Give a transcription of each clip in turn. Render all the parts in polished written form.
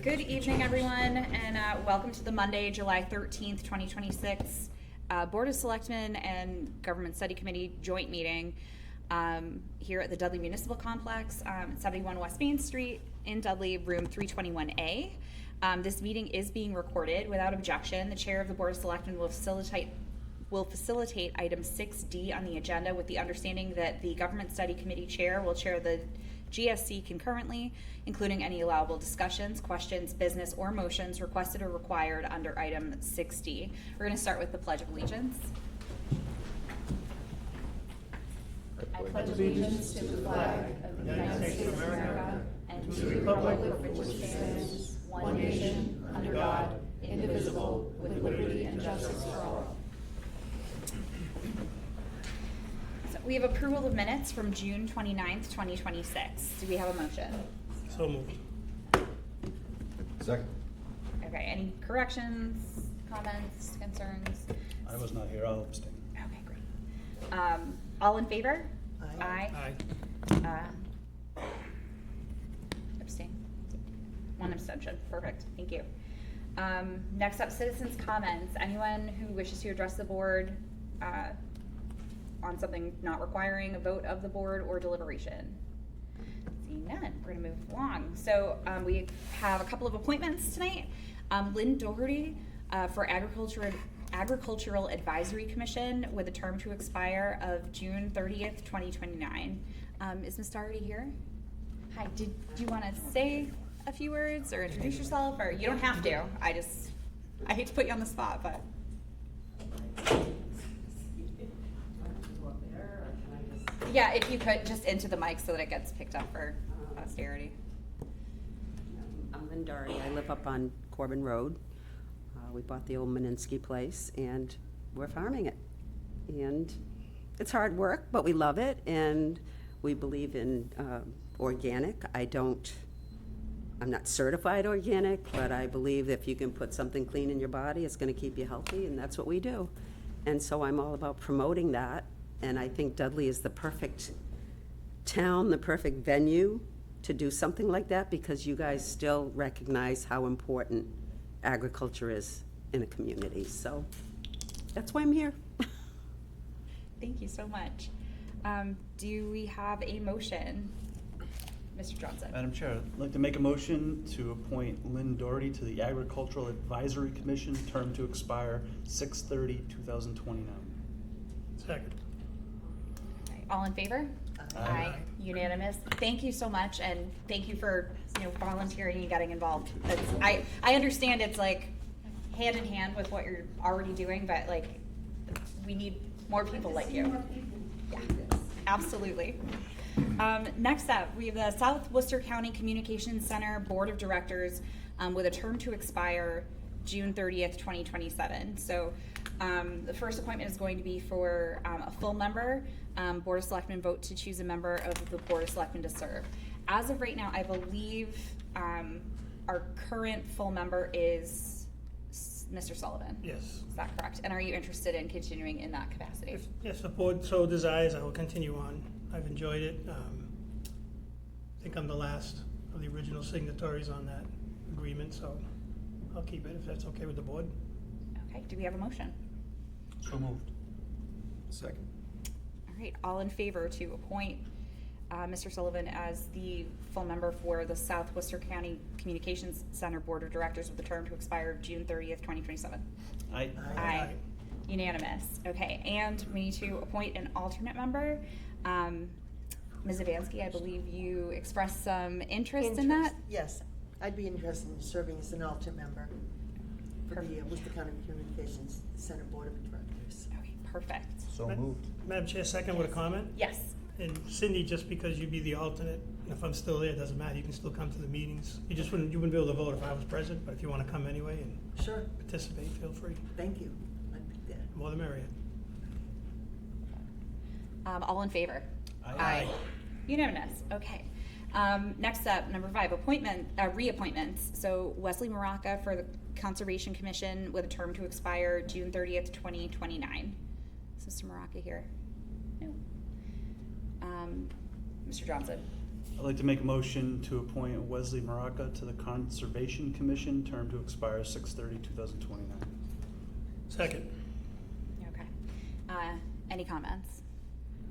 Good evening, everyone, and welcome to the Monday, July 13th, 2026 Board of Selectmen and Government Study Committee joint meeting here at the Dudley Municipal Complex, 71 West Main Street in Dudley, room 321A. This meeting is being recorded without objection. The chair of the Board of Selectmen will facilitate item 6D on the agenda with the understanding that the Government Study Committee chair will chair the GSC concurrently, including any allowable discussions, questions, business, or motions requested or required under item 6D. We're going to start with the Pledge of Allegiance. I pledge allegiance to the flag of the United States of America and to the republic for which it stands, one nation, under God, indivisible, with liberty and justice for all. We have approval of minutes from June 29th, 2026. Do we have a motion? So moved. Second. Okay, any corrections, comments, concerns? I was not here, I'll abstain. Okay, great. All in favor? Aye. Abstain. One abstention. Perfect. Thank you. Next up, citizens' comments. Anyone who wishes to address the board on something not requiring a vote of the board or deliberation? Seeing none, we're gonna move along. So we have a couple of appointments tonight. Lynn Doherty for Agricultural Advisory Commission with a term to expire of June 30th, 2029. Is Ms. Doherty here? Hi, do you wanna say a few words or introduce yourself, or you don't have to? I hate to put you on the spot, but. Yeah, if you could, just into the mic so that it gets picked up for posterity. I'm Lynn Doherty. I live up on Corbin Road. We bought the old Meninsky place, and we're farming it. And it's hard work, but we love it, and we believe in organic. I'm not certified organic, but I believe if you can put something clean in your body, it's going to keep you healthy, and that's what we do. And so I'm all about promoting that. And I think Dudley is the perfect town, the perfect venue to do something like that, because you guys still recognize how important agriculture is in a community. So that's why I'm here. Thank you so much. Do we have a motion? Mr. Johnson. Madam Chair, I'd like to make a motion to appoint Lynn Doherty to the Agricultural Advisory Commission, term to expire 6/30/2029. Second. All in favor? Aye. Unanimous. Thank you so much, and thank you for volunteering and getting involved. I understand it's like hand in hand with what you're already doing, but like we need more people like you. Yeah, absolutely. Next up, we have the South Worcester County Communications Center Board of Directors with a term to expire June 30th, 2027. So the first appointment is going to be for a full member. Board of Selectmen vote to choose a member of the Board of Selectmen to serve. As of right now, I believe our current full member is Mr. Sullivan. Yes. Is that correct? And are you interested in continuing in that capacity? If yes, the board so desires, I will continue on. I've enjoyed it. I think I'm the last of the original signatories on that agreement, so I'll keep it if that's okay with the board. Okay, do we have a motion? So moved. Second. All right, all in favor to appoint Mr. Sullivan as the full member for the South Worcester County Communications Center Board of Directors with a term to expire June 30th, 2027? Aye. Aye. Unanimous. Okay, and we need to appoint an alternate member. Ms. Avansky, I believe you expressed some interest in that? Yes, I'd be interested in serving as an alternate member for the Worcester County Communications Center Board of Directors. Okay, perfect. So moved. Madam Chair, second with a comment. Yes. And Cindy, just because you'd be the alternate, and if I'm still there, it doesn't matter. You can still come to the meetings. You wouldn't be able to vote if I was present, but if you want to come anyway and Sure, participate, feel free. thank you. I'd be there. More the merrier. All in favor? Aye. Unanimous. Okay. Next up, number 5, reappointments. So Wesley Maraca for the Conservation Commission with a term to expire June 30th, 2029. Is Mr. Maraca here? No. Mr. Johnson. I'd like to make a motion to appoint Wesley Maraca to the Conservation Commission, term to expire 6/30/2029. Second. Okay. Any comments?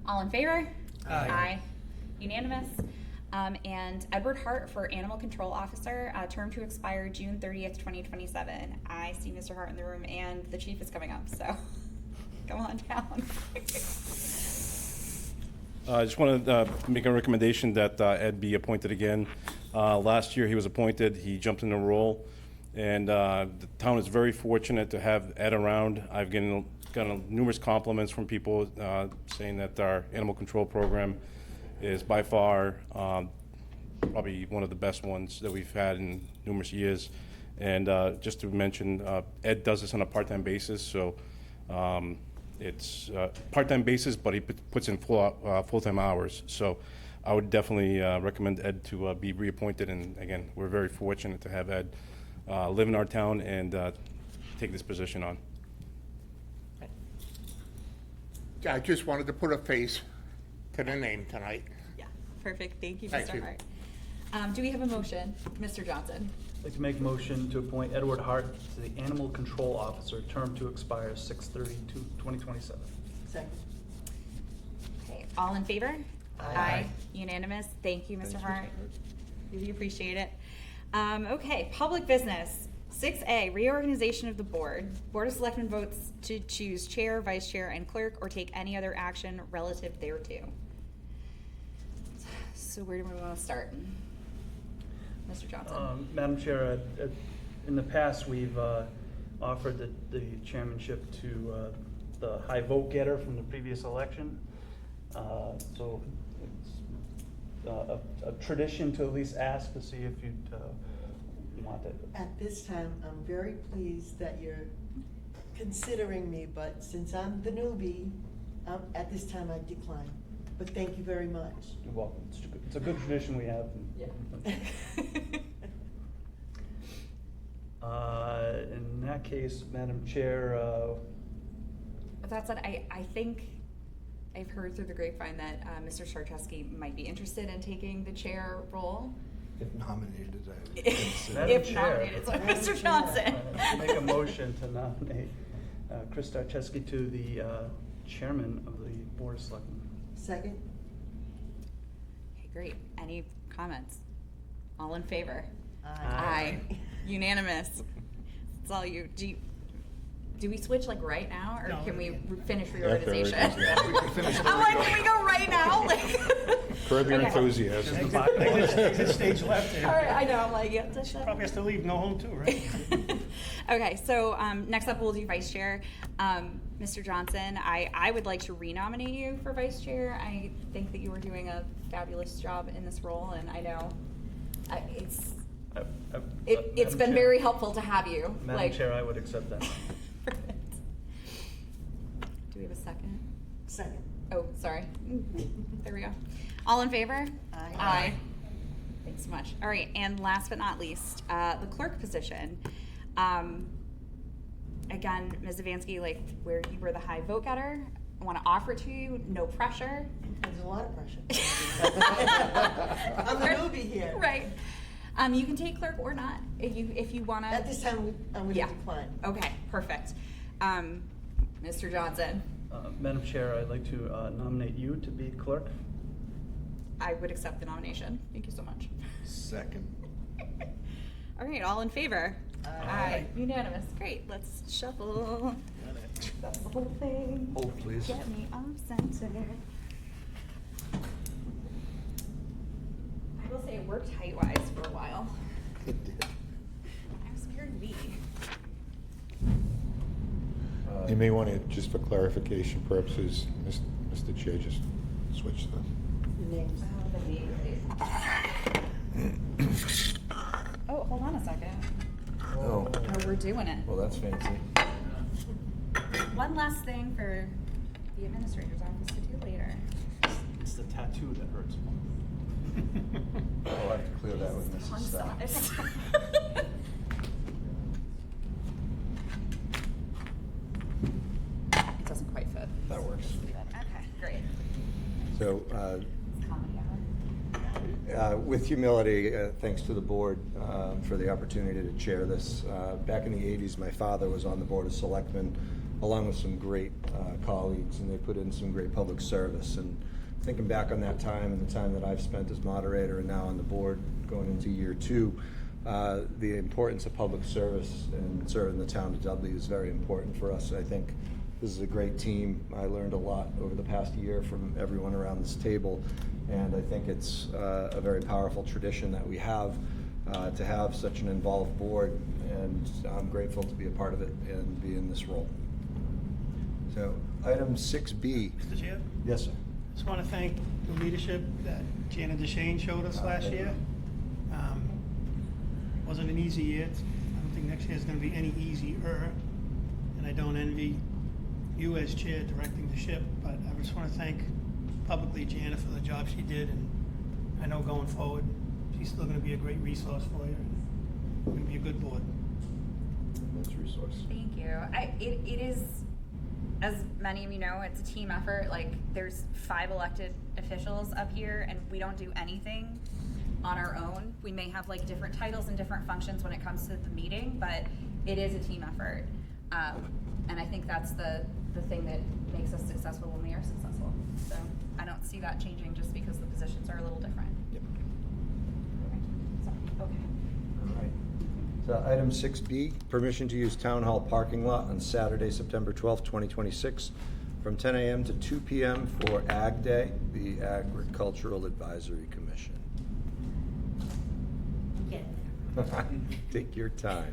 All in favor? Aye. Unanimous. And Edward Hart for Animal Control Officer, term to expire June 30th, 2027. I see Mr. Hart in the room, and the chief is coming up, so come on down. I just want to make a recommendation that Ed be appointed again. Last year, he was appointed, he jumped in the role, and the town is very fortunate to have Ed around. I've gotten numerous compliments from people saying that our animal control program is by far probably one of the best ones that we've had in numerous years. And just to mention, Ed does this on a part-time basis, so it's part-time basis, but he puts in full-time hours. So I would definitely recommend Ed to be reappointed. And again, we're very fortunate to have Ed live in our town and take this position on. I just wanted to put a face to the name tonight. Yeah, perfect. Thank you, Thank Mr. you. Hart. Do we have a motion? Mr. Johnson? I'd like to make a motion to appoint Edward Hart to the Animal Control Officer, term to expire 6/30/2027. Second. Okay, all in favor? Aye. Unanimous. Thank you, Mr. Thanks, Mr. Hart. Hart. Really appreciate it. Okay, public business. 6A, reorganization of the board. Board of Selectmen votes to choose chair, vice chair, and clerk, or take any other action relative thereto. So where do we want to start? Mr. Johnson? Madam Chair, in the past, we've offered the chairmanship to the high vote getter from the previous election. So it's a tradition to at least ask to see if you'd want it. At this time, I'm very pleased that you're considering me, but since I'm the newbie, at this time I decline. But thank you very much. You're welcome. It's a good tradition we have. In that case, Madam Chair, With that said, I think I've heard through the grapevine that Mr. Sarcheski might be interested in taking the chair role. If nominated, I would If consider. Madam Chair. nominated, so Madam Mr. Chair. Johnson. make a motion to nominate Chris Starcheski to the chairman of the Board of Selectmen. Second? Okay, great. Any comments? All in favor? Aye. Unanimous. It's all you. Do we switch like right now, or No. can we finish reorganization? reorganization. We can finish I'm like, can we go right now? Curb your Okay. enthusiasm. Exit stage left All here. right, I know. I'm like, yeah, that's Probably has to leave, no home too, right? Okay, so next up we'll do vice chair. Mr. Johnson, I would like to renominate you for vice chair. I think that you were doing a fabulous job in this role, and I know it's Madam been Chair. very helpful to have you. Madam Chair, I would accept that. Perfect. Do we have a second? Second. Oh, sorry. There we go. All in favor? Aye. Aye. Thanks so much. All right, and last but not least, the clerk position. Again, Ms. Zavansky, like where you were the high vote getter, I want to offer it to you, no pressure. There's a lot of pressure. I'm the newbie here. Right. You can take clerk or not, if you want to. At this time, I'm going to Yeah. decline. Okay, perfect. Mr. Johnson, Madam Chair, I'd like to nominate you to be clerk. I would accept the nomination. Thank you so much. Second. All right, all in favor? Aye. Unanimous. Great. Let's shuffle. That's the whole thing. Hold, please. Get me off center. I will say it worked height-wise for a while. It did. I was very weak. You may want to, just for clarification purposes, Mr. Chair, just switch the. Your names. Oh, hold on a second. Oh, Oh, we're doing it. well, that's fancy. One last thing for the administrator's office to do later. It's the tattoo that hurts. I'll have to clear that with Mrs. Fun Starr. stuff. It doesn't quite fit. That works. Okay, great. So, Comedy hour. With humility, thanks to the board for the opportunity to chair this. Back in the 80s, my father was on the Board of Selectmen, along with some great colleagues, and they put in some great public service. And thinking back on that time and the time that I've spent as moderator and now on the board going into year 2, the importance of public service and serving the town of Dudley is very important for us. I think this is a great team. I learned a lot over the past year from everyone around this table, and I think it's a very powerful tradition that we have to have such an involved board, and I'm grateful to be a part of it and be in this role. So, item 6B. Mr. Chair, Yes, sir. just want to thank the leadership that Janet DeShane showed us last year. Wasn't an easy year. I don't think next year is going to be any easier, and I don't envy you as chair directing the ship, but I just want to thank publicly Janet for the job she did, and I know going forward, she's still going to be a great resource for you. It's going to be a good board. That's a resource. Thank you. It is, as many of you know, it's a team effort. Like, there's 5 elected officials up here, and we don't do anything on our own. We may have like different titles and different functions when it comes to the meeting, but it is a team effort. And I think that's the thing that makes us successful when we are successful. So I don't see that changing just because the positions are a little different. Yep. So, okay. All right. So item 6B, permission to use Town Hall parking lot on Saturday, September 12th, 2026, from 10 a.m. to 2 p.m. for Ag Day, the Agricultural Advisory Commission. Take your time.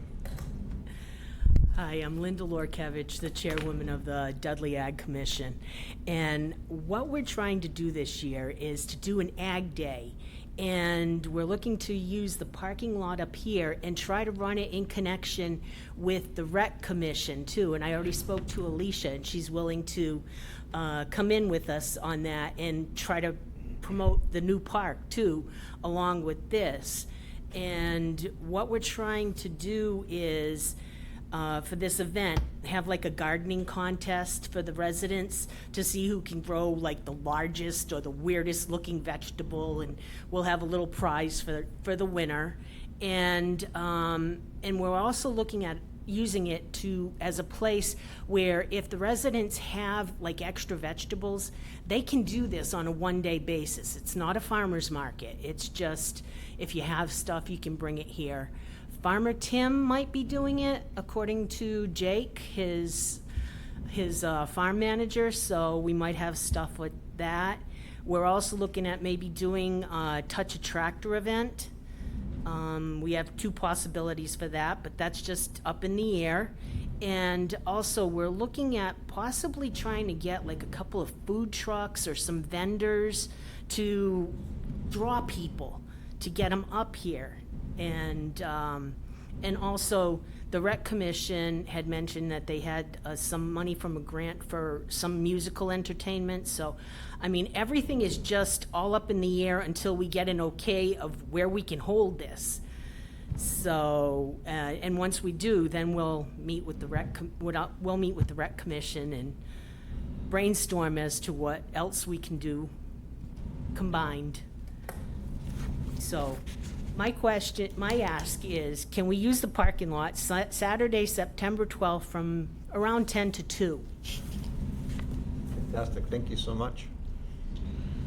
Hi, I'm Linda Lorkevich, the chairwoman of the Dudley Ag Commission. And what we're trying to do this year is to do an Ag Day. And we're looking to use the parking lot up here and try to run it in connection with the Rec Commission too. And I already spoke to Alicia, and she's willing to come in with us on that and try to promote the new park too, along with this. And what we're trying to do is, for this event, have like a gardening contest for the residents to see who can grow like the largest or the weirdest looking vegetable, and we'll have a little prize for the winner. And we're also looking at using it as a place where if the residents have like extra vegetables, they can do this on a one-day basis. It's not a farmer's market. It's just, if you have stuff, you can bring it here. Farmer Tim might be doing it, according to Jake, his farm manager, so we might have stuff with that. We're also looking at maybe doing a Touch a Tractor event. We have 2 possibilities for that, but that's just up in the air. And also, we're looking at possibly trying to get like a couple of food trucks or some vendors to draw people, to get them up here. And also, the Rec Commission had mentioned that they had some money from a grant for some musical entertainment. So, I mean, everything is just all up in the air until we get an okay of where we can hold this. So, and once we do, then we'll meet with the Rec Commission and brainstorm as to what else we can do combined. So, my ask is, can we use the parking lot Saturday, September 12th from around 10 to 2? Fantastic. Thank you so much.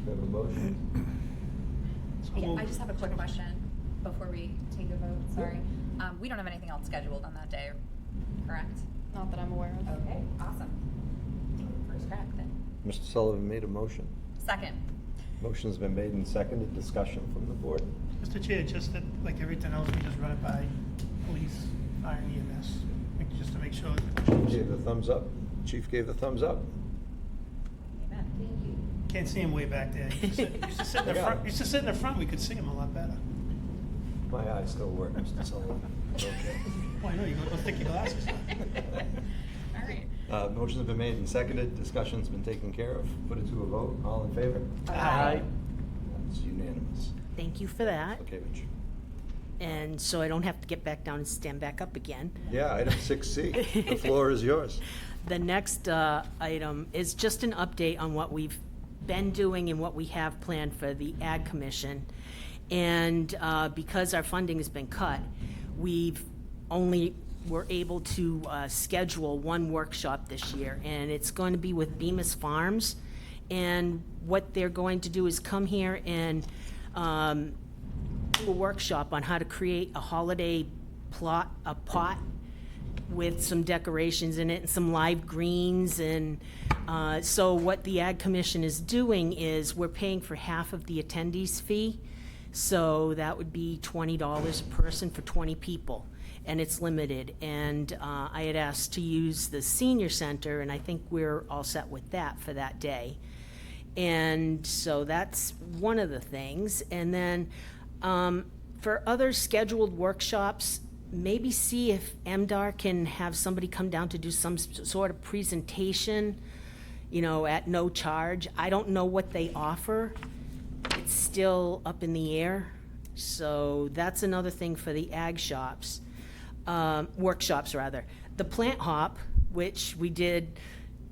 We have a motion. Yeah, I just have a quick question before we take a vote. Sorry. We don't have anything else scheduled on that day, correct? Not that I'm aware of. Okay, awesome. First crack then. Mr. Sullivan made a motion. Second. Motion's been made and seconded. Discussion from the board. Mr. Chair, just that, like everything else, we just run it by police, fire, and EMS, just to make sure. Chief gave the thumbs up. Chief gave the thumbs up. Amen. Thank you. Can't see him way back there. Used to sit in the front. Used to sit in the front. We could see him a lot better. My eyes still work, Mr. Sullivan. Okay. Well, I know, you go stick your glasses on. All right. Motion's been made and seconded. Discussion's been taken care of. Put it to a vote. All in favor? Aye. That's unanimous. Thank you for that. Okay, Mitch. And so I don't have to get back down and stand back up again. Yeah, item 6C. The floor is yours. The next item is just an update on what we've been doing and what we have planned for the Ag Commission. And because our funding has been cut, we've only were able to schedule one workshop this year, and it's going to be with Bemis Farms. And what they're going to do is come here and do a workshop on how to create a holiday pot with some decorations in it and some live greens. And so what the Ag Commission is doing is we're paying for half of the attendees fee. So that would be $20 a person for 20 people, and it's limited. And I had asked to use the senior center, and I think we're all set with that for that day. And so that's one of the things. And then for other scheduled workshops, maybe see if MDR can have somebody come down to do some sort of presentation, at no charge. I don't know what they offer. It's still up in the air. So that's another thing for the ag shops, workshops rather. The plant hop, which we did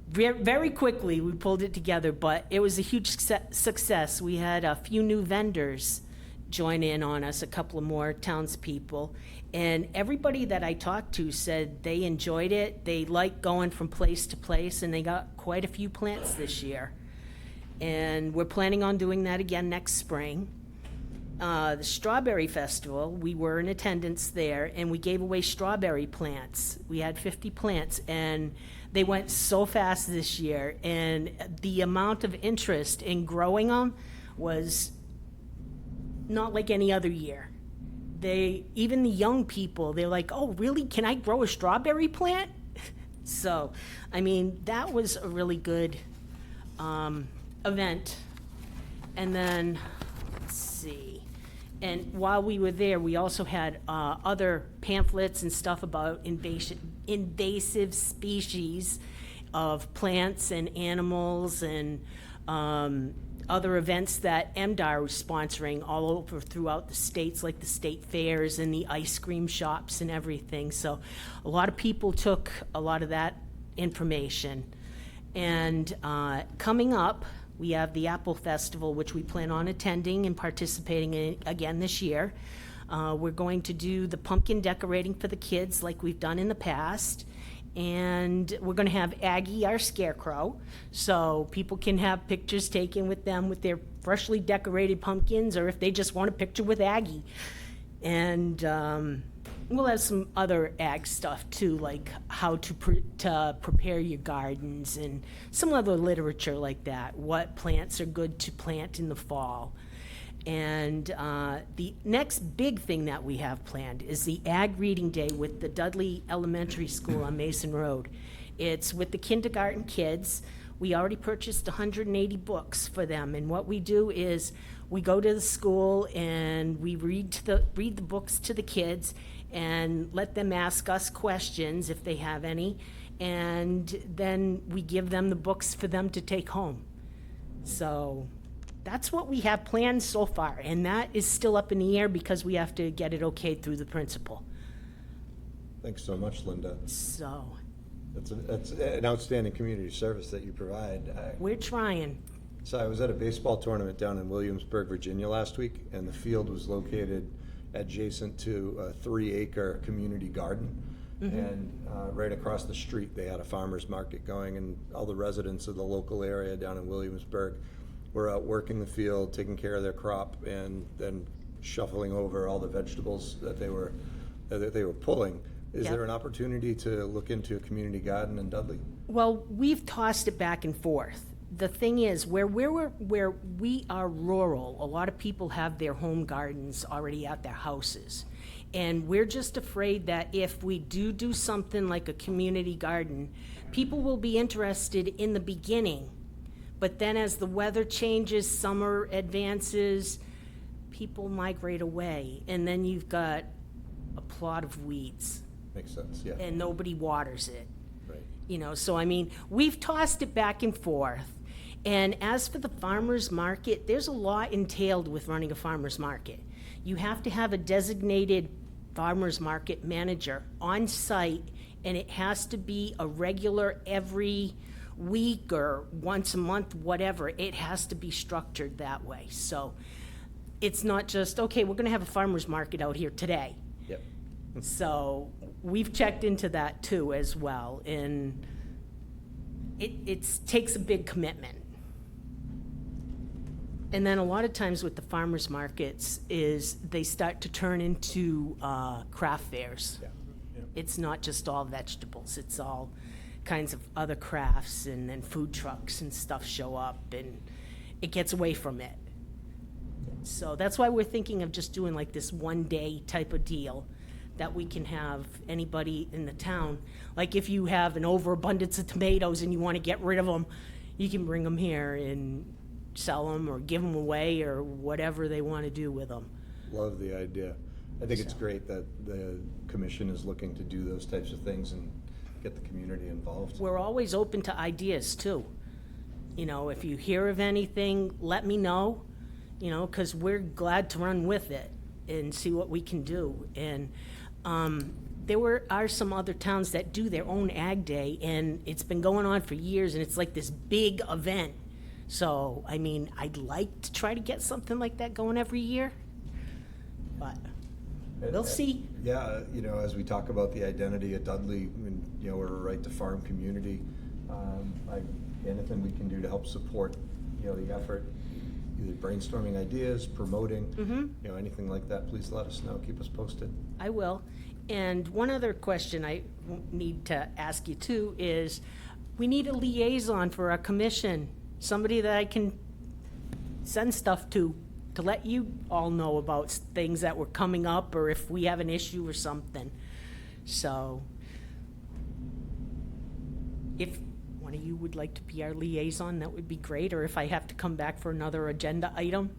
very quickly, we pulled it together, but it was a huge success. We had a few new vendors join in on us, a couple of more townspeople, and everybody that I talked to said they enjoyed it. They liked going from place to place, and they got quite a few plants this year. And we're planning on doing that again next spring. The Strawberry Festival, we were in attendance there, and we gave away strawberry plants. We had 50 plants, and they went so fast this year, and the amount of interest in growing them was not like any other year. Even the young people, they're like, oh, really? Can I grow a strawberry plant? So, that was a really good event. And then, let's see. And while we were there, we also had other pamphlets and stuff about invasive species of plants and animals, and other events that MDR was sponsoring all over throughout the states, like the state fairs and the ice cream shops and everything. So a lot of people took a lot of that information. And coming up, we have the Apple Festival, which we plan on attending and participating in again this year. We're going to do the pumpkin decorating for the kids like we've done in the past. And we're going to have Aggie, our scarecrow, so people can have pictures taken with them with their freshly decorated pumpkins, or if they just want a picture with Aggie. And we'll have some other ag stuff too, like how to prepare your gardens and some other literature like that, what plants are good to plant in the fall. And the next big thing that we have planned is the Ag Reading Day with the Dudley Elementary School on Mason Road. It's with the kindergarten kids. We already purchased 180 books for them, and what we do is we go to the school and we read the books to the kids and let them ask us questions if they have any, and then we give them the books for them to take home. So that's what we have planned so far, and that is still up in the air because we have to get it okayed through the principal. Thanks so much, Linda. So That's an outstanding community service that you provide. we're trying. So I was at a baseball tournament down in Williamsburg, Virginia last week, and the field was located adjacent to a 3-acre community garden. And right across the street, they had a farmer's market going, and all the residents of the local area down in Williamsburg were out working the field, taking care of their crop, and then shuffling over all the vegetables that they were pulling. Is Yep. there an opportunity to look into a community garden in Dudley? Well, we've tossed it back and forth. The thing is, where we are rural, a lot of people have their home gardens already at their houses. And we're just afraid that if we do something like a community garden, people will be interested in the beginning. But then as the weather changes, summer advances, people migrate away. And then you've got a plot of weeds. Makes sense, yeah. And nobody waters it. Right. So we've tossed it back and forth. And as for the farmer's market, there's a lot entailed with running a farmer's market. You have to have a designated farmer's market manager on site, and it has to be a regular every week or once a month, whatever. It has to be structured that way. So it's not just, okay, we're gonna have a farmer's market out here today. Yep. So we've checked into that too as well, and it takes a big commitment. And then a lot of times with the farmers markets is they start to turn into craft fairs. Yeah. It's not just all vegetables, it's all kinds of other crafts, and then food trucks and stuff show up, and it gets away from it. So that's why we're thinking of just doing like this one day type of deal that we can have anybody in the town. Like if you have an overabundance of tomatoes and you want to get rid of them, you can bring them here and sell them or give them away or whatever they want to do with them. Love the idea. I think it's great that the commission is looking to do those types of things and get the community involved. We're always open to ideas too. You know, if you hear of anything, let me know, you know, because we're glad to run with it and see what we can do. And there are some other towns that do their own ag day, and it's been going on for years, and it's like this big event. So, I mean, I'd like to try to get something like that going every year, but we'll see. Yeah, you know, as we talk about the identity of Dudley, and, you know, we're a right to farm community. Anything we can do to help support, you know, the effort, either brainstorming ideas, promoting, you know, anything like that, please let us know. Keep us posted. I will. And one other question I need to ask you too is, we need a liaison for our commission, somebody that I can send stuff to let you all know about things that were coming up, or if we have an issue or something. So if one of you would like to be our liaison, that would be great, or if I have to come back for another agenda item.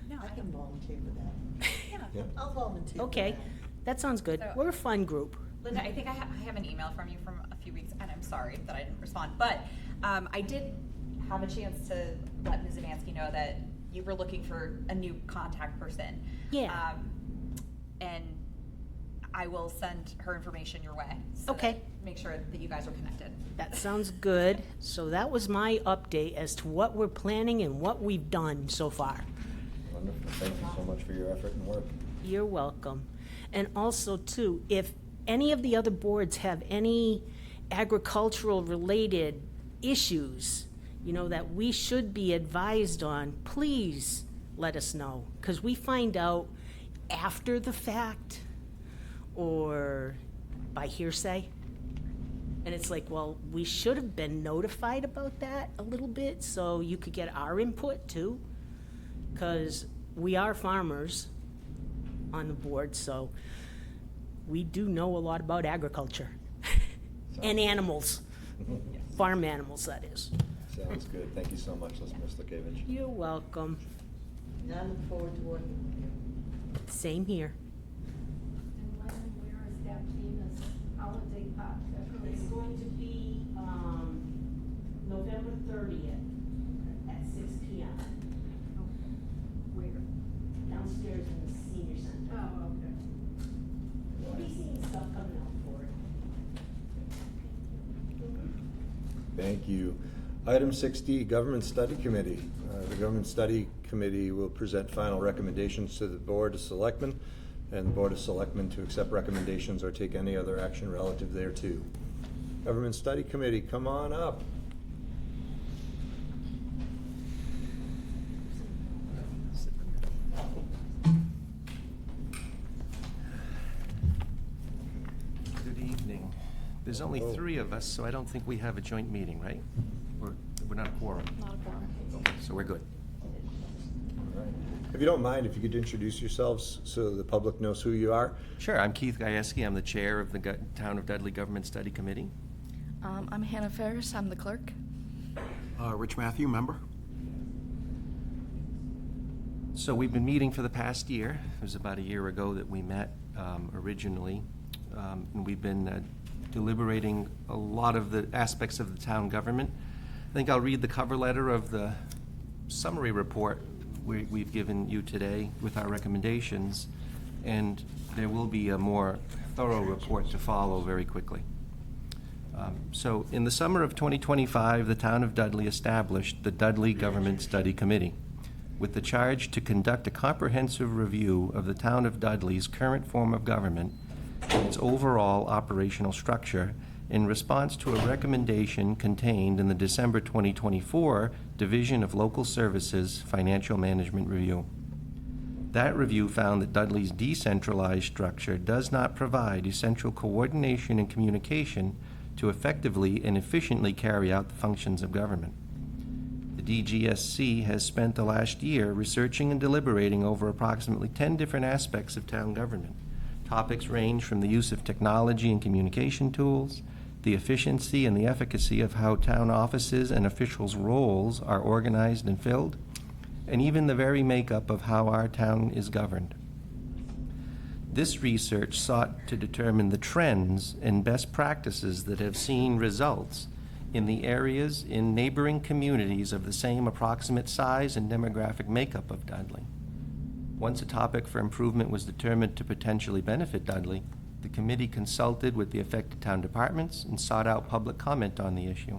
No, I can volunteer for that. Yeah. I'll volunteer for Okay, that. that sounds good. So- We're a fun group. Linda, I think I have an email from you from a few weeks, and I'm sorry that I didn't respond, but I did have a chance to let Ms. Zavansky know that you were looking for a new contact person. Yeah. And I will send her information your way. So Okay. that- make sure that you guys are connected. That sounds good. So that was my update as to what we're planning and what we've done so far. Wonderful. Thank you so much for your effort and work. You're welcome. And also too, if any of the other boards have any agricultural related issues, you know, that we should be advised on, please let us know. Because we find out after the fact or by hearsay. And it's like, well, we should have been notified about that a little bit so you could get our input too. Because we are farmers on the board, so we do know a lot about agriculture and animals, farm animals, that is. Sounds good. Thank you so much, Mr. Kavich. You're welcome. And I look forward to working with you. Same here. And when and where is that famous holiday pop decorating? It's going to be November 30th at 6 p.m. Where? downstairs in the senior center. Oh, okay. We'll be seeing stuff coming out for it. Thank you. Item 6D, Government Study Committee. The Government Study Committee will present final recommendations to the Board of Selectmen, and the Board of Selectmen to accept recommendations or take any other action relative thereto. Government Study Committee, come on up. Good evening. There's only Hello. 3 of us, so I don't think we have a joint meeting, right? We're not a quorum. Not a quorum. Okay, so we're good. All right. If you don't mind, if you could introduce yourselves so the public knows who you are. Sure, I'm Keith Gajewski. I'm the chair of the Town of Dudley Government Study Committee. I'm Hannah Ferris, I'm the clerk. Rich Matthew, member. So we've been meeting for the past year. It was about a year ago that we met originally. And we've been deliberating a lot of the aspects of the town government. I think I'll read the cover letter of the summary report we've given you today with our recommendations, and there will be a more thorough report to follow very quickly. So in the summer of 2025, the town of Dudley established the Dudley Government Study Committee. with the charge to conduct a comprehensive review of the town of Dudley's current form of government and its overall operational structure in response to a recommendation contained in the December 2024 Division of Local Services Financial Management Review. That review found that Dudley's decentralized structure does not provide essential coordination and communication to effectively and efficiently carry out the functions of government. The DGSC has spent the last year researching and deliberating over approximately 10 different aspects of town government. Topics range from the use of technology and communication tools, the efficiency and the efficacy of how town offices and officials' roles are organized and filled, and even the very makeup of how our town is governed. This research sought to determine the trends and best practices that have seen results in the areas in neighboring communities of the same approximate size and demographic makeup of Dudley. Once a topic for improvement was determined to potentially benefit Dudley, the committee consulted with the affected town departments and sought out public comment on the issue.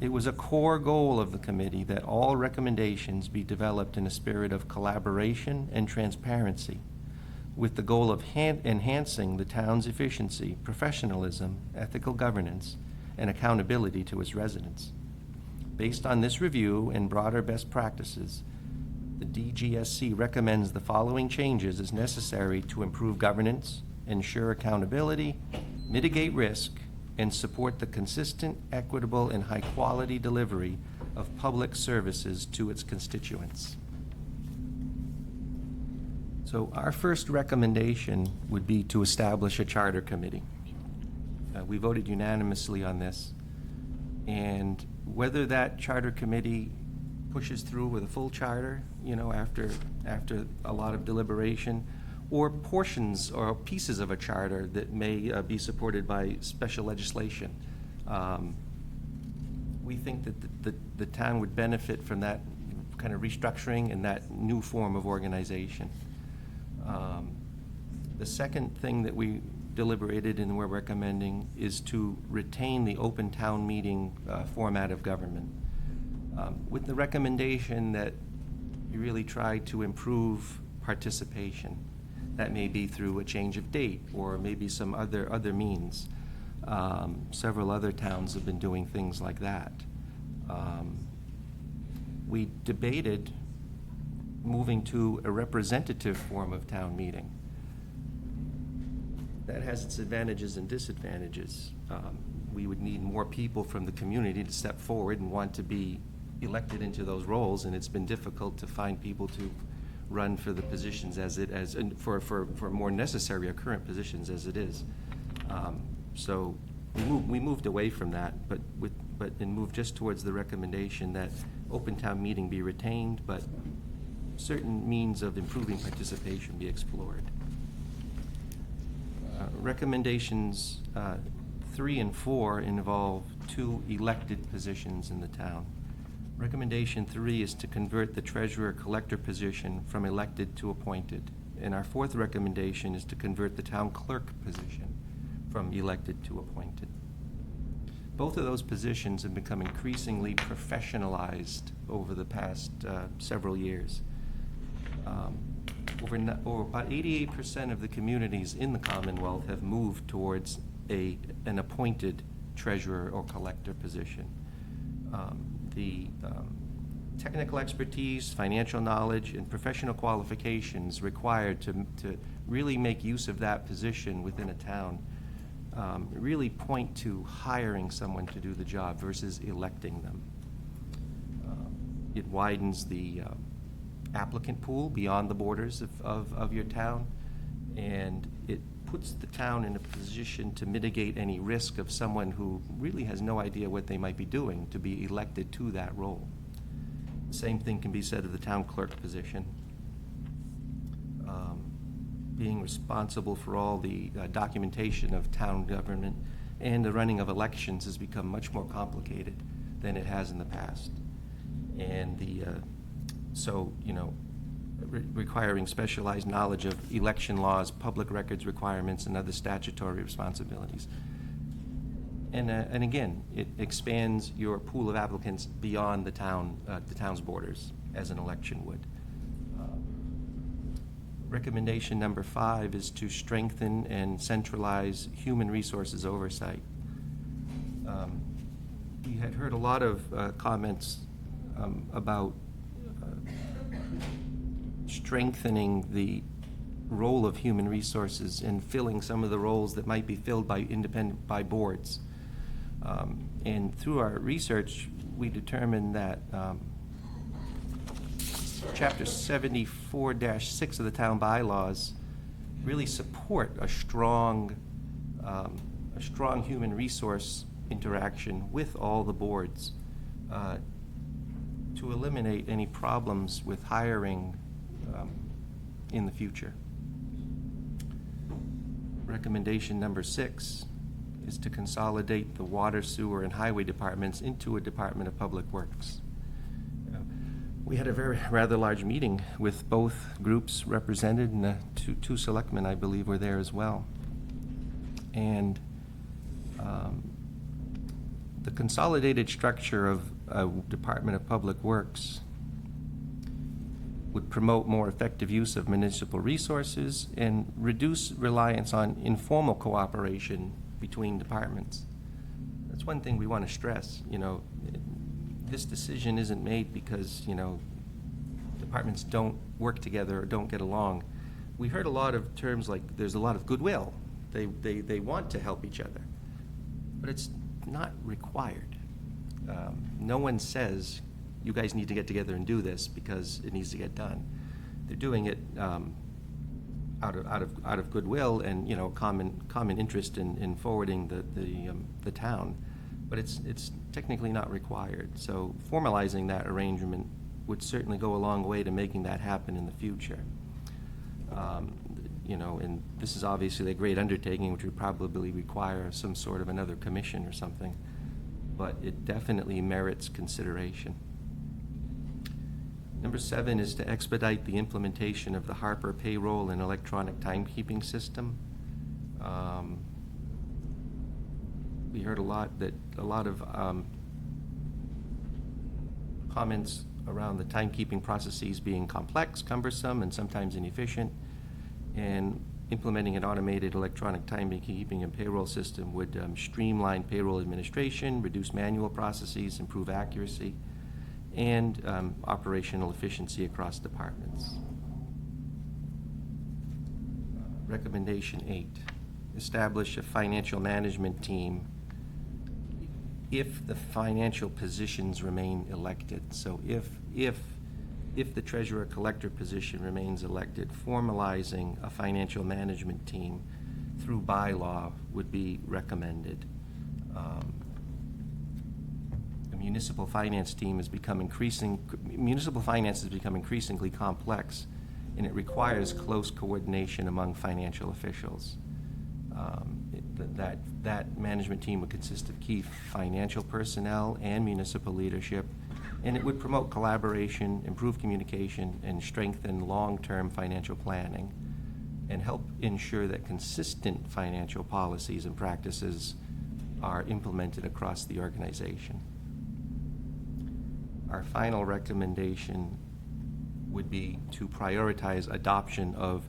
It was a core goal of the committee that all recommendations be developed in a spirit of collaboration and transparency, with the goal of enhancing the town's efficiency, professionalism, ethical governance, and accountability to its residents. Based on this review and broader best practices, the DGSC recommends the following changes as necessary to improve governance, ensure accountability, mitigate risk, and support the consistent, equitable, and high-quality delivery of public services to its constituents. So our first recommendation would be to establish a charter committee. We voted unanimously on this, and whether that charter committee pushes through with a full charter, after a lot of deliberation, or portions or pieces of a charter that may be supported by special legislation. We think that the town would benefit from that kind of restructuring and that new form of organization. The second thing that we deliberated and we're recommending is to retain the open town meeting format of government, with the recommendation that you really try to improve participation. That may be through a change of date or maybe some other means. Several other towns have been doing things like that. We debated moving to a representative form of town meeting. That has its advantages and disadvantages. We would need more people from the community to step forward and want to be elected into those roles, and it's been difficult to find people to run for the positions and for more necessary or current positions as it is. So we moved away from that, but moved just towards the recommendation that open town meeting be retained, but certain means of improving participation be explored. Recommendations 3 and 4 involve 2 elected positions in the town. Recommendation 3 is to convert the treasurer-collector position from elected to appointed. And our 4th recommendation is to convert the town clerk position from elected to appointed. Both of those positions have become increasingly professionalized over the past several years. Over about 88% of the communities in the Commonwealth have moved towards an appointed treasurer or collector position. The technical expertise, financial knowledge, and professional qualifications required to really make use of that position within a town really point to hiring someone to do the job versus electing them. It widens the applicant pool beyond the borders of your town, and it puts the town in a position to mitigate any risk of someone who really has no idea what they might be doing to be elected to that role. The same thing can be said of the town clerk position. Being responsible for all the documentation of town government and the running of elections has become much more complicated than it has in the past. And requiring specialized knowledge of election laws, public records requirements, and other statutory responsibilities. And again, it expands your pool of applicants beyond the town's borders, as an election would. Recommendation number 5 is to strengthen and centralize human resources oversight. We had heard a lot of comments about strengthening the role of human resources and filling some of the roles that might be filled by boards. And through our research, we determined that Chapter 74-6 of the town bylaws really support a strong human resource interaction with all the boards to eliminate any problems with hiring in the future. Recommendation number 6 is to consolidate the water, sewer, and highway departments into a Department of Public Works. We had a rather large meeting with both groups represented, and two selectmen, I believe, were there as well. And the consolidated structure of a Department of Public Works would promote more effective use of municipal resources and reduce reliance on informal cooperation between departments. That's one thing we want to stress. This decision isn't made because, departments don't work together or don't get along. We heard a lot of terms like there's a lot of goodwill. They want to help each other, but it's not required. No one says you guys need to get together and do this because it needs to get done. They're doing it out of goodwill and common interest in forwarding the town, but it's technically not required. So formalizing that arrangement would certainly go a long way to making that happen in the future. And this is obviously a great undertaking, which would probably require some sort of another commission or something, but it definitely merits consideration. Number 7 is to expedite the implementation of the Harper payroll and electronic timekeeping system. We heard a lot of comments around the timekeeping processes being complex, cumbersome, and sometimes inefficient. And implementing an automated electronic timekeeping and payroll system would streamline payroll administration, reduce manual processes, improve accuracy, and operational efficiency across departments. Recommendation 8, establish a financial management team if the financial positions remain elected. So if the treasurer-collector position remains elected, formalizing a financial management team through bylaw would be recommended. The municipal finance has become increasingly complex, and it requires close coordination among financial officials. That management team would consist of key financial personnel and municipal leadership, and it would promote collaboration, improve communication, and strengthen long-term financial planning, and help ensure that consistent financial policies and practices are implemented across the organization. Our final recommendation would be to prioritize adoption of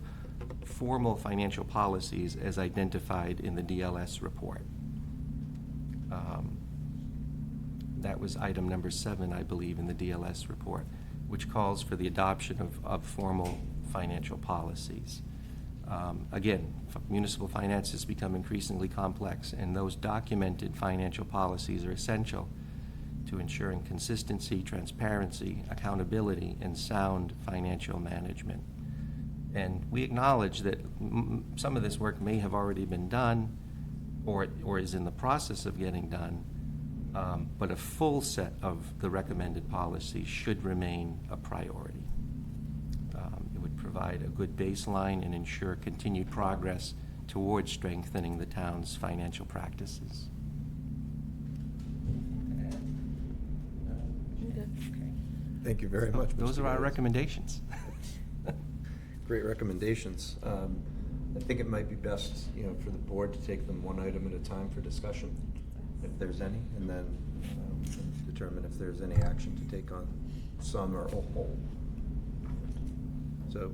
formal financial policies as identified in the DLS report. That was item number 7, I believe, in the DLS report, which calls for the adoption of formal financial policies. Again, municipal finance has become increasingly complex, and those documented financial policies are essential to ensuring consistency, transparency, accountability, and sound financial management. And we acknowledge that some of this work may have already been done or is in the process of getting done, but a full set of the recommended policies should remain a priority. It would provide a good baseline and ensure continued progress towards strengthening the town's financial practices. Thank you very much. Those Mr. are our Reyes. recommendations. Great recommendations. I think it might be best, for the board to take them one item at a time for discussion. if there's any, and then we can determine if there's any action to take on some or a whole. So,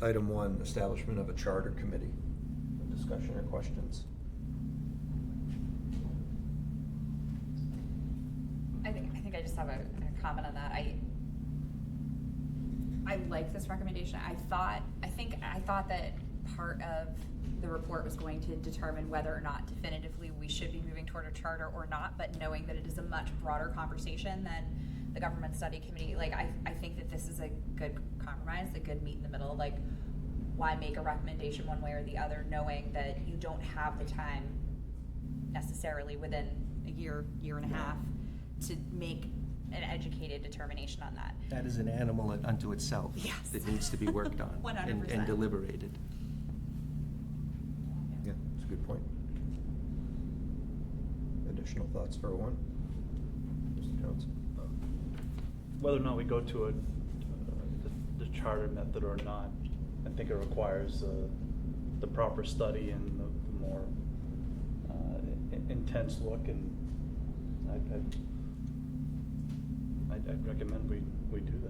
item 1, establishment of a charter committee. Discussion or questions? I think I just have a comment on that. I like this recommendation. I thought that part of the report was going to determine whether or not definitively we should be moving toward a charter or not, but knowing that it is a much broader conversation than the government study committee, like I think that this is a good compromise, a good meet in the middle. Like, why make a recommendation one way or the other, knowing that you don't have the time necessarily within a year and a half to make an educated determination on that. That is an animal unto itself. Yes. That needs to be worked on. 100%. And deliberated. Yeah, that's a good point. Additional thoughts for one? Mr. Jones? Whether or not we go to the charter method or not, I think it requires the proper study and the more intense look, and I'd recommend we do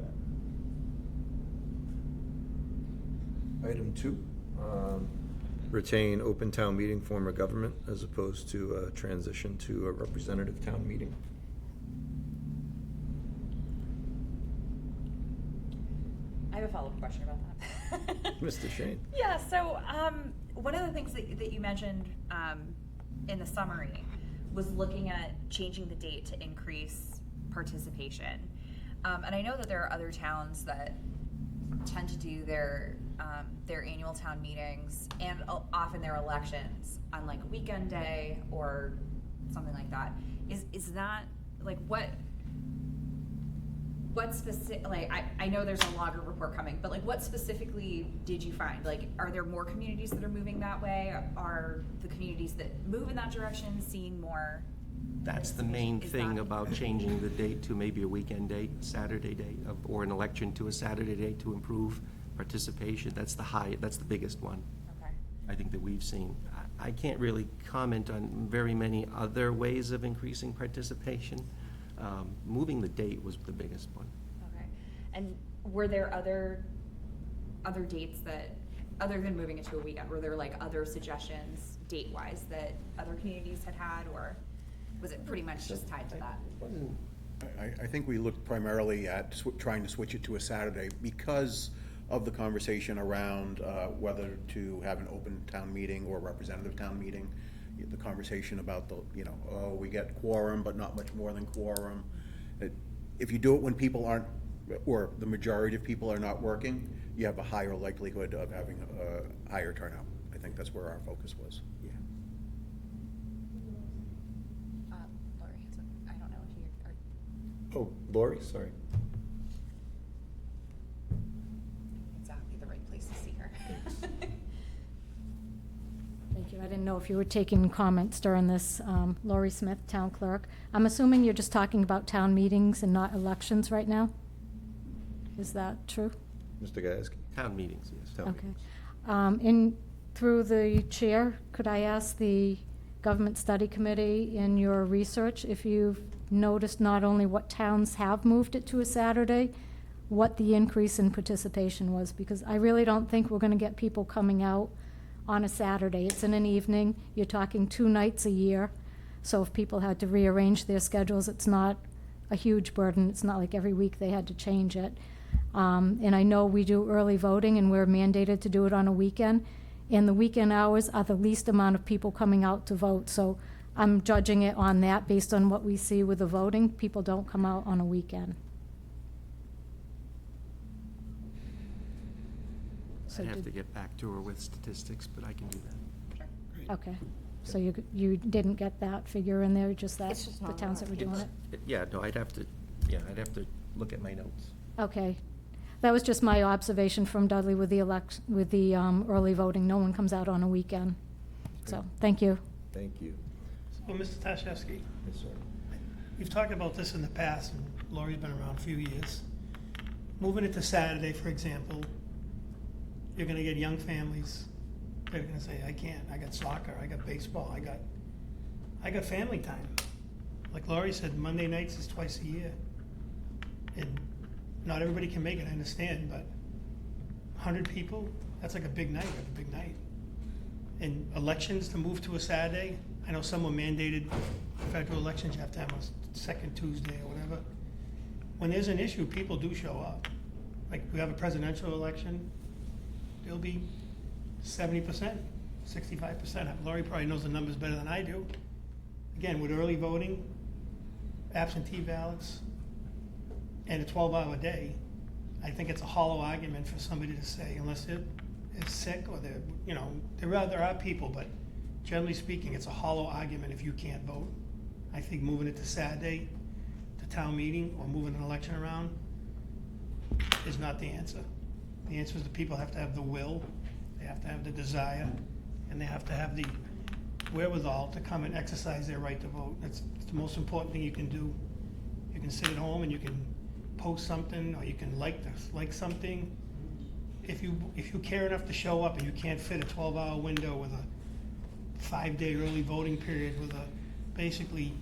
that. Item 2, retain open town meeting form of government as opposed to transition to a representative town meeting. I have a follow-up question about that. Mr. Shane? Yeah, so one of the things that you mentioned in the summary was looking at changing the date to increase participation. And I know that there are other towns that tend to do their annual town meetings and often their elections on like a weekend day or something like that. Is that like what specific, like, I know there's a longer report coming, but like what specifically did you find? Like, are there more communities that are moving that way? Are the communities that move in that direction seeing more? That's the main thing about changing the date to maybe a weekend date, Saturday date, or an election to a Saturday date to improve participation. That's the biggest one. Okay. I think that we've seen. I can't really comment on very many other ways of increasing participation. Moving the date was the biggest one. Okay. And were there other dates that, other than moving it to a weekend, were there like other suggestions date-wise that other communities had, or was it pretty much just tied to that? I think we looked primarily at trying to switch it to a Saturday because of the conversation around whether to have an open town meeting or a representative town meeting. The conversation about we get quorum, but not much more than quorum. If you do it when people aren't, or the majority of people are not working, you have a higher likelihood of having a higher turnout. I think that's where our focus was. Yeah. Lori, I don't know if you are. Oh, Lori, sorry. Exactly the right place to see her. Thank you. I didn't know if you were taking comments during this. Lori Smith, Town Clerk. I'm assuming you're just talking about town meetings and not elections right now? Is that true? Mr. Gajewski? Town meetings, yes. Town Okay. meetings. Through the chair, could I ask the Government Study Committee in your research if you've noticed not only what towns have moved it to a Saturday, what the increase in participation was? Because I really don't think we're going to get people coming out on a Saturday. It's in an evening. You're talking 2 nights a year. So if people had to rearrange their schedules, it's not a huge burden. It's not like every week they had to change it. And I know we do early voting and we're mandated to do it on a weekend. And the weekend hours are the least amount of people coming out to vote. So I'm judging it on that based on what we see with the voting. People don't come out on a weekend. So I'd have to get back to her with statistics, but I can do that. Okay. So you didn't get that figure in there, just that, It's just the not towns that were doing it? Yeah, no, I'd have to look at my notes. Okay. That was just my observation from Dudley with the early voting. No one comes out on a weekend. So, thank you. Thank you. Well, Mr. Tashevsky, Yes, sir. you've talked about this in the past, and Lori's been around a few years. Moving it to Saturday, for example, you're gonna get young families. They're gonna say, I can't, I got soccer, I got baseball, I got family time. like Laurie said, Monday nights is twice a year. And not everybody can make it, I understand, but 100 people, that's like a big night, And elections to move to a Saturday, I know some were mandated, federal elections, you have to have a second Tuesday or whatever. When there's an issue, people do show up. Like, we have a presidential election, there'll be 70%, 65%. Laurie probably knows the numbers better than I do. Again, with early voting, absentee ballots, and a 12-hour day, I think it's a hollow argument for somebody to say, unless they're sick or they're, there are people, but generally speaking, it's a hollow argument if you can't vote. I think moving it to Saturday, to town meeting, or moving an election around is not the answer. The answer is the people have to have the will, they have to have the desire, and they have to have the wherewithal to come and exercise their right to vote. It's the most important thing you can do. You can sit at home and you can post something, or you can like something. If you care enough to show up and you can't fit a 12-hour window with a 5-day early voting period with a basically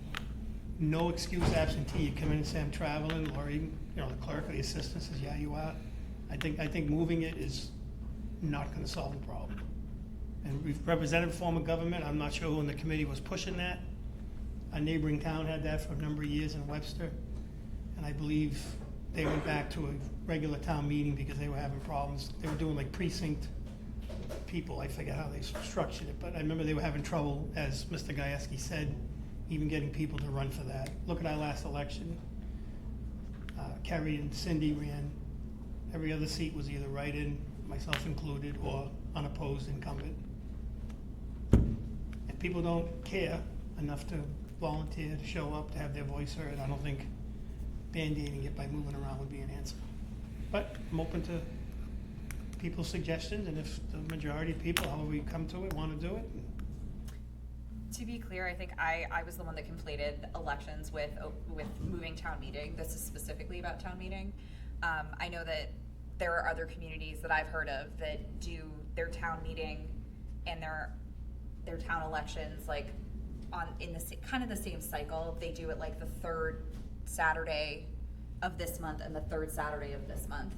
no excuse absentee, you come in and say, I'm traveling, or even, the clerk or the assistant says, yeah, you are. I think moving it is not gonna solve the problem. And we've represented form of government. I'm not sure who in the committee was pushing that. A neighboring town had that for a number of years in Webster. And I believe they went back to a regular town meeting because they were having problems. They were doing like precinct people. I forget how they structured it, but I remember they were having trouble, as Mr. Gajewski said, even getting people to run for that. Look at our last election. Kerry and Cindy ran. Every other seat was either write-in, myself included, or unopposed incumbent. If people don't care enough to volunteer, to show up, to have their voice heard, I don't think band-aiding it by moving around would be an answer. But I'm open to people's suggestions, and if the majority of people, however we come to it, want to do it. To be clear, I think I was the one that conflated elections with moving town meeting. This is specifically about town meeting. I know that there are other communities that I've heard of that do their town meeting and their town elections like in the kind of the same cycle. They do it like the third Saturday of this month and the third Saturday of this month.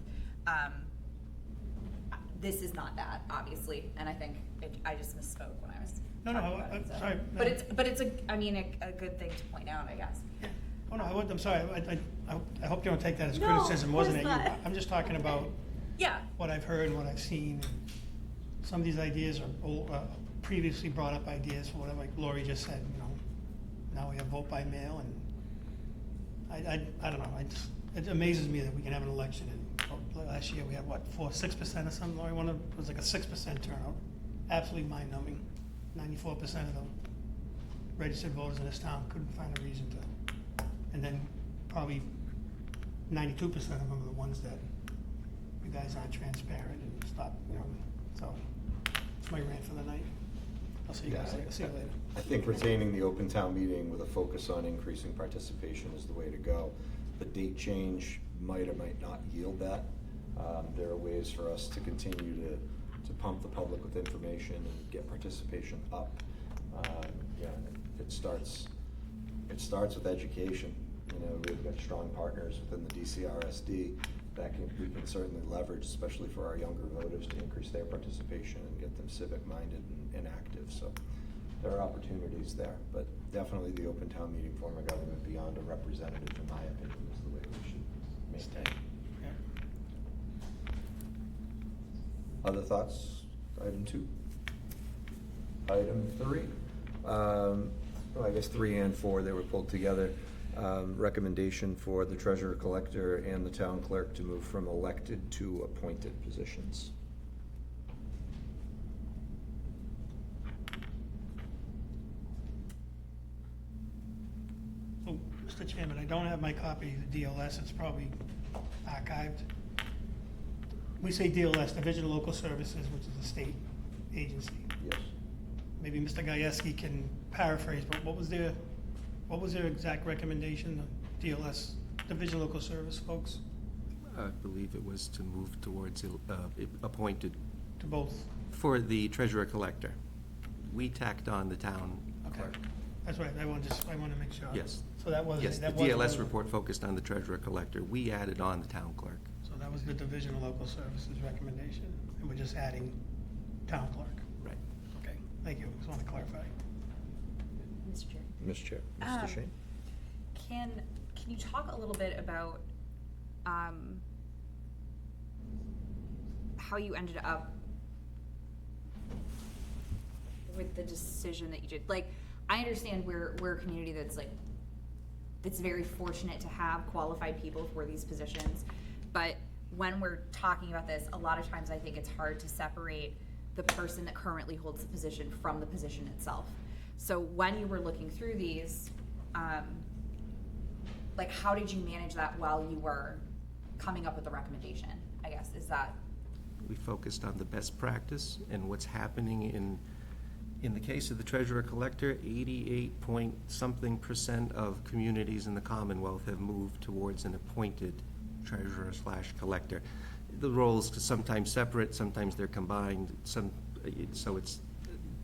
This is not that, obviously, and I think I just misspoke when I was. No, I'm sorry. No. But it's a good thing to point out, I guess. Yeah. Oh, no, I'm sorry. I hope you don't take that as No, criticism, wasn't it? of course not. I'm just talking about Yeah. what I've heard and what I've seen. Some of these ideas are previously brought up ideas for whatever, like Laurie just said, now we have vote by mail, and I don't know. It amazes me that we can have an election, and last year we had, 6% or something, Laurie? It was like a 6% turnout. Absolutely mind-numbing. 94% of the registered voters in this town couldn't find a reason to. And then probably 92% of them are the ones that you guys aren't transparent and stop, So it's my rant for the night. I'll see you guys later. See you later. I think retaining the open town meeting with a focus on increasing participation is the way to go. The date change might or might not yield that. There are ways for us to continue to pump the public with information and get participation up. It starts with education. We've got strong partners within the DCRSD that we can certainly leverage, especially for our younger voters, to increase their participation and get them civic-minded and active. So there are opportunities there, but definitely the open town meeting form of government beyond a representative, in my opinion, is the way we should maintain. Other thoughts? Item 2. Item 3. I guess 3 and 4, they were pulled together. Recommendation for the treasurer collector and the town clerk to move from elected to appointed positions. So, Mr. Chairman, I don't have my copy of the DLS. It's probably archived. We say DLS, Division of Local Services, which is a state agency. Yes. Maybe Mr. Gajewski can paraphrase, but what was their exact recommendation, the DLS, Division of Local Service folks? I believe it was to move towards appointed. To both? For the treasurer collector. We tacked on the town Okay. clerk. That's right, I want to make sure. Yes. So So that was. Yes, the that was DLS one- report focused on the treasurer collector. We added on the town clerk. So that was the Division of Local Services recommendation, and we're just adding town clerk. Right. Okay, thank you, just want to clarify. Mr. Chair. Mr. Chair, Mr. Um, Shane? Can you talk a little bit about how you ended up with the decision that you did? Like, I understand we're a community that's very fortunate to have qualified people for these positions, but when we're talking about this, a lot of times I think it's hard to separate the person that currently holds the position from the position itself. So when you were looking through these, like, how did you manage that while you were coming up with the recommendation, I guess, is that? We focused on the best practice and what's happening in the case of the treasurer collector, 88-point-something% of communities in the Commonwealth have moved towards an appointed treasurer/collector. The roles are sometimes separate, sometimes they're combined, so it's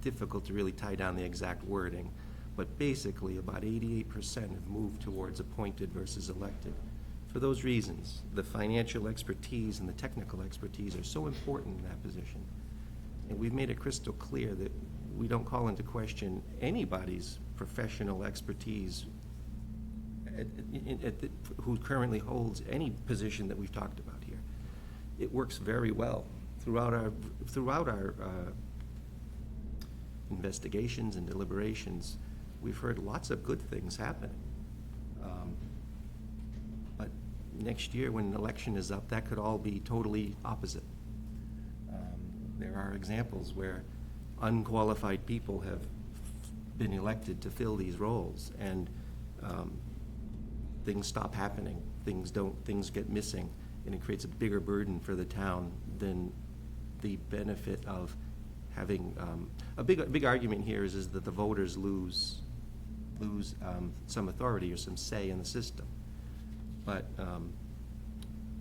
difficult to really tie down the exact wording. But basically, about 88% have moved towards appointed versus elected. For those reasons, the financial expertise and the technical expertise are so important in that position. And we've made it crystal clear that we don't call into question anybody's professional expertise who currently holds any position that we've talked about here. It works very well throughout our investigations and deliberations. We've heard lots of good things happening. But next year, when an election is up, that could all be totally opposite. There are examples where unqualified people have been elected to fill these roles, and things stop happening. Things get missing, and it creates a bigger burden for the town than the benefit of having a big argument here is that the voters lose some authority or some say in the system. But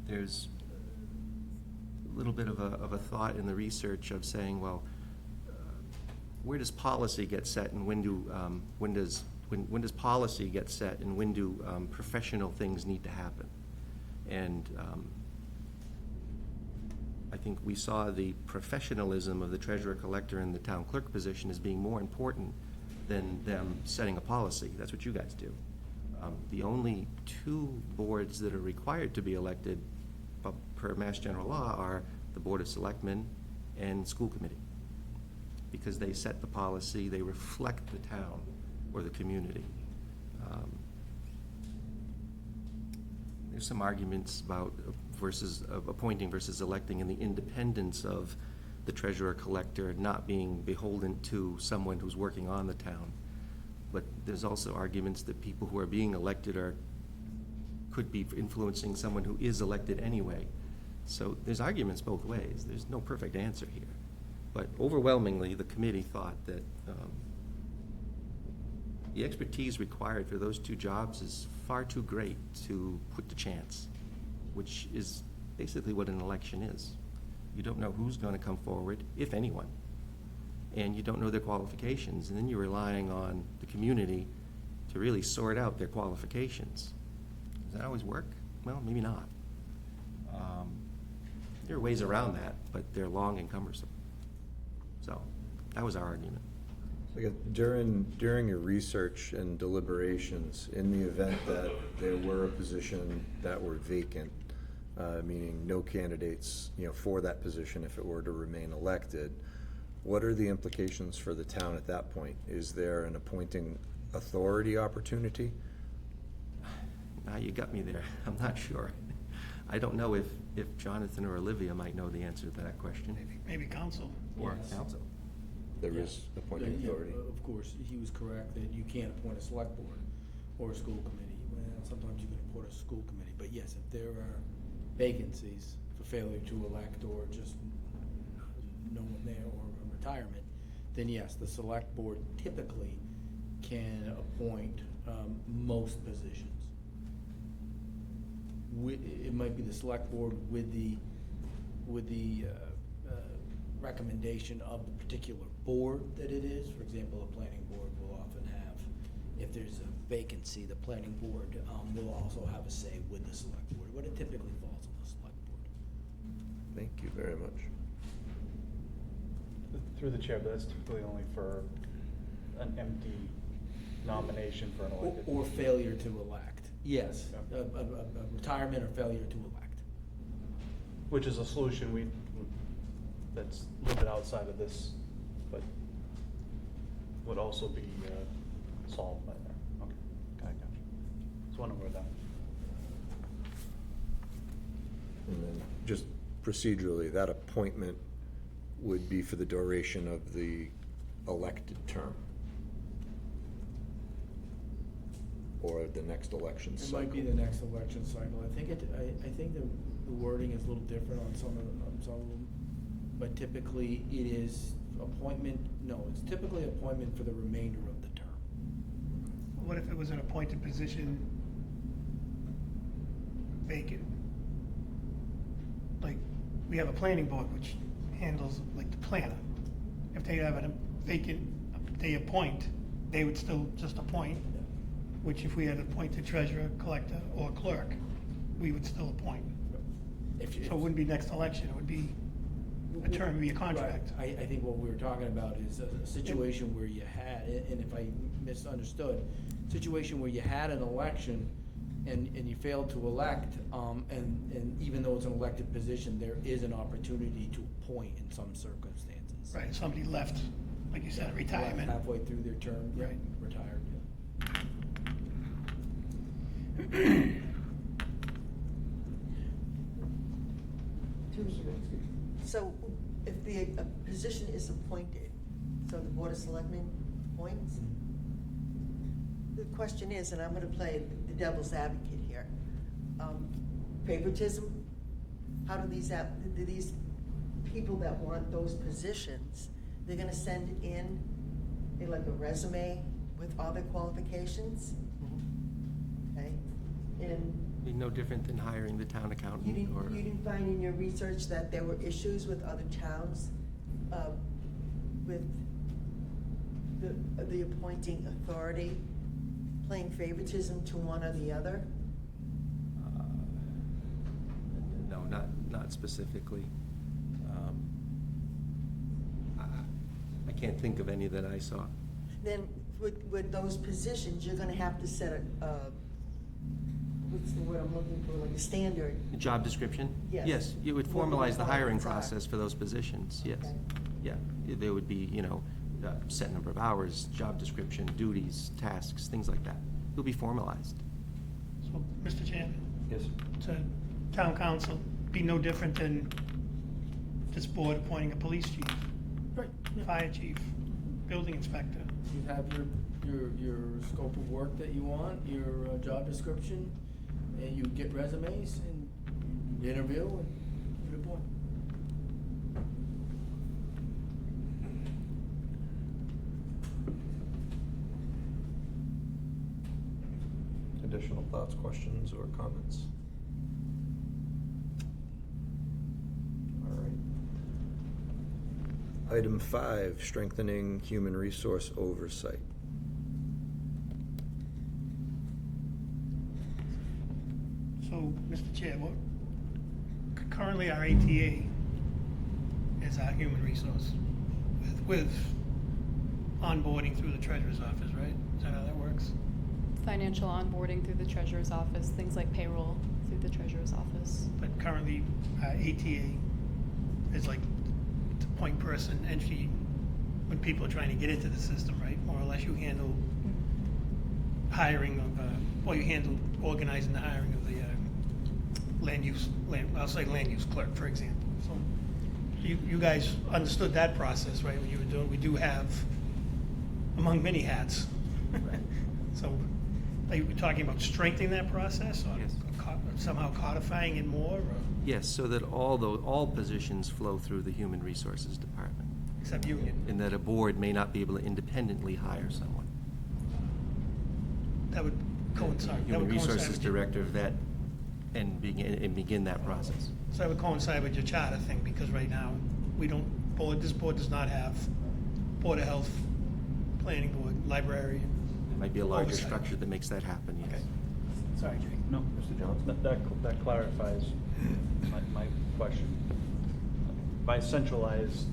there's a little bit of a thought in the research of saying, well, where does policy get set, and when does policy get set, and when do professional things need to happen? And I think we saw the professionalism of the treasurer collector and the town clerk position as being more important than them setting a policy. That's what you guys do. The only two boards that are required to be elected per Mass General Law are the Board of Selectmen and School Committee, because they set the policy, they reflect the town or the community. There's some arguments about appointing versus electing, and the independence of the treasurer collector not being beholden to someone who's working on the town. But there's also arguments that people who are being elected could be influencing someone who is elected anyway. So there's arguments both ways. There's no perfect answer here. But overwhelmingly, the committee thought that the expertise required for those two jobs is far too great to put to chance, which is basically what an election is. You don't know who's going to come forward, if anyone, and you don't know their qualifications, and then you're relying on the community to really sort out their qualifications. Does that always work? Well, maybe not. There are ways around that, but they're long and cumbersome. So that was our argument. During your research and deliberations, in the event that there were a position that were vacant, meaning no candidates, for that position if it were to remain elected, what are the implications for the town at that point? Is there an appointing authority opportunity? Now you got me there. I'm not sure. I don't know if Jonathan or Olivia might know the answer to that question. Maybe council. Or council. There is appointing authority. Of course, he was correct that you can't appoint a select board or a school committee. Well, sometimes you can appoint a school committee, but yes, if there are vacancies for failure to elect or just no one there or a retirement, then yes, the select board typically can appoint most positions. It might be the select board with the recommendation of the particular board that it is. For example, a planning board will often have if there's a vacancy, the planning board will also have a say with the select board, but it typically falls on the select board. Thank you very much. Through the chair, but that's typically only for an empty nomination for an elected. Or failure to elect, yes, a retirement or failure to elect. Which is a solution that's a little bit outside of this, but would also be solved by there. Okay, gotcha. Just wondering where that. And then just procedurally, that appointment would be for the duration of the elected term? Or the next election cycle? It might be the next election cycle. I think I think the wording is a little different on some of them, but typically it is appointment, no, it's typically appointment for the remainder of the term. What if it was an appointed position vacant? Like, we have a planning board which handles, like, the planner. If they have a vacant, they appoint, they would still just appoint, which if we had appointed treasurer, collector, or clerk, we would still appoint. So it wouldn't be next election, it would be a term, it would be a contract. Right. I think what we were talking about is a situation where you had, and if I misunderstood, situation where you had an election and you failed to elect, and even though it's an elected position, there is an opportunity to appoint in some circumstances. Right, if somebody left, like you said, retirement. Halfway through their term, Right. retired. So if a position is appointed, so the Board of Selectmen appoints, the question is, and I'm gonna play the devil's advocate here, favoritism? How do these people that want those positions, they're gonna send in like a resume with all their qualifications? Okay, and Be no different than hiring the town accountant you or. didn't find in your research that there were issues with other towns, with the appointing authority playing favoritism to one or the other? No, not specifically. I can't think of any that I saw. Then with those positions, you're gonna have to set what's the word I'm looking for, like a standard? Job description? Yes. Yes, you would What the formalize the hiring requirements are. process for those positions, yes. Okay. Yeah, there would be, set number of hours, job description, duties, tasks, things like that. It'll be formalized. So, Mr. Chairman, Yes. to town council, be no different than this board appointing a police chief, Right. fire chief, building inspector. You have your scope of work that you want, your job description, and you get resumes and you interview and you appoint. Additional thoughts, questions, or comments? All right. Item 5, strengthening human resource oversight. So, Mr. Chair, currently our ATA is our human resource with onboarding through the treasurer's office, right? Is that how that works? Financial onboarding through the treasurer's office, things like payroll through the treasurer's office. But currently, ATA is like the point person, and when people are trying to get into the system, right? More or less, you handle hiring of, you handle organizing the hiring of the land use clerk, for example. So you guys understood that process, right? When you were doing, we do have, among many hats. So are you talking about strengthening that process, or Yes. somehow codifying it more, or Yes, so that all positions flow through the Human Resources Department, except union? and that a board may not be able to independently hire someone. That would coincide. that Human would coincide Resources with your- Director vet and begin that process. So that would coincide with your charter thing, because right now, this board does not have Board of Health, Planning Board, Librarian. Might be a larger Oversight. structure that makes that happen, yes. Okay. Sorry, Jake. No, Mr. Johnson? that clarifies my question. By centralized,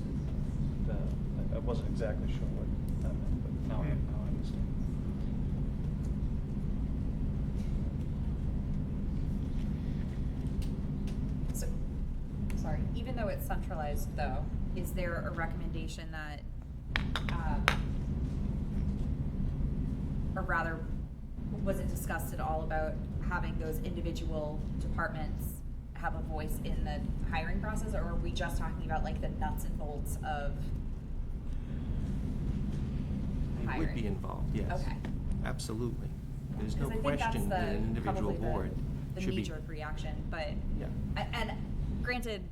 I wasn't exactly sure what that meant, but now I understand. So, sorry, even though it's centralized though, is there a recommendation that, or rather, was it discussed at all about having those individual departments have a voice in the hiring process, or are we just talking about like the nuts and bolts of They hiring? would be involved, yes. Okay. Absolutely. There's no 'Cause I think question that that's an individual probably board the should be. knee-jerk reaction, but, Yeah. and granted,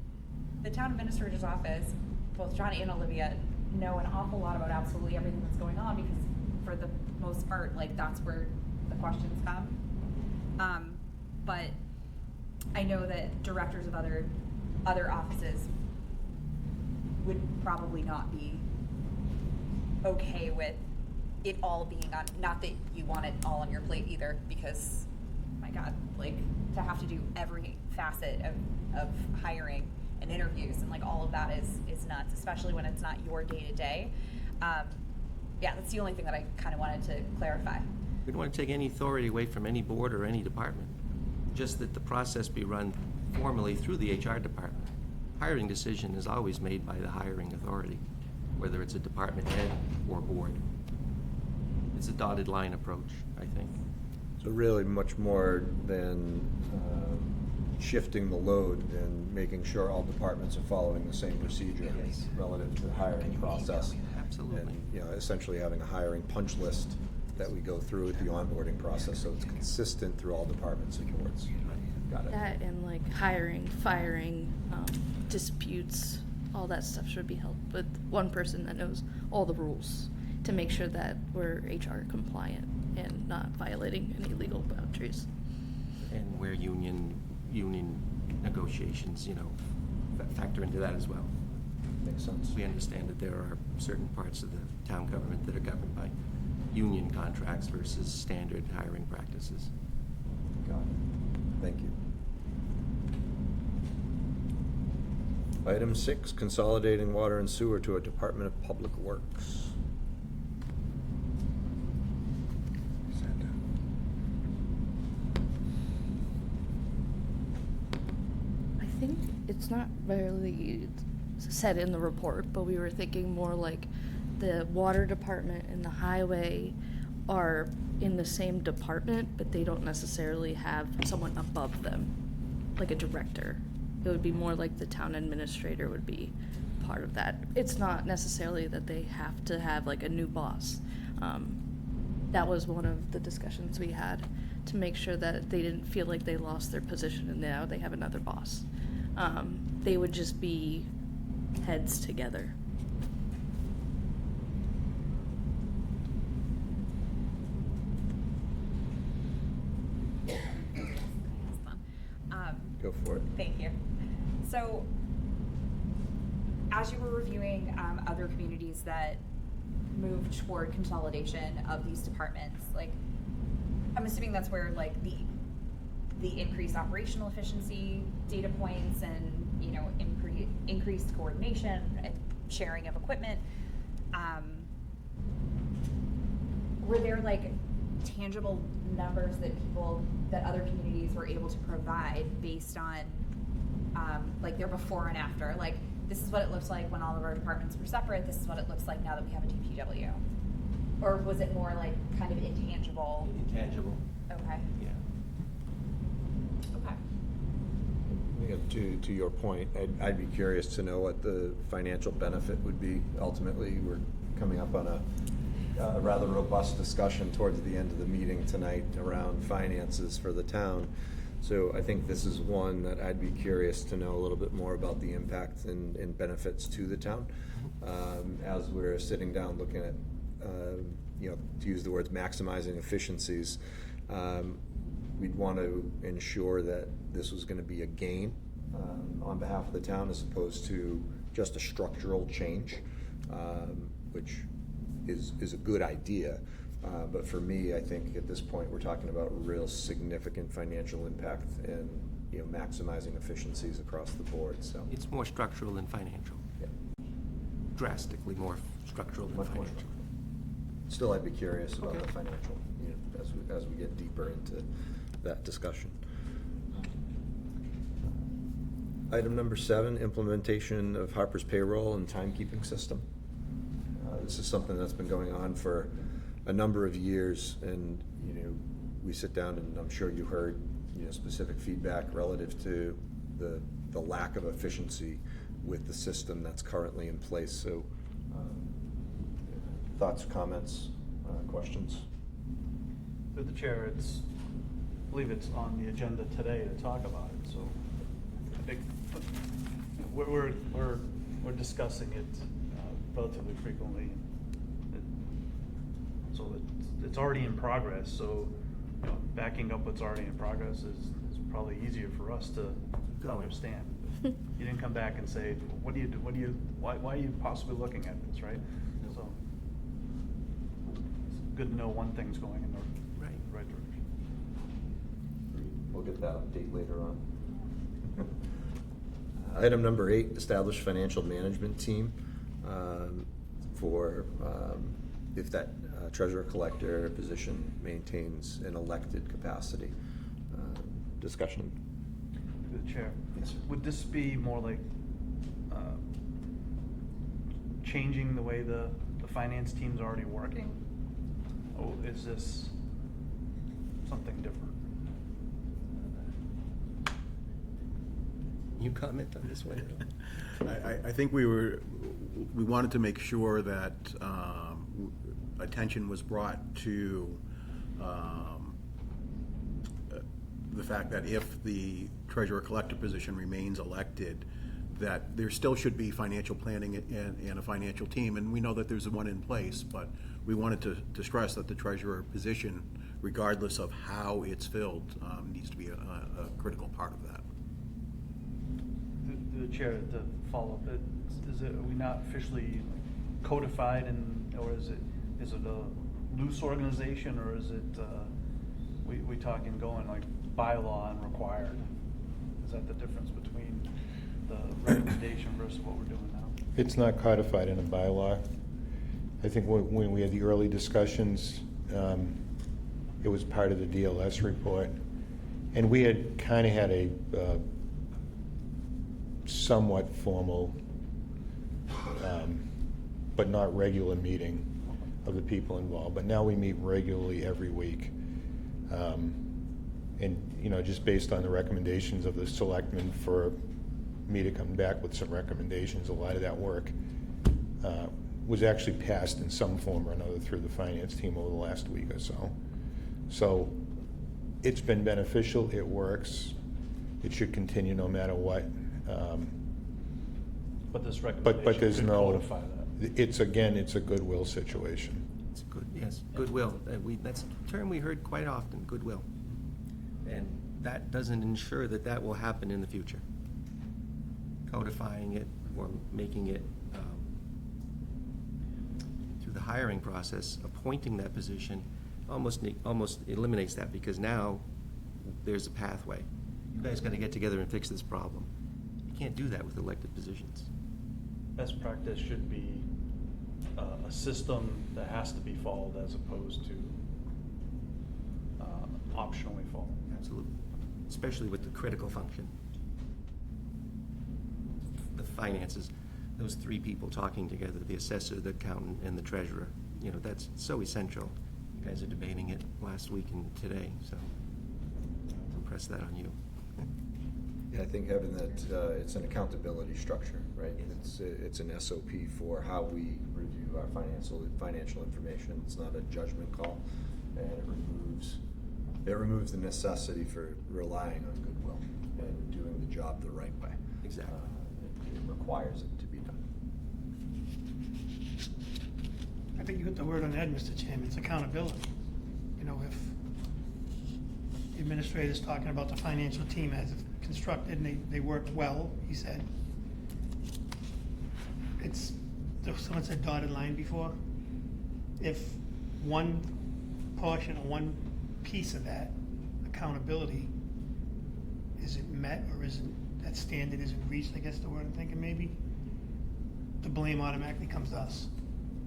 the town administrator's office, both John and Olivia know an awful lot about absolutely everything that's going on, because for the most part, like, that's where the questions come. But I know that directors of other offices would probably not be okay with it all being on, not that you want it all on your plate either, because, my God, like, to have to do every facet of hiring and interviews and like all of that is nuts, especially when it's not your day-to-day. Yeah, that's the only thing that I kind of wanted to clarify. We don't want to take any authority away from any board or any department, just that the process be run formally through the HR department. Hiring decision is always made by the hiring authority, whether it's a department head or board. It's a dotted line approach, I think. So really much more than shifting the load and making sure all departments are following the same procedure relative to the hiring process. Absolutely. And, you know, essentially having a hiring punch list that we go through with the onboarding process, so it's consistent through all departments and boards. Got it. That and like hiring, firing, disputes, all that stuff should be held with one person that knows all the rules to make sure that we're HR compliant and not violating any legal boundaries. And where union negotiations, factor into that as well. Makes sense. We understand that there are certain parts of the town government that are governed by union contracts versus standard hiring practices. Got it. Thank you. Item 6, consolidating water and sewer to a Department of Public Works. I think it's not really said in the report, but we were thinking more like the water department and the highway are in the same department, but they don't necessarily have someone above them, like a director. It would be more like the town administrator would be part of that. It's not necessarily that they have to have like a new boss. That was one of the discussions we had, to make sure that they didn't feel like they lost their position and now they have another boss. They would just be heads together. Go for it. Thank you. So, as you were reviewing other communities that moved toward consolidation of these departments, like, I'm assuming that's where like the increased operational efficiency data points and increased coordination and sharing of equipment. Were there like tangible numbers that other communities were able to provide based on like their before and after? Like, this is what it looks like when all of our departments were separate, this is what it looks like now that we have a DPW. Or was it more like kind of intangible? Intangible. Okay. Yeah. Okay. To your point, I'd be curious to know what the financial benefit would be. Ultimately, we're coming up on a rather robust discussion towards the end of the meeting tonight around finances for the town. So I think this is one that I'd be curious to know a little bit more about the impact and benefits to the town. As we're sitting down looking at, to use the words maximizing efficiencies, we'd want to ensure that this was going to be a gain on behalf of the town as opposed to just a structural change, which is a good idea, But for me, I think at this point, we're talking about real significant financial impact and, you know, maximizing efficiencies across the board, so. It's more structural than financial. Yeah. Drastically more structural than Much more financial. Still, I'd be curious about Okay. the financial, you know, as we get deeper into that discussion. Item number 7, implementation of Harper's payroll and timekeeping system. This is something that's been going on for a number of years, and, you know, we sit down and I'm sure you heard, you know, specific feedback relative to the lack of efficiency with the system that's currently in place. So, thoughts, comments, questions? Through the chair, I believe it's on the agenda today to talk about it, so I think we're discussing it relatively frequently. So it's already in progress, so, you know, backing up what's already in progress is probably easier for us to understand. You didn't come back and say, why are you possibly looking at this, right? So it's good to know one thing's going in the right direction. We'll get that update later on. Item number 8, establish financial management team for if that treasurer-collector position maintains an elected capacity. Discussion. Through the chair. Yes, sir. Would this be more like changing the way the finance team's already working? Or is this something different? You comment on this one? I think we wanted to make sure that attention was brought to the fact that if the treasurer-collector position remains elected, that there still should be financial planning and a financial team, and we know that there's one in place, but we wanted to stress that the treasurer position, regardless of how it's filled, needs to be a critical part of that. Through the chair, to follow up, are we not officially codified, or is it a loose organization, or is it we talking going like bylaw and required? Is that the difference between the recommendation versus what we're doing now? It's not codified in a bylaw. I think when we had the early discussions, it was part of the DLS report. And we had kind of had a somewhat formal, but not regular meeting of the people involved. But now we meet regularly every week. And, you know, just based on the recommendations of the selectmen for me to come back with some recommendations, a lot of that work was actually passed in some form or another through the finance team over the last week or so. So it's been beneficial, it works, it should continue no matter what. But this But recommendation there's could no, codify that. it's a goodwill situation. It's good, yes, goodwill. That's a term we heard quite often, goodwill. And that doesn't ensure that that will happen in the future. Codifying it or making it through the hiring process, appointing that position almost eliminates that, because now there's a pathway. You guys got to get together and fix this problem. You can't do that with elected positions. Best practice should be a system that has to be followed as opposed to optionally followed. Absolutely, especially with the critical function. The finances, those 3 people talking together, the assessor, the accountant, and the treasurer, you know, that's so essential. You guys are debating it last week and today, so I'll press that on you. Yeah, I think having that, it's an accountability structure, right? It's an SOP for how we review our financial information. It's not a judgment call, and it removes the necessity for relying on goodwill and doing the job the right way. Exactly. It requires it to be done. I think you hit the word on the head, Mr. Chairman, it's accountability. You know, if the administrator's talking about the financial team as constructed and they work well, he said, someone said dotted line before. If one portion or one piece of that accountability isn't met or isn't, that standard isn't reached, I guess the word I'm thinking maybe, the blame automatically comes to us.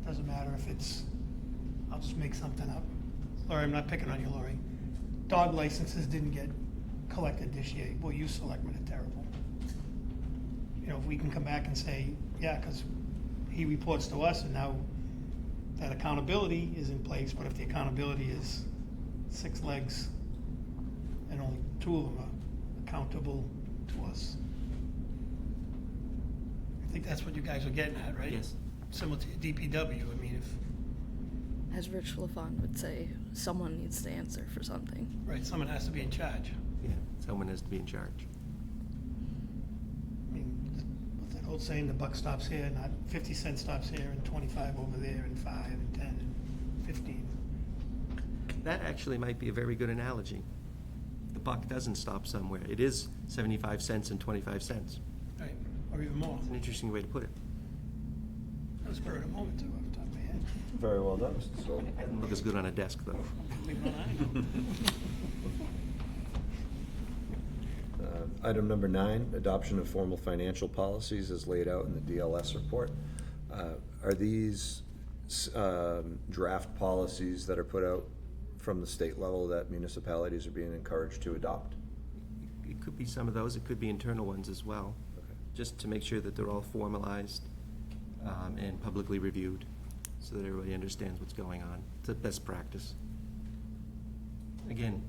Doesn't matter if it's, I'll just make something up. Laurie, I'm not picking on you, Laurie. Dog licenses didn't get collected this year. Well, you selectmen are terrible. You know, if we can come back and say, yeah, because he reports to us and now that accountability is in place, but if the accountability is 6 legs and only 2 of them are accountable to us. I think that's what you guys are getting at, right? Yes. Similar to DPW, I mean, if, As Rich LaFawn would say, someone needs to answer for something. right, someone has to be in charge. Yeah, someone has to be in charge. I mean, what's that old saying, the buck stops here, not 50 cents stops here, and 25 over there, and 5, and 10, and 15. That actually might be a very good analogy. The buck doesn't stop somewhere. It is 75 cents and 25 cents. Right, or even more. It's an interesting way to put it. That was spur of the moment, too, off the top of my head. Very well done, Mr. Stoll. Doesn't look as good on a desk, though. Leave it on. Item number 9, adoption of formal financial policies as laid out in the DLS report. Are these draft policies that are put out from the state level that municipalities are being encouraged to adopt? It could be some of those. It could be internal ones as well. Okay. Just to make sure that they're all formalized and publicly reviewed so that everybody understands what's going on. It's a best practice. Again,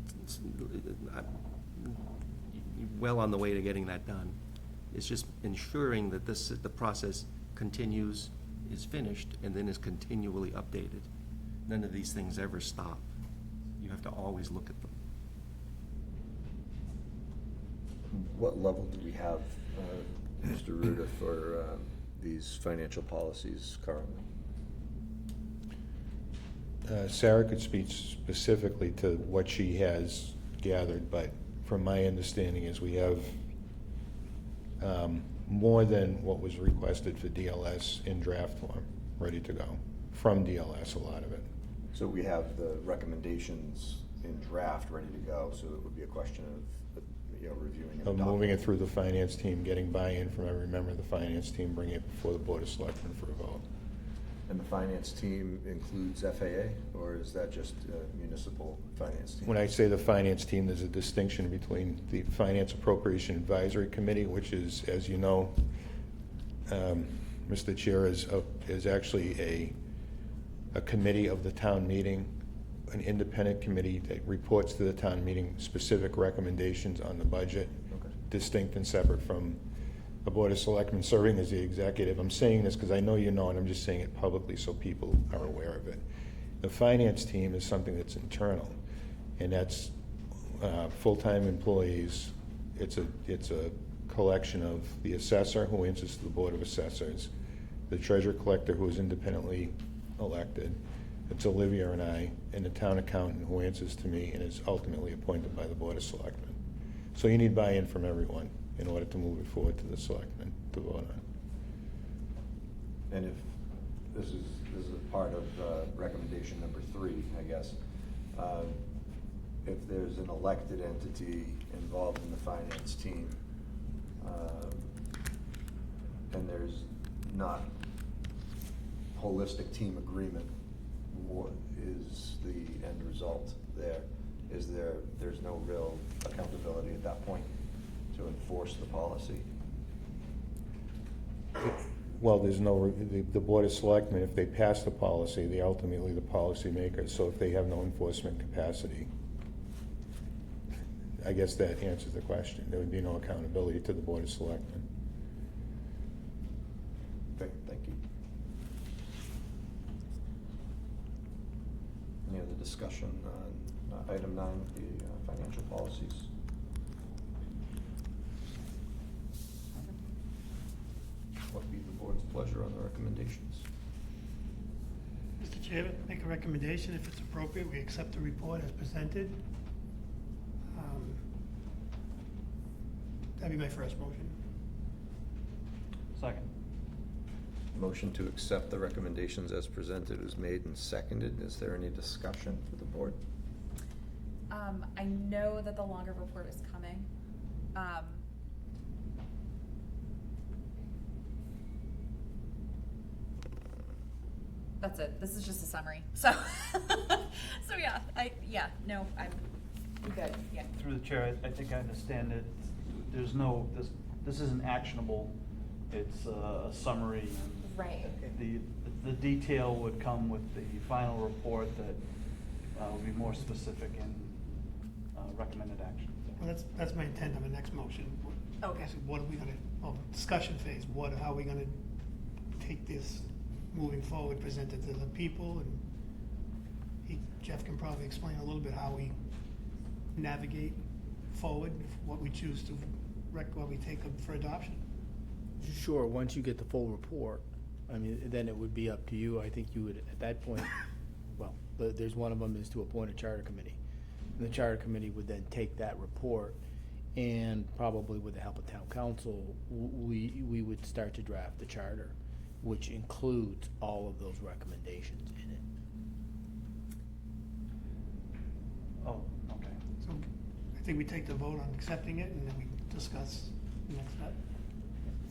you're well on the way to getting that done. It's just ensuring that the process continues, is finished, and then is continually updated. None of these things ever stop. You have to always look at them. What level do we have, Mr. Ruda, for these financial policies currently? Sarah could speak specifically to what she has gathered, but from my understanding is we have more than what was requested for DLS in draft form, ready to go, from DLS, a lot of it. So we have the recommendations in draft ready to go, so it would be a question of, reviewing and Of adopting. moving it through the finance team, getting buy-in from every member of the finance team, bringing it before the Board of Selectmen for a vote. And the finance team includes FAA, or is that just municipal finance team? When I say the finance team, there's a distinction between the Finance Appropriation Advisory Committee, which is, as you know, Mr. Chair, is actually a committee of the town meeting, an independent committee that reports to the town meeting specific recommendations on the budget, Okay. distinct and separate from the Board of Selectmen serving as the executive. I'm saying this because I know you know, and I'm just saying it publicly so people are aware of it. The finance team is something that's internal, and that's full-time employees. It's a collection of the assessor who answers to the Board of Assessors, the treasurer collector who is independently elected, it's Olivia and I, and the town accountant who answers to me and is ultimately appointed by the Board of Selectmen. So you need buy-in from everyone in order to move it forward to the selectmen to vote on. And if this is part of recommendation number 3, I guess, if there's an elected entity involved in the finance team, and there's not holistic team agreement, what is the end result there? There's no real accountability at that point to enforce the policy? Well, there's no, the Board of Selectmen, if they pass the policy, they ultimately the policy makers. So if they have no enforcement capacity, I guess that answers the question. There would be no accountability to the Board of Selectmen. Okay, thank you. Any other discussion on item 9, the financial policies? What would be the board's pleasure on the recommendations? Mr. Chairman, make a recommendation, if it's appropriate, we accept the report as presented. That'd be my first motion. Second. Motion to accept the recommendations as presented was made and seconded. Is there any discussion for the board? I know that the longer report is coming. That's it. This is just a summary. So, so yeah, I'm good. Yeah. Through the chair, I think I understand it. There's no, this isn't actionable. It's a summary. And Right. The detail would come with the final report that will be more specific in recommended action. Well, that's my intent on the next motion. Okay. So what are we gonna, discussion phase, how are we gonna take this moving forward, present it to the people, and Jeff can probably explain a little bit how we navigate forward, what we choose to, what we take for adoption. Sure, once you get the full report, I mean, then it would be up to you. I think you would, at that point, well, there's one of them is to appoint a charter committee. And the charter committee would then take that report and probably with the help of town council, we would start to draft the charter, which includes all of those recommendations in it. Oh, okay. So I think we take the vote on accepting it, and then we discuss the next step.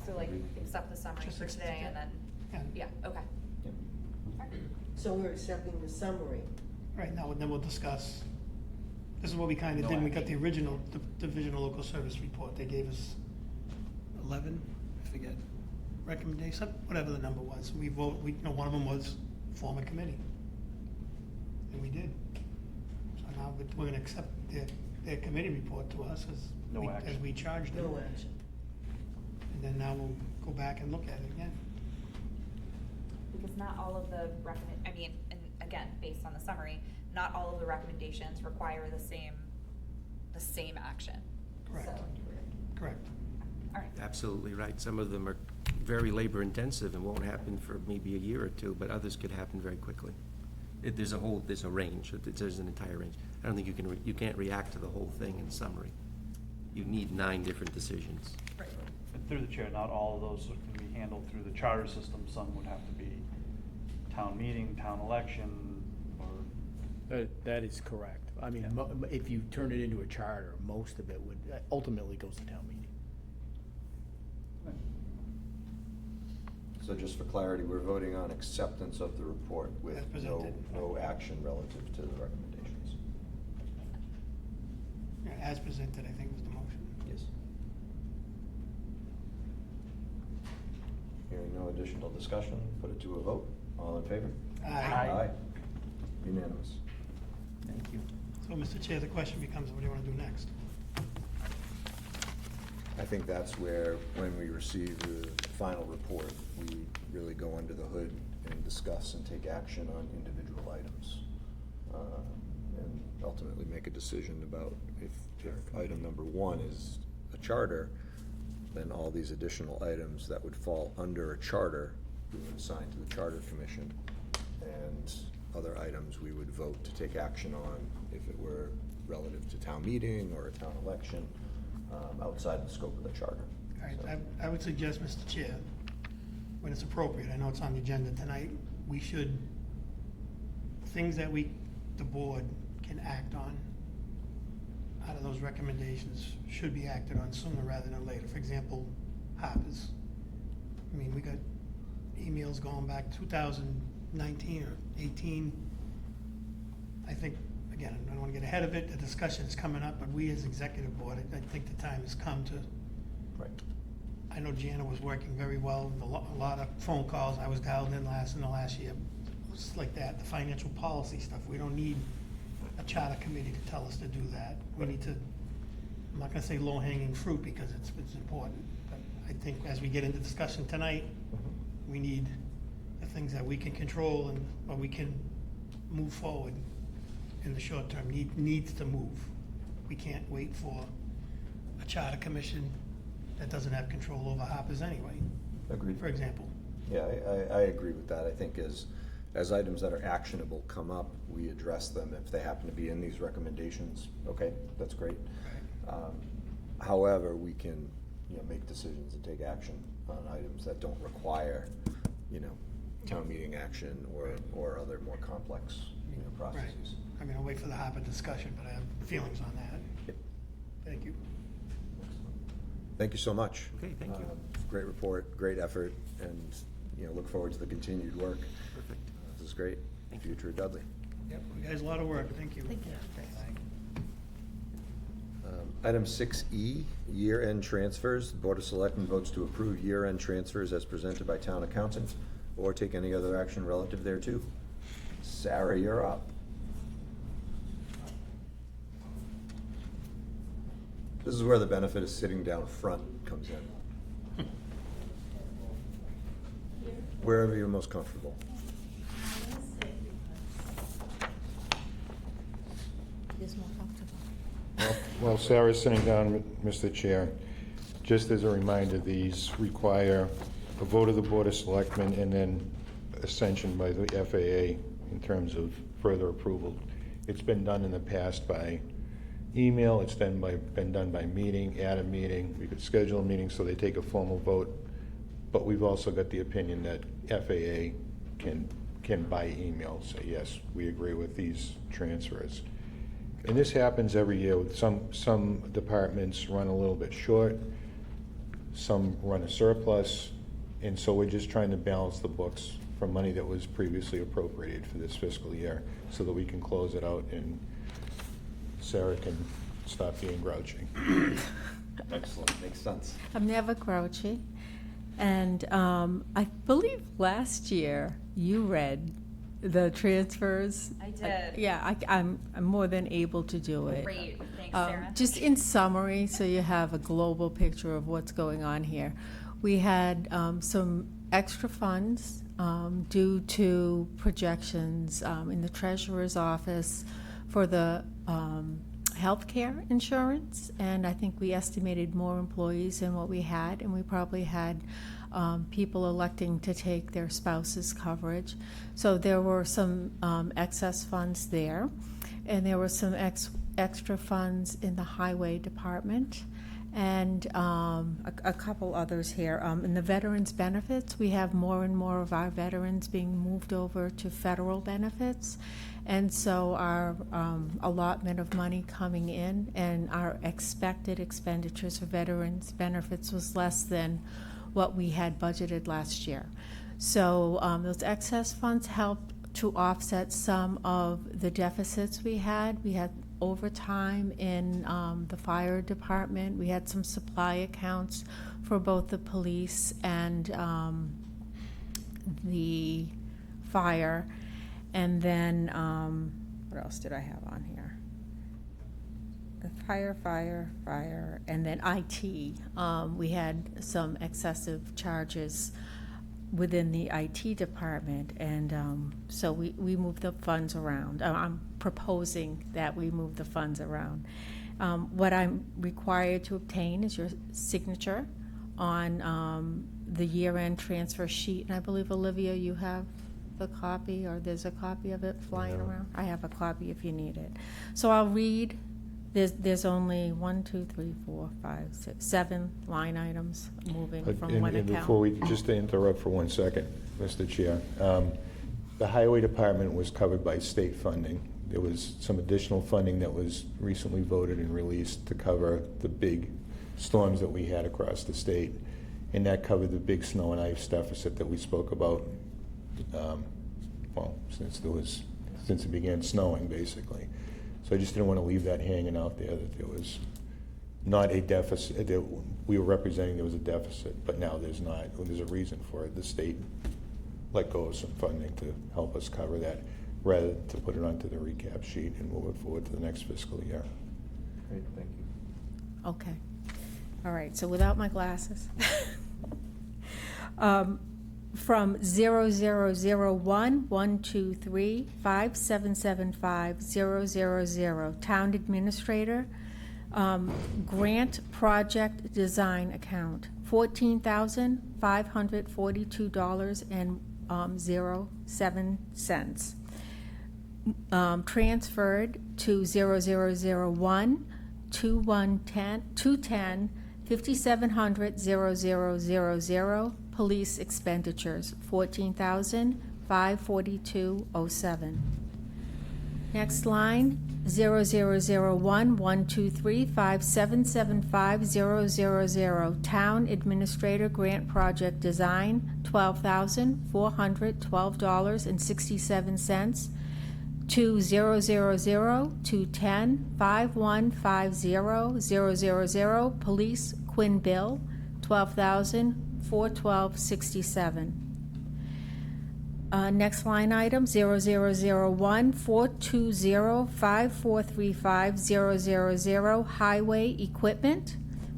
So like accept the summary Just for accept today, it. and then Yeah. okay. So we're accepting the summary. Right, now, then we'll discuss, this is what we kinda did, we got the original, the Division of Local Service report, they gave us 11, I forget, recommendations, whatever the number was, we one of them was form a committee. And we did. So now we're gonna accept their committee report to us No as action. we charged them. No action. And then now we'll go back and look at it again. Because not all of the and again, based on the summary, not all of the recommendations require the same action. Correct. So, Correct. all right. Absolutely right. Some of them are very labor-intensive and won't happen for maybe a year or two, but others could happen very quickly. There's a range, there's an entire range. I don't think you can't react to the whole thing in summary. You need 9 different decisions. Right. And through the chair, not all of those can be handled through the charter system. Some would have to be town meeting, town election, or. That is correct. I mean, Yeah. if you turn it into a charter, most of it would, ultimately goes to town meeting. So just for clarity, we're voting on acceptance of the report As with presented. no action relative to the recommendations. Yeah, as presented, I think was the motion. Yes. Hearing no additional discussion, put it to a vote. All in favor? Aye. Unanimous. Thank you. So, Mr. Chair, the question becomes, what do you wanna do next? I think that's where, when we receive the final report, we really go under the hood and discuss and take action on individual items. And ultimately make a decision about if item number 1 is a charter, then all these additional items that would fall under a charter, we would assign to the Charter Commission. And other items we would vote to take action on if it were relative to town meeting or a town election, outside the scope of the charter. All right, I would suggest, Mr. Chair, when it's appropriate, I know it's on the agenda tonight, we should, things that the board can act on out of those recommendations should be acted on sooner rather than later. For example, Harper's. I mean, we got emails going back 2019 or 18. I think, again, I don't want to get ahead of it, the discussion is coming up, but we as executive board, I think the time has come to. Right. I know Jana was working very well, a lot of phone calls, I was dialed in the last year. It's like that, the financial policy stuff, we don't need a charter committee to tell us to do that. We need to, I'm not gonna say low-hanging fruit because it's important, but I think as we get into discussion tonight, we need the things that we can control and, or we can move forward in the short term, needs to move. We can't wait for a charter commission that doesn't have control over Harper's anyway. Agreed. For example. Yeah, I agree with that. I think as items that are actionable come up, we address them. If they happen to be in these recommendations, okay, that's great. However, we can, make decisions and take action on items that don't require town meeting action or other more complex, processes. I mean, I'll wait for the Harper discussion, but I have feelings on that. Yep. Thank you. Thank you so much. Okay, thank you. Great report, great effort, and, look forward to the continued work. Perfect. This is great. Future of Dudley. Yep, you guys, a lot of work. Thank you. Thank you. Item 6E, year-end transfers. The Board of Selectmen votes to approve year-end transfers as presented by town accountant or take any other action relative thereto. Sarah, you're up. This is where the benefit of sitting down front comes in. Wherever you're most comfortable. Is more comfortable. Well, Sarah's sitting down, Mr. Chair. Just as a reminder, these require a vote of the Board of Selectmen and then ascension by the FAA in terms of further approval. It's been done in the past by email, it's been done by meeting, at a meeting. We could schedule a meeting so they take a formal vote, but we've also got the opinion that FAA can by email say, yes, we agree with these transfers. And this happens every year. With some departments run a little bit short, some run a surplus, and so we're just trying to balance the books for money that was previously appropriated for this fiscal year so that we can close it out and Sarah can stop being grouchy. Excellent, makes sense. I'm never grouchy. And I believe last year you read the transfers. I did. Yeah, I'm more than able to do it. Great, thanks, Sarah. Just in summary, so you have a global picture of what's going on here. We had some extra funds due to projections in the treasurer's office for the healthcare insurance, and I think we estimated more employees than what we had, and we probably had people electing to take their spouse's coverage. So there were some excess funds there, and there were some extra funds in the highway department, and a couple others here. In the veterans benefits, we have more and more of our veterans being moved over to federal benefits, and so our allotment of money coming in and our expected expenditures for veterans benefits was less than what we had budgeted last year. So those excess funds helped to offset some of the deficits we had. We had overtime in the fire department. We had some supply accounts for both the police and the fire. And then, what else did I have on here? The fire, and then IT. We had some excessive charges within the IT department, and so we moved the funds around. I'm proposing that we move the funds around. What I'm required to obtain is your signature on the year-end transfer sheet, and I believe, Olivia, you have the copy, or there's a copy of it flying around? I have a copy if you need it. So I'll read. There's only 1, 2, 3, 4, 5, 6, 7 line items moving from one And account. before we, just to interrupt for 1 second, Mr. Chair, the highway department was covered by state funding. There was some additional funding that was recently voted and released to cover the big storms that we had across the state, and that covered the big snow and ice deficit that we spoke about, since it began snowing, basically. So I just didn't want to leave that hanging out there, that there was not a deficit, that we were representing there was a deficit, but now there's not. There's a reason for it. The state let go of some funding to help us cover that, rather than to put it onto the recap sheet and move it forward to the next fiscal year. Great, thank you. Okay. All right, so without my glasses. From 0001 123 5775 000, Town Administrator, Grant Project Design Account, $14,542.07. Transferred to 0001 210 5700 police expenditures, 14,542.07. Next line, 0001-123-5775-000, Town Administrator Grant Project Design, $12,412.67, to 000-210-5150-000, Police Quinn Bill, $12,412.67. Next line item, 0001-420-5435-000, Highway Equipment,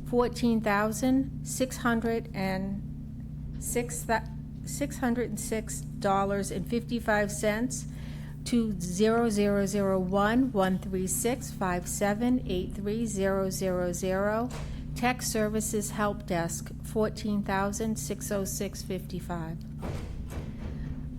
$14,606.55 to 0001-136-5783-000, Tech Services Help Desk, $14,606.55.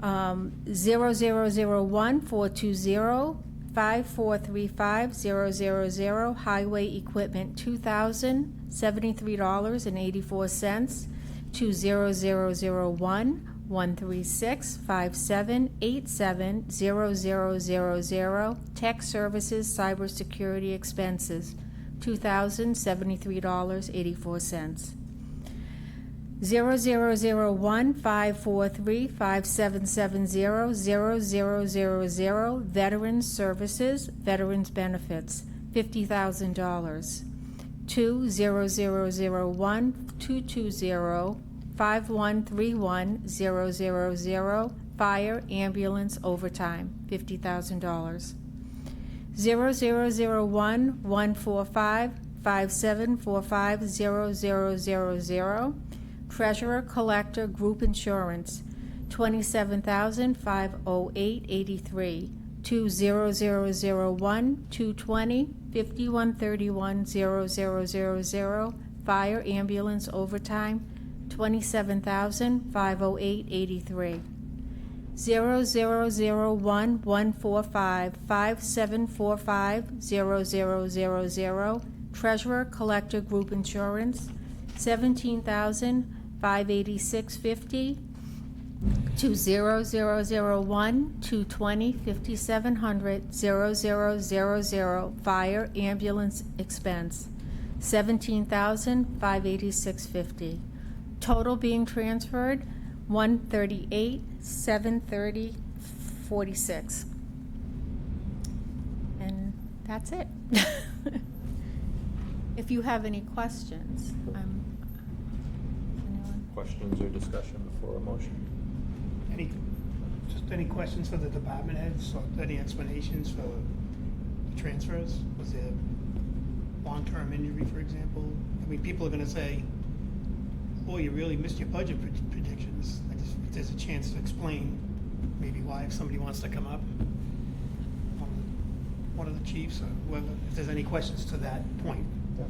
0001-420-5435-000, Highway Equipment, $2,073.84 to 0001-136-5787-0000, Tech Services Cybersecurity Expenses, $2,073.84. 0001-543-5770-0000, Veterans Services, Veterans Benefits, $50,000. 20001-220-5131-000, Fire Ambulance Overtime, $50,000. 0001-145-5745-0000, Treasurer Collector Group Insurance, $27,508.83 to 0001-220-5131-0000, Fire Ambulance Overtime, $27,508.83. 0001-145-5745-0000, Treasurer Collector Group Insurance, $17,586.50 to 0001-220-5700-0000, Fire Ambulance Expense, $17,586.50. Total being transferred, $138,730.46. And that's it. If you have any questions, Questions or discussion before a motion? Any questions for the department heads, or any explanations for the transfers? Was there long-term injury, for example? I mean, people are gonna say, boy, you really missed your budget predictions. If there's a chance to explain maybe why, if somebody wants to come up, one of the chiefs, or whoever, if there's any questions to that point. Yeah.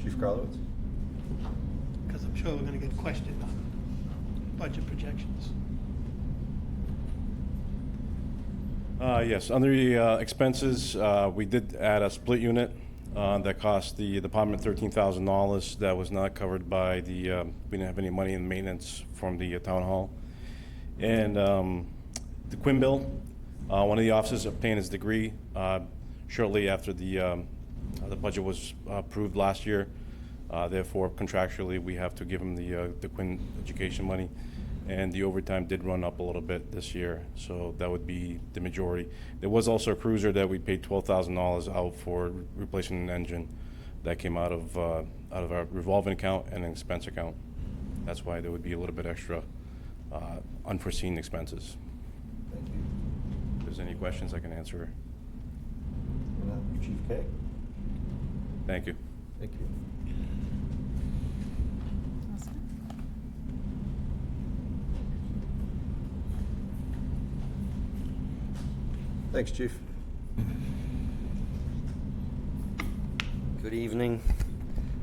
Chief Karlowitz? Because I'm sure we're gonna get questioned on budget projections. Yes, under the expenses, we did add a split unit that cost the department $13,000. That was not covered by the, we didn't have any money in maintenance from the town hall. And the Quinn bill, one of the officers obtained his degree shortly after the budget was approved last year. Therefore, contractually, we have to give him the Quinn education money. And the overtime did run up a little bit this year, so that would be the majority. There was also a cruiser that we paid $12,000 out for replacing an engine that came out of our revolving account and an expense account. That's why there would be a little bit extra unforeseen expenses. Thank you. If there's any questions, I can answer. Chief K? Thank you. Thank you. Thanks, Chief. Good evening.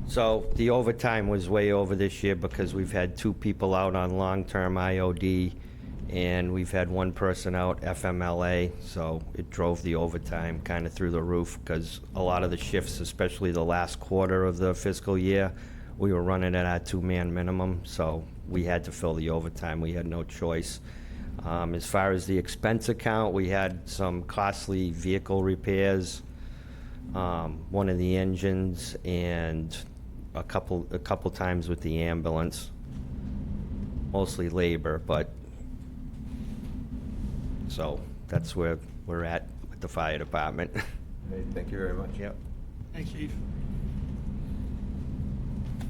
So the overtime was way over this year because we've had 2 people out on long-term IOD and we've had one person out FMLA, so it drove the overtime kind of through the roof, because a lot of the shifts, especially the last quarter of the fiscal year, we were running at our 2-man minimum, so we had to fill the overtime. We had no choice. As far as the expense account, we had some costly vehicle repairs, one of the engines, and a couple times with the ambulance. Mostly labor, but so that's where we're at with the fire department. Okay, thank you very much. Yep. Thanks, Chief.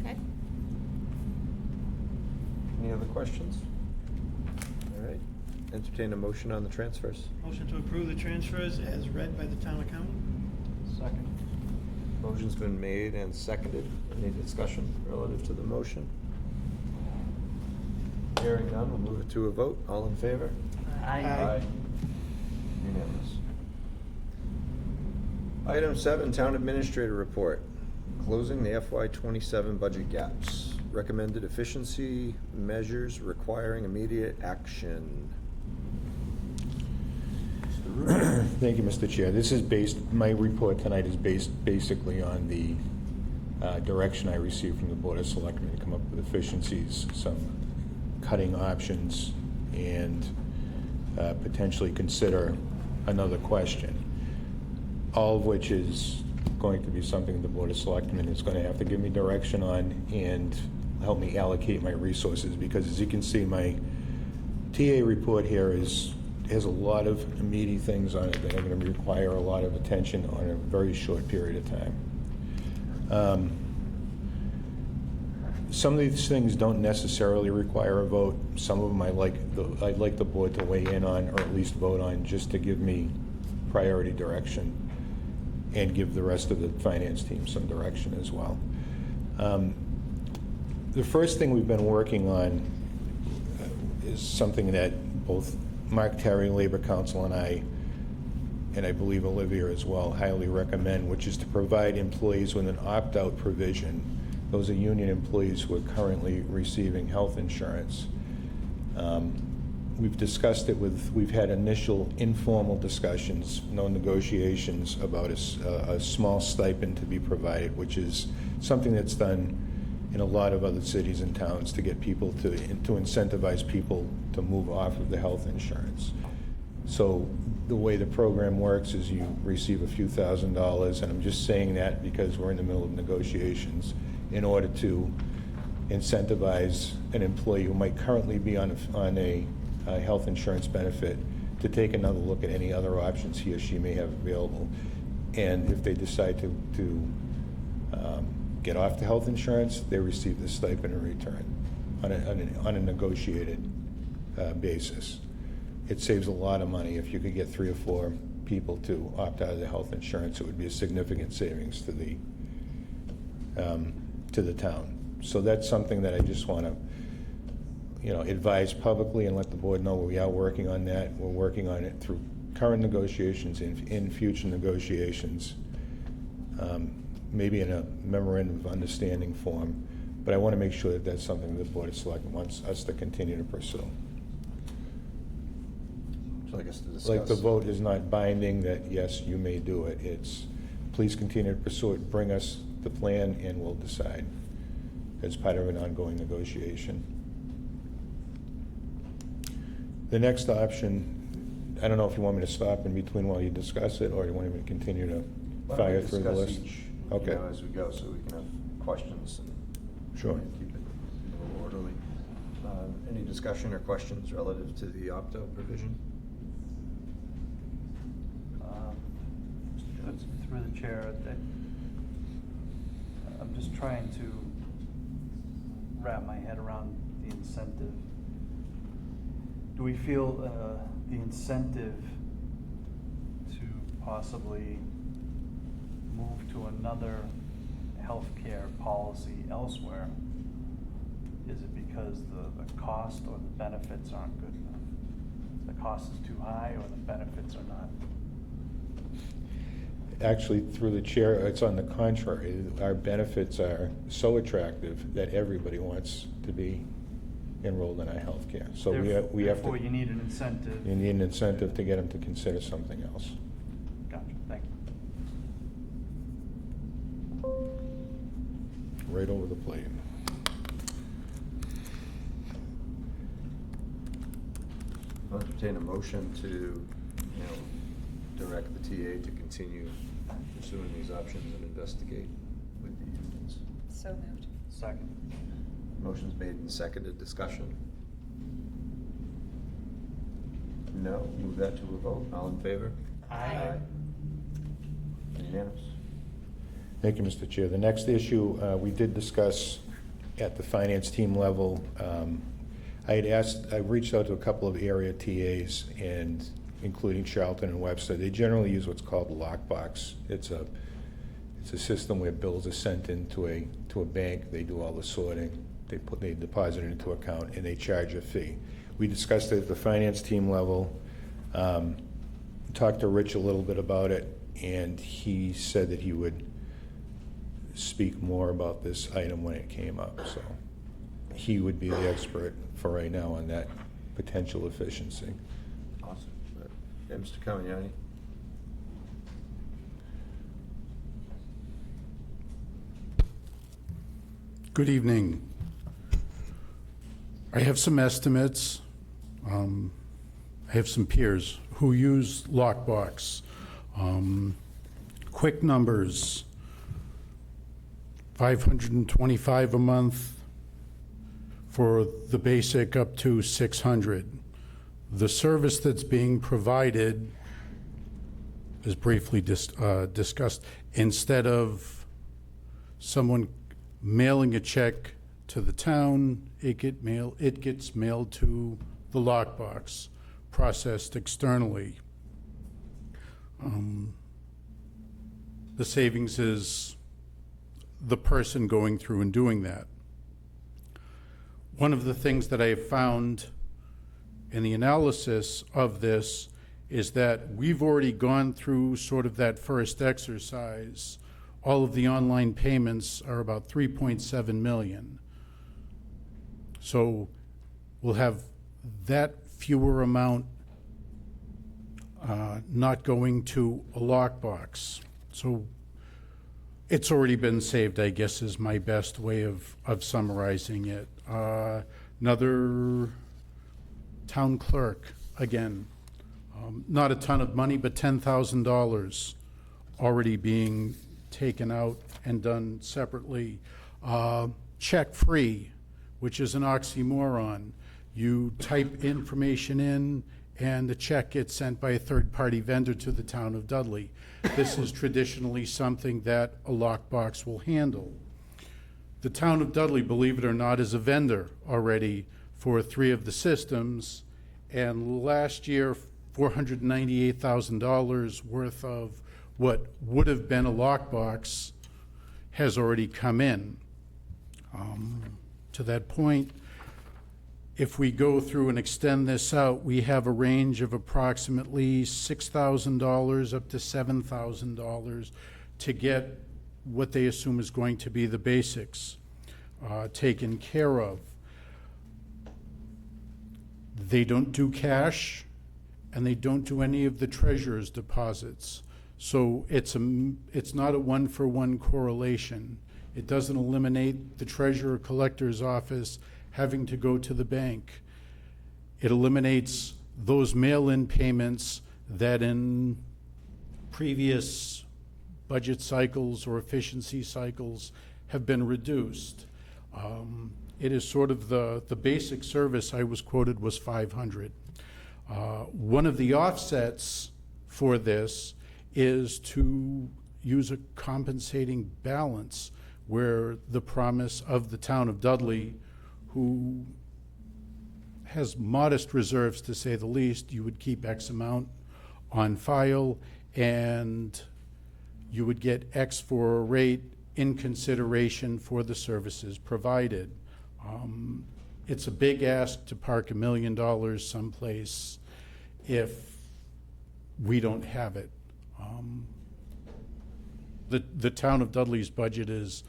Okay. Any other questions? All right, entertain a motion on the transfers. Motion to approve the transfers as read by the town accountant. Second. Motion's been made and seconded. Any discussion relative to the motion? Hearing none, we'll move it to a vote. All in favor? Aye. Unanimous. Item 7, Town Administrator Report. Closing the FY27 budget gaps. Recommended efficiency measures requiring immediate action. Thank you, Mr. Chair. This is my report tonight is based basically on the direction I received from the Board of Selectmen to come up with efficiencies, some cutting options, and potentially consider another question, all of which is going to be something the Board of Selectmen is going to have to give me direction on and help me allocate my resources, because as you can see, my TA report here has a lot of meaty things on it that are going to require a lot of attention on a very short period of time. Some of these things don't necessarily require a vote. Some of them I'd like the board to weigh in on, or at least vote on, just to give me priority direction and give the rest of the finance team some direction as well. The first thing we've been working on is something that both Mark Terry, Labor Council, and I believe Olivia as well, highly recommend, which is to provide employees with an opt-out provision. Those are union employees who are currently receiving health insurance. We've discussed it we've had initial informal discussions, no negotiations, about a small stipend to be provided, which is something that's done in a lot of other cities and towns to get people to incentivize people to move off of the health insurance. So the way the program works is you receive a few $1,000s, and I'm just saying that because we're in the middle of negotiations, in order to incentivize an employee who might currently be on a health insurance benefit to take another look at any other options he or she may have available. And if they decide to get off the health insurance, they receive the stipend in return on a negotiated basis. It saves a lot of money. If you could get 3 or 4 people to opt out of the health insurance, it would be a significant savings to the town. So that's something that I just want to, advise publicly and let the board know we are working on that. We're working on it through current negotiations and in future negotiations, maybe in a memorandum of understanding form. But I want to make sure that that's something the Board of Selectmen wants us to continue to pursue. So I guess to discuss. Like, the vote is not binding that, yes, you may do it. It's, please continue to pursue it, bring us the plan, and we'll decide as part of an ongoing negotiation. The next option, I don't know if you want me to stop in between while you discuss it, or you want me to continue to fire through the list? Okay. As we go, so we can have questions and Sure. keep it a little orderly. Any discussion or questions relative to the opt-out provision? Through the chair, I'm just trying to wrap my head around the incentive. Do we feel the incentive to possibly move to another healthcare policy elsewhere? Is it because the cost or the benefits aren't good enough? The cost is too high or the benefits are not? Actually, through the chair, it's on the contrary. Our benefits are so attractive that everybody wants to be enrolled in our healthcare. So we have to. Therefore, you need an incentive. You need an incentive to get them to consider something else. Gotcha, thank you. Right over the plate. I'll entertain a motion to, direct the TA to continue pursuing these options and investigate with the unions. So moved. Second. Motion's made and seconded. Discussion? No. Move that to a vote. All in favor? Aye. Unanimous. Thank you, Mr. Chair. The next issue we did discuss at the finance team level. I reached out to a couple of area TAs, and including Charlton and Webster. They generally use what's called a lockbox. It's a system where bills are sent into a bank. They do all the sorting. They deposit it into account, and they charge a fee. We discussed it at the finance team level. Talked to Rich a little bit about it, and he said that he would speak more about this item when it came up. So he would be the expert for right now on that potential efficiency. Awesome. Yeah, Mr. Cavagnani? Good evening. I have some estimates. I have some peers who use Lockbox. Quick numbers, $525 a month for the basic, up to $600. The service that's being provided is briefly discussed. Instead of someone mailing a check to the town, it gets mailed to the lockbox, processed externally. The savings is the person going through and doing that. One of the things that I have found in the analysis of this is that we've already gone through sort of that first exercise. All of the online payments are about 3.7 million. So we'll have that fewer amount not going to a lockbox. So it's already been saved, I guess, is my best way of summarizing it. Another town clerk, again, not a ton of money, but $10,000 already being taken out and done separately. Check free, which is an oxymoron. You type information in and the check gets sent by a third-party vendor to the town of Dudley. This is traditionally something that a lockbox will handle. The town of Dudley, believe it or not, is a vendor already for 3 of the systems, and last year, $498,000 worth of what would have been a lockbox has already come in. To that point, if we go through and extend this out, we have a range of approximately $6,000 up to $7,000 to get what they assume is going to be the basics taken care of. They don't do cash, and they don't do any of the treasurer's deposits. So it's not a one-for-one correlation. It doesn't eliminate the treasurer collector's office having to go to the bank. It eliminates those mail-in payments that in previous budget cycles or efficiency cycles have been reduced. It is sort of the basic service I was quoted was $500. One of the offsets for this is to use a compensating balance where the promise of the town of Dudley, who has modest reserves to say the least, you would keep X amount on file and you would get X for a rate in consideration for the services provided. It's a big ask to park $1 million someplace if we don't have it. The town of Dudley's budget is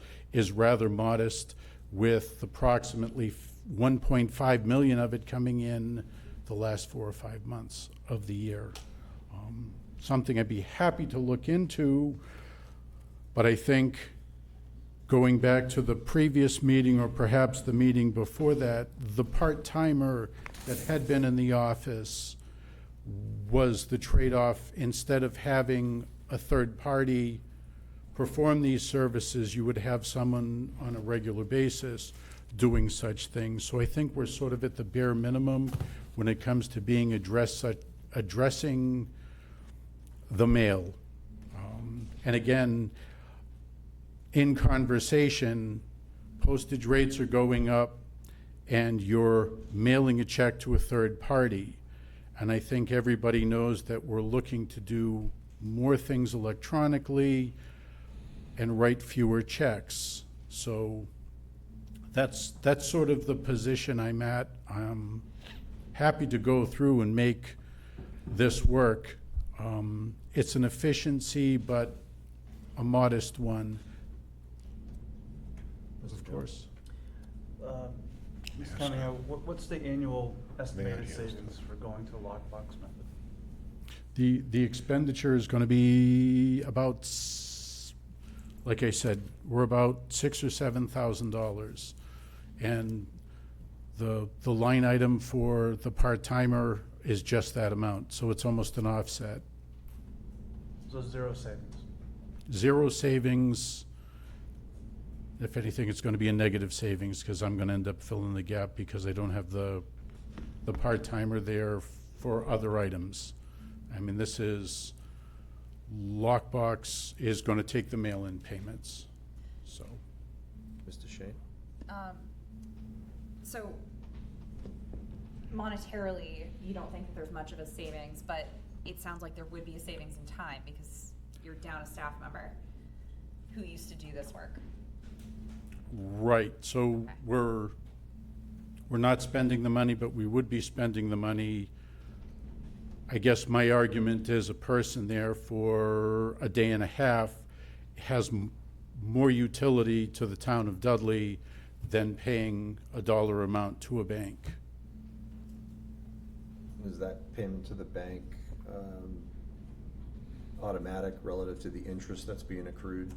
rather modest, with approximately 1.5 million of it coming in the last 4 or 5 months of the year. Something I'd be happy to look into, but I think going back to the previous meeting, or perhaps the meeting before that, the part-timer that had been in the office was the trade-off. Instead of having a third party perform these services, you would have someone on a regular basis doing such things. So I think we're sort of at the bare minimum when it comes to being addressing the mail. And again, in conversation, postage rates are going up and you're mailing a check to a third party. And I think everybody knows that we're looking to do more things electronically and write fewer checks. So that's sort of the position I'm at. I'm happy to go through and make this work. It's an efficiency, but a modest one, of course. Ms. Cunningham, what's the annual estimated savings for going to the lockbox method? The expenditure is going to be about, like I said, we're about $6,000 or $7,000, and the line item for the part-timer is just that amount, so it's almost an offset. So 0 savings. 0 savings. If anything, it's going to be a negative savings because I'm going to end up filling the gap because I don't have the part-timer there for other items. I mean, this is, lockbox is going to take the mail-in payments, so. Mr. Shane? So monetarily, you don't think that there's much of a savings, but it sounds like there would be a savings in time because you're down a staff member who used to do this work. Right, so we're not spending the money, but we would be spending the money. I guess my argument is a person there for a day and a half has more utility to the town of Dudley than paying a dollar amount to a bank. Is that payment to the bank automatic relative to the interest that's being accrued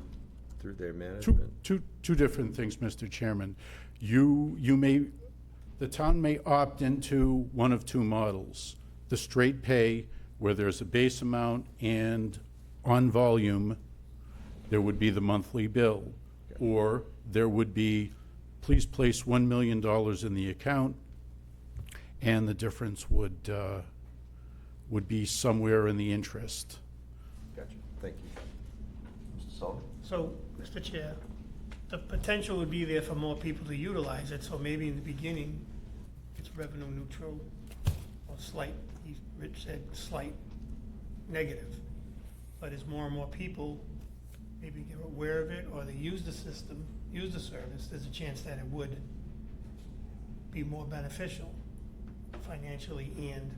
through their management? Two different things, Mr. Chairman. The town may opt into one of 2 models. The straight pay, where there's a base amount and on volume, there would be the monthly bill. Okay. Or there would be, please place $1 million in the account, and the difference would be somewhere in the interest. Gotcha, thank you. Mr. Sullivan? So, Mr. Chair, the potential would be there for more people to utilize it, so maybe in the beginning, it's revenue neutral or slight, Rich said slight negative. But as more and more people maybe get aware of it, or they use the system, use the service, there's a chance that it would be more beneficial financially and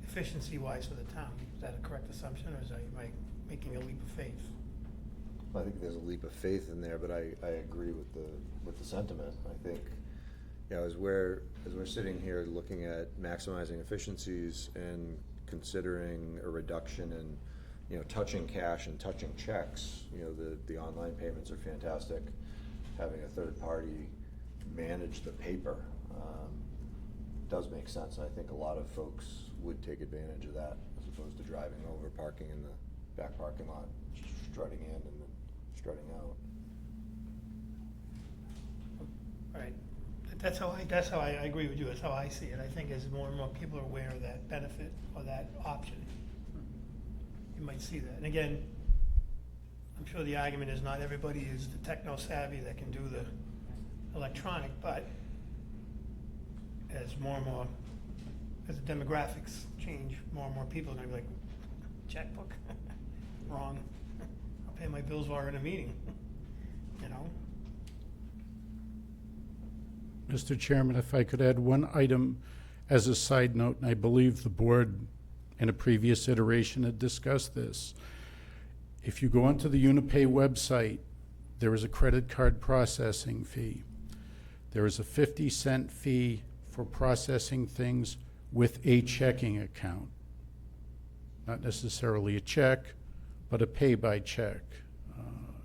efficiency-wise for the town. Is that a correct assumption, or is that you making a leap of faith? I think there's a leap of faith in there, but I agree with the sentiment. I think, as we're sitting here looking at maximizing efficiencies and considering a reduction in, touching cash and touching checks, the online payments are fantastic. Having a third party manage the paper does make sense. I think a lot of folks would take advantage of that as opposed to driving over, parking in the back parking lot, strutting in and then strutting out. Right. That's how I agree with you. That's how I see it. I think as more and more people are aware of that benefit or that option, you might see that. And again, I'm sure the argument is not everybody is the techno savvy that can do the electronic, but as more and more, as the demographics change, more and more people are gonna be like, checkbook, wrong. I'll pay my bills while we're in a meeting, Mr. Chairman, if I could add one item as a side note, and I believe the board in a previous iteration had discussed this. If you go onto the Unipay website, there is a credit card processing fee. There is a 50-cent fee for processing things with a checking account. Not necessarily a check, but a pay-by-check.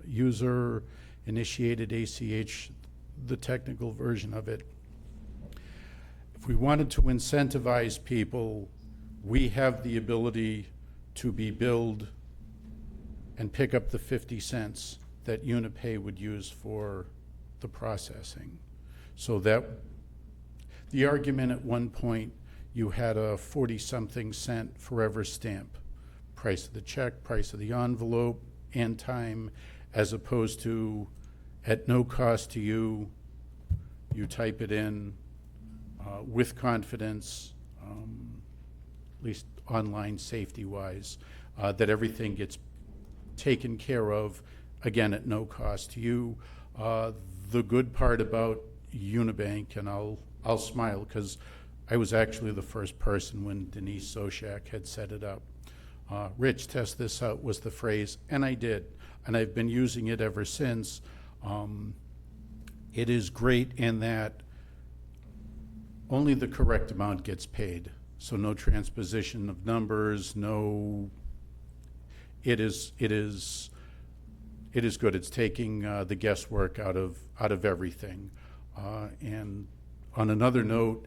User-initiated ACH, the technical version of it. If we wanted to incentivize people, we have the ability to be billed and pick up the 50 cents that Unipay would use for the processing. So that, the argument at one point, you had a 40-something cent forever stamp. Price of the check, price of the envelope, and time, as opposed to at no cost to you, you type it in with confidence, at least online safety-wise, that everything gets taken care of, again, at no cost to you. The good part about Unibank, and I'll smile because I was actually the first person when Denise Soshak had set it up. Rich, test this out, was the phrase, and I did. And I've been using it ever since. It is great in that only the correct amount gets paid. So no transposition of numbers, no, it is good. It's taking the guesswork out of everything. And on another note,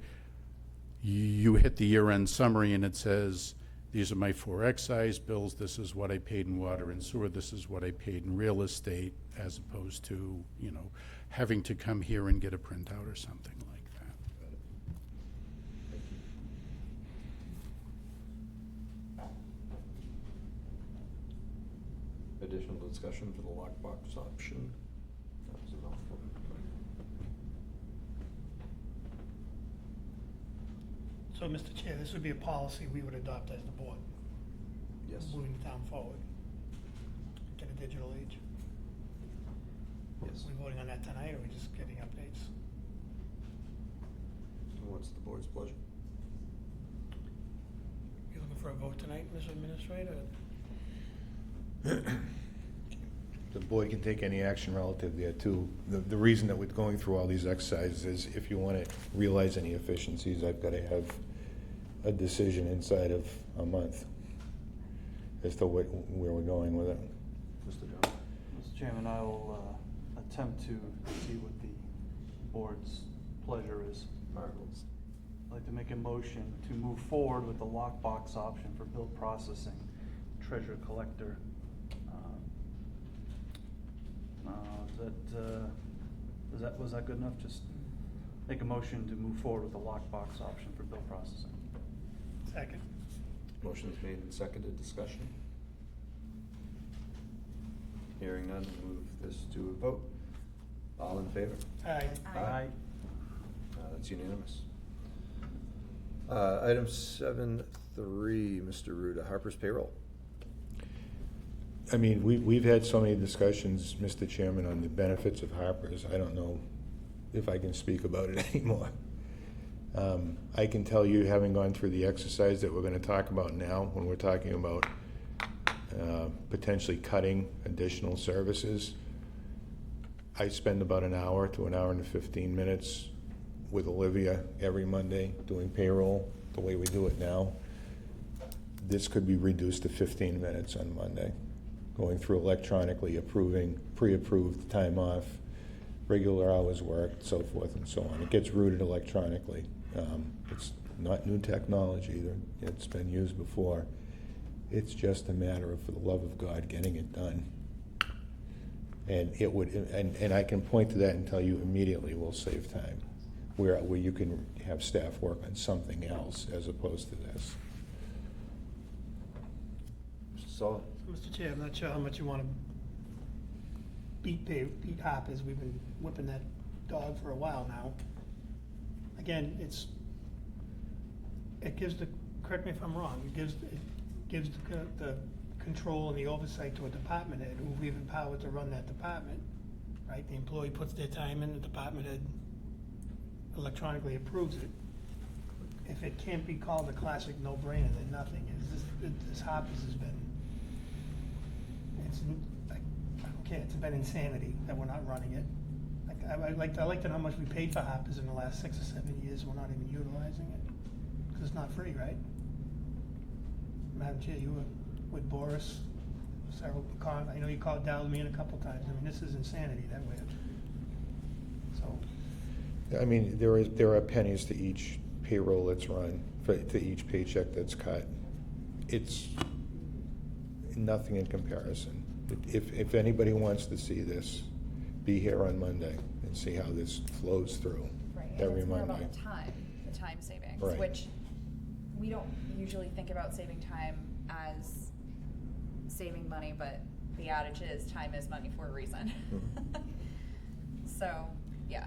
you hit the year-end summary and it says, these are my 4 excise bills, this is what I paid in water and sewer, this is what I paid in real estate, as opposed to, you know, having to come here and get a printout or something like that. Additional discussion for the lockbox option? That was a mouthful. So, Mr. Chair, this would be a policy we would adopt as the board. Yes. Moving the town forward to the digital age. Yes. Are we voting on that tonight, or are we just getting updates? What's the board's pleasure? You looking for a vote tonight, Mr. Administrator? The board can take any action relative there too. The reason that we're going through all these exercises is if you want to realize any efficiencies, I've got to have a decision inside of a month as to where we're going with it. Mr. Chairman, I will attempt to see what the board's pleasure is. Marvelous. I'd like to make a motion to move forward with the lockbox option for bill processing, treasurer collector. Was that good enough? Just make a motion to move forward with the lockbox option for bill processing. Second. Motion is made and seconded. Discussion? Hearing none, move this to a vote. All in favor? Aye. Aye. That's unanimous. Item 7.3, Mr. Ruda, Harper's payroll. I mean, we've had so many discussions, Mr. Chairman, on the benefits of Harper's. I don't know if I can speak about it anymore. I can tell you, having gone through the exercise that we're going to talk about now, when we're talking about potentially cutting additional services, I spend about an hour to an hour and 15 minutes with Olivia every Monday doing payroll the way we do it now. This could be reduced to 15 minutes on Monday, going through electronically approving, pre-approved time off, regular hours worked, so forth and so on. It gets routed electronically. It's not new technology. It's been used before. It's just a matter of, for the love of God, getting it done. And it would, and I can point to that and tell you immediately will save time, where you can have staff work on something else as opposed to this. Mr. Sullivan? Mr. Chair, I'm not sure how much you want to beat Harper's. We've been whipping that dog for a while now. Again, it gives the, correct me if I'm wrong, it gives the control and the oversight to a department head who we've empowered to run that department, right? The employee puts their time in, the department head electronically approves it. If it can't be called a classic no-brainer, then nothing is. This Harper's has been, I don't care, it's been insanity that we're not running it. I like to know how much we paid for Hoppers in the last 6 or 7 years. We're not even utilizing it, because it's not free, right? Madam Chair, you were with Boris, several, I know you called Dudley a couple times. I mean, this is insanity that way. So, I mean, there are pennies to each payroll that's run, to each paycheck that's cut. It's nothing in comparison. If anybody wants to see this, be here on Monday and see how this flows through Right, and every it's more Monday. about the time savings, Right. which we don't usually think about saving time as saving money, but the adage is time is money for a reason. So, yeah.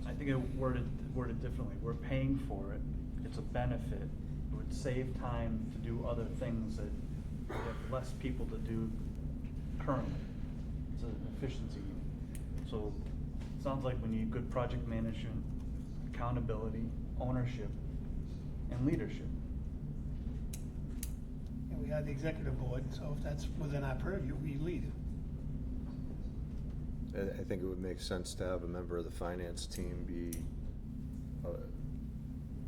I think it worded differently. We're paying for it. It's a benefit. It would save time to do other things that we have less people to do currently. It's an efficiency. So it sounds like we need good project management, accountability, ownership, and leadership. and we have the executive board, so if that's within our purview, we lead it. I think it would make sense to have a member of the finance team be,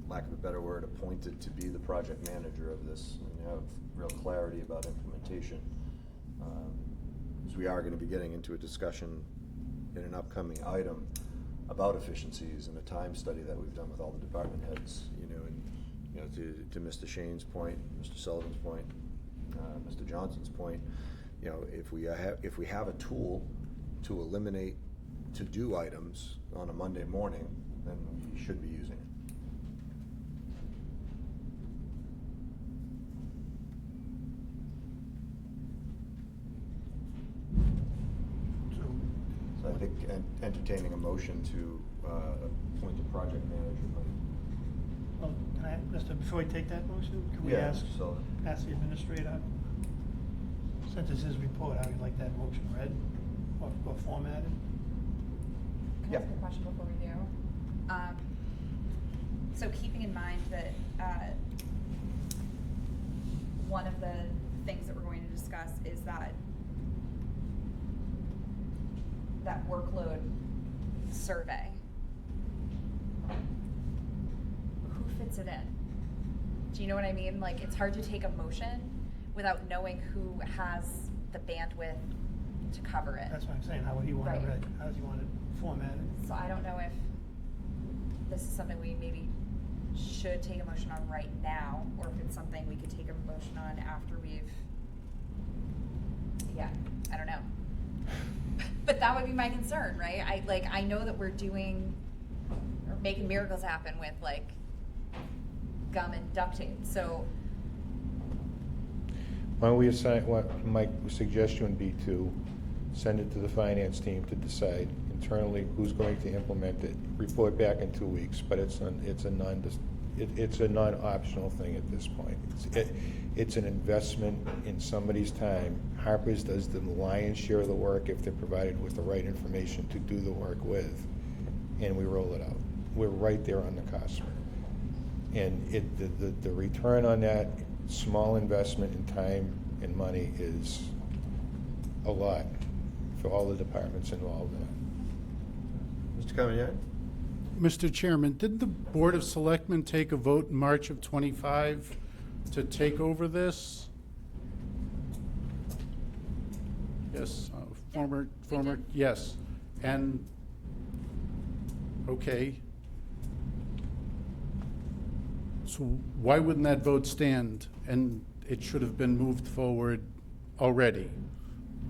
lack of a better word, appointed to be the project manager of this and have real clarity about implementation. Because we are going to be getting into a discussion in an upcoming item about efficiencies and a time study that we've done with all the department heads, to Mr. Shane's point, Mr. Sullivan's point, Mr. Johnson's point, if we have a tool to eliminate to-do items on a Monday morning, then we should be using it. So I think entertaining a motion to appoint a project manager. Well, can I, before we take that motion, can we Yeah, ask the administrator, since it's his report, how he'd like that motion read or formatted? Can I ask a question before we do? So keeping in mind that one of the things that we're going to discuss is that workload survey. Who fits it in? Do you know what I mean? Like, it's hard to take a motion without knowing who has the bandwidth to cover it. That's what I'm saying, how would he want it read? How does he want it formatted? So I don't know if this is something we maybe should take a motion on right now, or if it's something we could take a motion on after we've, I don't know. But that would be my concern, right? I know that we're doing, or making miracles happen with like gum and duct tape, so. Why don't we assign, what my suggestion would be to send it to the finance team to decide internally who's going to implement it, report back in 2 weeks, but it's a non-optional thing at this point. It's an investment in somebody's time. Harper's does the lion's share of the work if they're provided with the right information to do the work with, and we roll it out. We're right there on the cusp. And the return on that small investment in time and money is a lot for all the departments involved in it. Mr. Cavanaugh? Mr. Chairman, did the Board of Selectmen take a vote in March of '25 to take over this? Yes, former, yes. And, okay. So why wouldn't that vote stand? And it should have been moved forward already,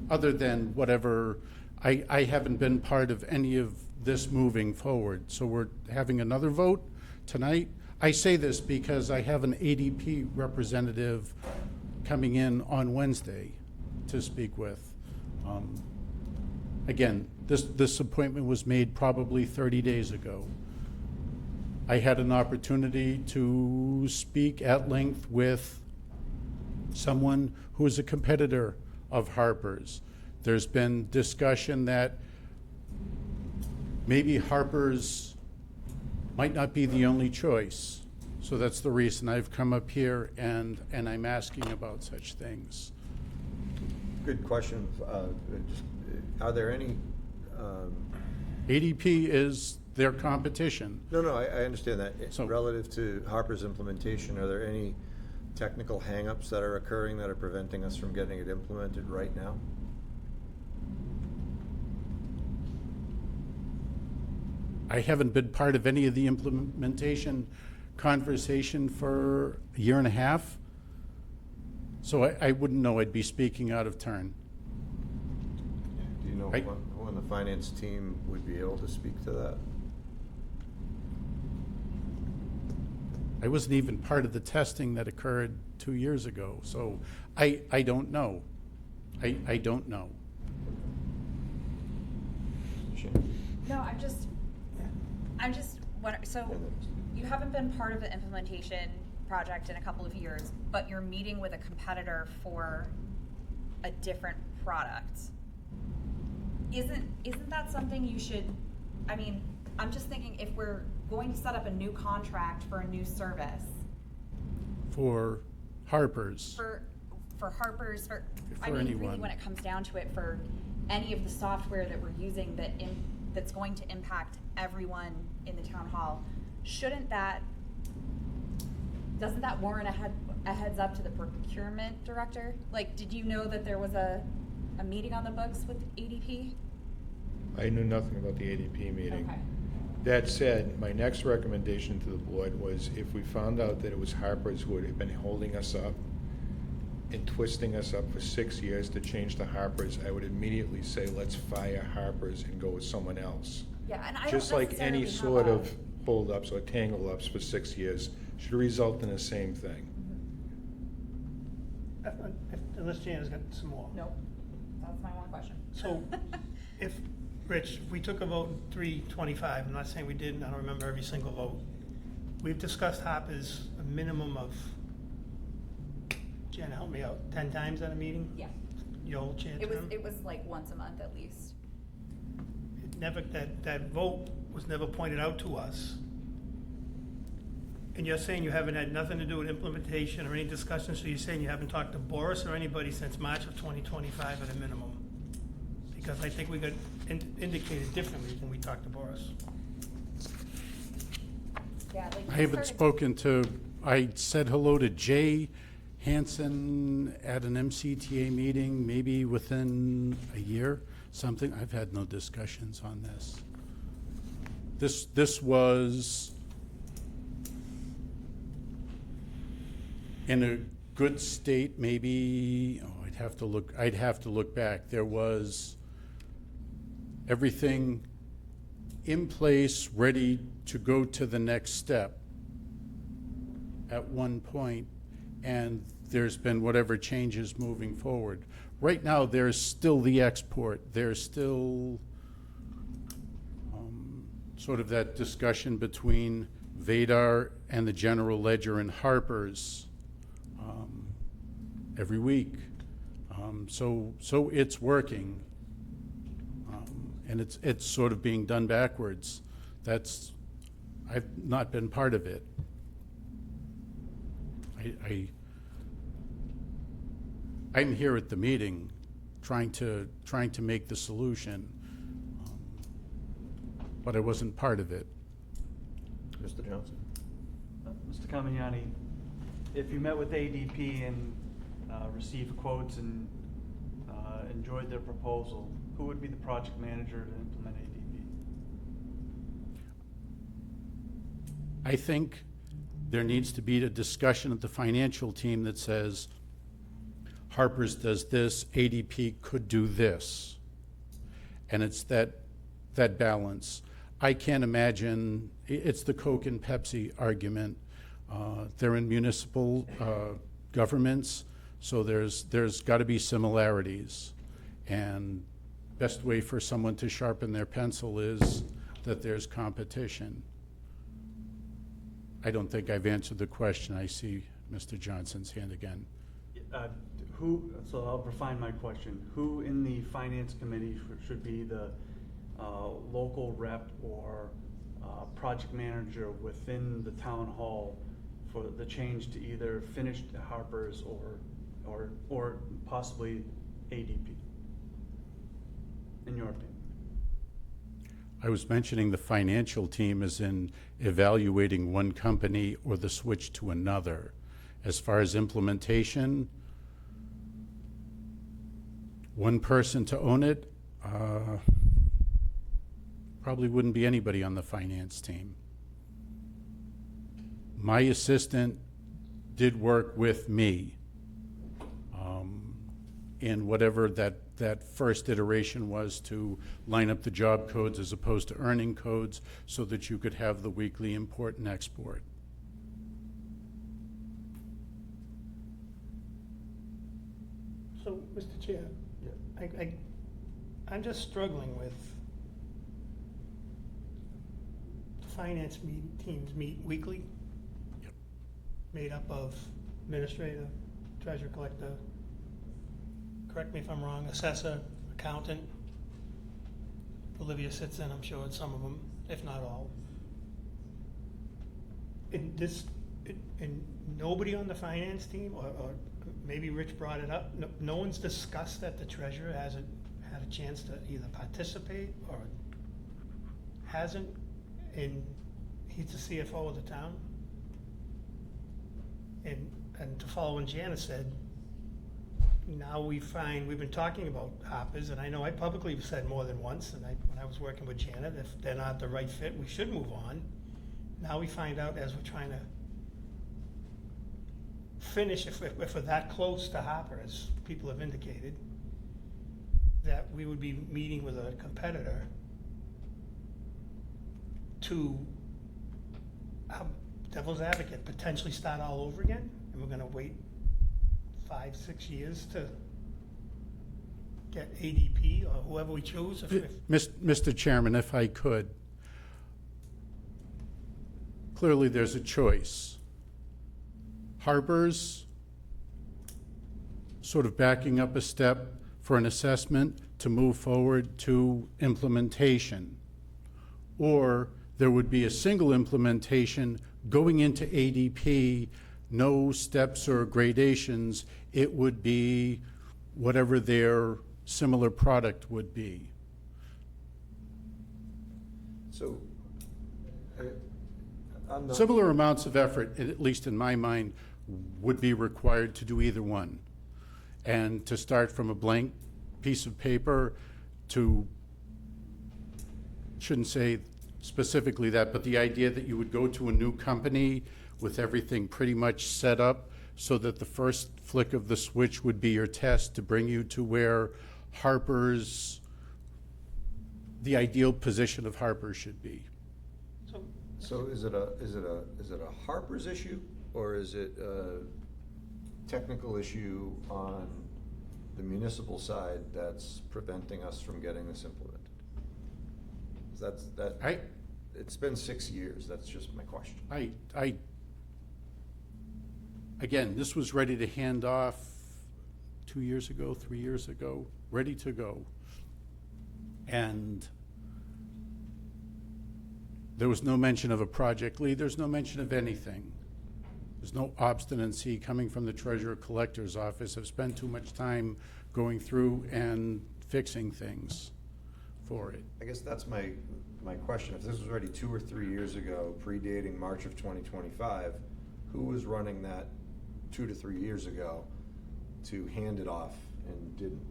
other than whatever, I haven't been part of any of this moving forward. So we're having another vote tonight. I say this because I have an ADP representative coming in on Wednesday to speak with. Again, this appointment was made probably 30 days ago. I had an opportunity to speak at length with someone who is a competitor of Harper's. There's been discussion that maybe Harper's might not be the only choice. So that's the reason I've come up here and I'm asking about such things. Good question. Are there any ADP is their competition. No, I understand that. So- Relative to Harper's implementation, are there any technical hangups that are occurring that are preventing us from getting it implemented right now? I haven't been part of any of the implementation conversation for a year and a half, so I wouldn't know. I'd be speaking out of turn. Do you know Right. when the finance team would be able to speak to that? I wasn't even part of the testing that occurred 2 years ago, so I don't know. I don't know. No, I'm just wondering, so you haven't been part of the implementation project in a couple of years, but you're meeting with a competitor for a different product. Isn't that something you should, I mean, I'm just thinking if we're going to set up a new contract for a new service, For Harper's. for Harper's, I For mean, really anyone. when it comes down to it, for any of the software that we're using that's going to impact everyone in the town hall, doesn't that warrant a heads up to the procurement director? Like, did you know that there was a meeting on the books with ADP? I knew nothing about the ADP meeting. Okay. That said, my next recommendation to the board was if we found out that it was Harper's who had been holding us up and twisting us up for 6 years to change to Harper's, I would immediately say, let's fire Harper's and go with someone else. Yeah, and I don't Just like any necessarily sort have of hold-ups or tangle-ups for 6 years should result in the same thing. Unless Jan has got some more. Nope, that's my one question. So, Rich, if we took a vote in 325, I'm not saying we didn't, I don't remember every single vote. We've discussed Harper's a minimum of, Jen, help me out, 10 times at a meeting? Yeah. Your old chair It term? was like once a month at least. It never, that vote was never pointed out to us. And you're saying you haven't had nothing to do with implementation or any discussion, so you're saying you haven't talked to Boris or anybody since March of 2025 at a minimum? Because I think we got indicated differently when we talked to Boris. Yeah, like I haven't spoken to, I said hello to Jay Hansen at an MCTA meeting, maybe within a year, something. I've had no discussions on this. This was in a good state, maybe, I'd have to look back. There was everything in place, ready to go to the next step at one point, and there's been whatever changes moving forward. Right now, there's still the export. There's still sort of that discussion between Vadar and the general ledger and Harper's every week. So it's working. And it's sort of being done backwards. I've not been part of it. I'm here at the meeting, trying to make the solution, but I wasn't part of it. Mr. Johnson? Mr. Camignani, if you met with ADP and received quotes and enjoyed their proposal, who would be the project manager to implement ADP? I think there needs to be a discussion at the financial team that says, Harper's does this, ADP could do this. And it's that balance. I can't imagine, it's the Coke and Pepsi argument. They're in municipal governments, so there's got to be similarities. And best way for someone to sharpen their pencil is that there's competition. I don't think I've answered the question. I see Mr. Johnson's hand again. So I'll refine my question. Who in the finance committee should be the local rep or project manager within the town hall for the change to either finish Harper's or possibly ADP, in your opinion? I was mentioning the financial team as in evaluating one company or the switch to another. As far as implementation, one person to own it, probably wouldn't be anybody on the finance team. My assistant did work with me in whatever that first iteration was to line up the job codes as opposed to earning codes so that you could have the weekly import and export. So, Mr. Chair, I'm just struggling with the finance teams meet weekly. Yep. Made up of administrator, treasurer collector, correct me if I'm wrong, assessor, accountant. Olivia sits in, I'm sure, in some of them, if not all. And nobody on the finance team, or maybe Rich brought it up, no one's discussed that the treasurer hasn't had a chance to either participate or hasn't, and he's the CFO of the town. And to follow what Janice said, now we've been talking about hoppers, and I know I publicly said more than once, and when I was working with Janet, if they're not the right fit, we should move on. Now we find out as we're trying to finish, if we're that close to hopper, as people have indicated, that we would be meeting with a competitor to, devil's advocate, potentially start all over again, and we're gonna wait 5-6 years to get ADP or whoever we choose. Mr. Chairman, if I could, clearly there's a choice. Harper's sort of backing up a step for an assessment to move forward to implementation. Or there would be a single implementation going into ADP, no steps or gradations. It would be whatever their similar product would be. So, I'm not. Similar amounts of effort, at least in my mind, would be required to do either one. And to start from a blank piece of paper to, shouldn't say specifically that, but the idea that you would go to a new company with everything pretty much set up so that the first flick of the switch would be your test to bring you to where Harper's, the ideal position of Harper's should be. So is it a Harper's issue, or is it a technical issue on the municipal side that's preventing us from getting this implemented? It's been 6 years, that's just my question. Again, this was ready to hand off 2 years ago, 3 years ago, ready to go. And there was no mention of a project lead, there's no mention of anything. There's no obstinacy coming from the treasurer collector's office. I've spent too much time going through and fixing things for it. I guess that's my question. If this was ready 2 or 3 years ago, predating March of 2025, who was running that 2 to 3 years ago to hand it off and didn't?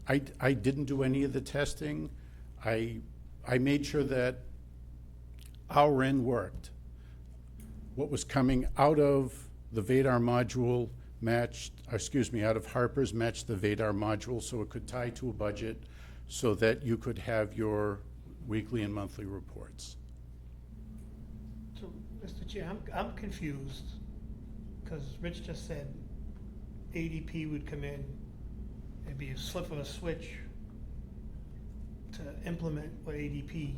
I didn't do any of the testing. I made sure that our end worked. What was coming out of the Vadar module out of Harper's matched the Vadar module so it could tie to a budget so that you could have your weekly and monthly reports. So, Mr. Chair, I'm confused, because Rich just said ADP would come in, it'd be a flip of a switch to implement what ADP.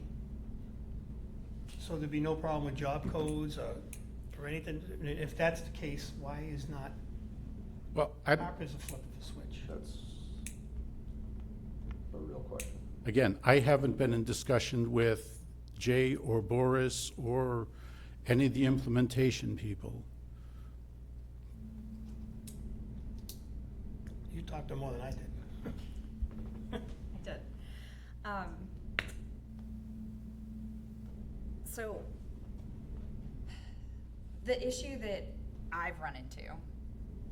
So there'd be no problem with job codes or anything. If that's the case, why is not Harper's a flip of a switch? That's a real question. Again, I haven't been in discussion with Jay or Boris or any of the implementation people. You talked to more than I did. I did. So the issue that I've run into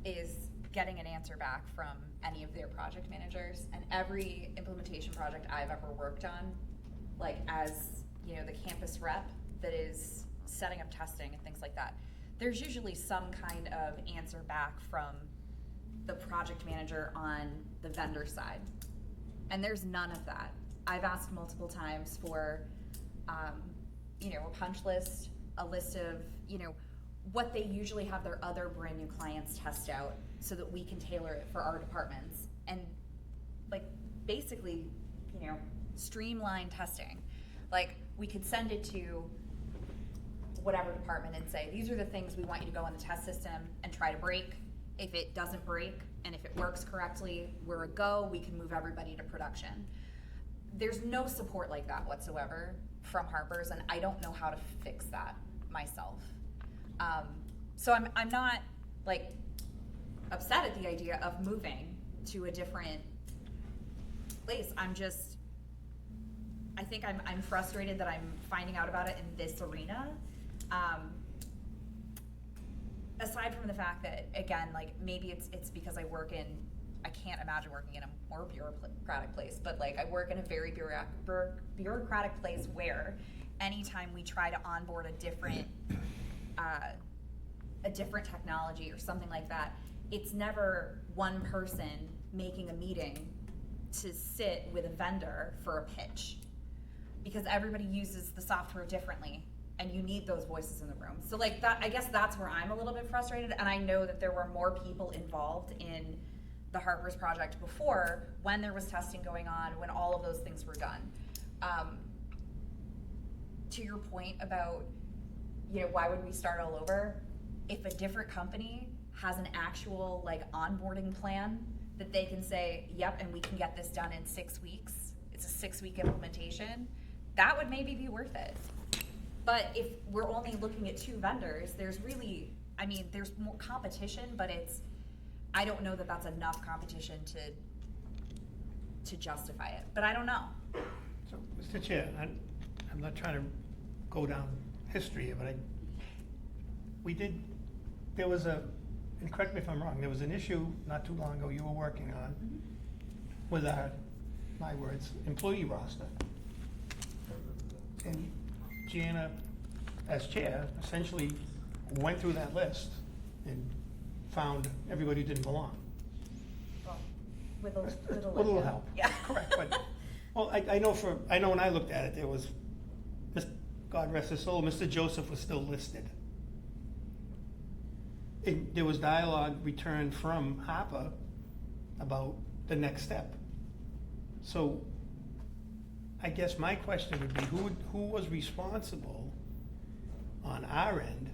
is getting an answer back from any of their project managers, and every implementation project I've ever worked on, like as, you know, the campus rep that is setting up testing and things like that, there's usually some kind of answer back from the project manager on the vendor side. And there's none of that. I've asked multiple times for, you know, a punch list, a list of, you know, what they usually have their other brand new clients test out so that we can tailor it for our departments. And like basically, you know, streamline testing. Like we could send it to whatever department and say, these are the things we want you to go in the test system and try to break. If it doesn't break and if it works correctly, we're a go, we can move everybody to production. There's no support like that whatsoever from Harper's, and I don't know how to fix that myself. So I'm not like upset at the idea of moving to a different place. I think I'm frustrated that I'm finding out about it in this arena. Aside from the fact that, again, like maybe it's because I can't imagine working in a more bureaucratic place, but like I work in a very bureaucratic place where anytime we try to onboard a different technology or something like that, it's never one person making a meeting to sit with a vendor for a pitch, because everybody uses the software differently and you need those voices in the room. So like that, I guess that's where I'm a little bit frustrated, and I know that there were more people involved in the Harper's project before, when there was testing going on, when all of those things were done. To your point about, you know, why would we start all over? If a different company has an actual like onboarding plan that they can say, yep, and we can get this done in 6 weeks, it's a 6-week implementation, that would maybe be worth it. But if we're only looking at 2 vendors, there's really, I mean, there's more competition, but I don't know that that's enough competition to justify it, but I don't know. So, Mr. Chair, I'm not trying to go down history here, but there was and correct me if I'm wrong, there was an issue not too long ago you were working on with our, my words, employee roster. And Gianna, as chair, essentially went through that list and found everybody who didn't belong. Well, with a little, With a little help. Yeah. Correct, but, well, I know when I looked at it, there was, God rest his soul, Mr. Joseph was still listed. And there was dialogue returned from Harper about the next step. So I guess my question would be, who was responsible on our end?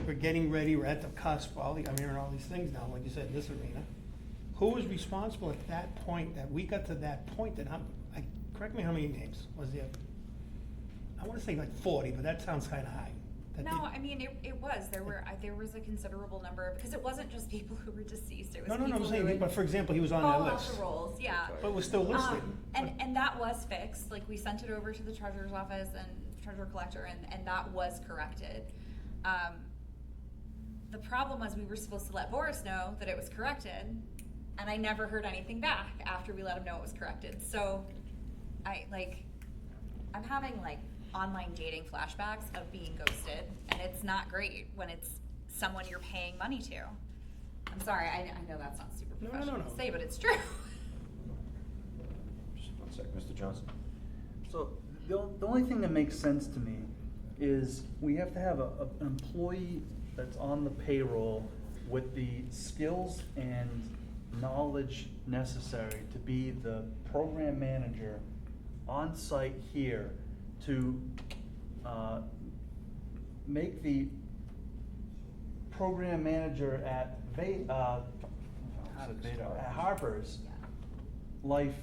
We're getting ready, we're at the cusp, I'm hearing all these things now, like you said, in this arena. Who was responsible at that point, that we got to that point that correct me, how many names was there? I want to say like 40, but that sounds kind of high. No, I mean, it was. There was a considerable number, because it wasn't just people who were deceased. It was No, people I'm saying, who but for example, he was on that fall list. off the rolls, yeah. But was still listed. And that was fixed. Like, we sent it over to the treasurer's office and treasurer collector, and that was corrected. The problem was we were supposed to let Boris know that it was corrected, and I never heard anything back after we let him know it was corrected. So I'm having like online dating flashbacks of being ghosted, and it's not great when it's someone you're paying money to. I'm sorry, I know that's not super professional to say, but it's true. Just 1 sec, Mr. Johnson. So the only thing that makes sense to me is we have to have an employee that's on the payroll with the skills and knowledge necessary to be the program manager on site here to make the program manager at Harper's life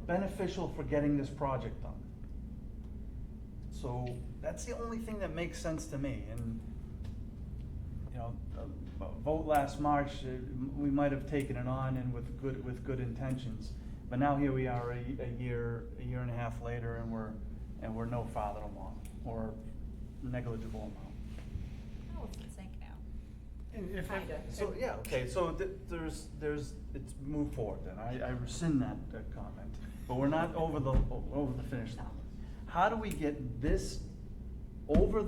beneficial for getting this project done. So that's the only thing that makes sense to me. And you know, vote last March, we might have taken it on and with good intentions. But now here we are a year and a half later, and we're no farther along, or negligible amount. Oh, it's in sync now. And if, Kinda. So, yeah, okay, so it's move forward then, I rescind that comment, but we're not over the finish line. How do we get this over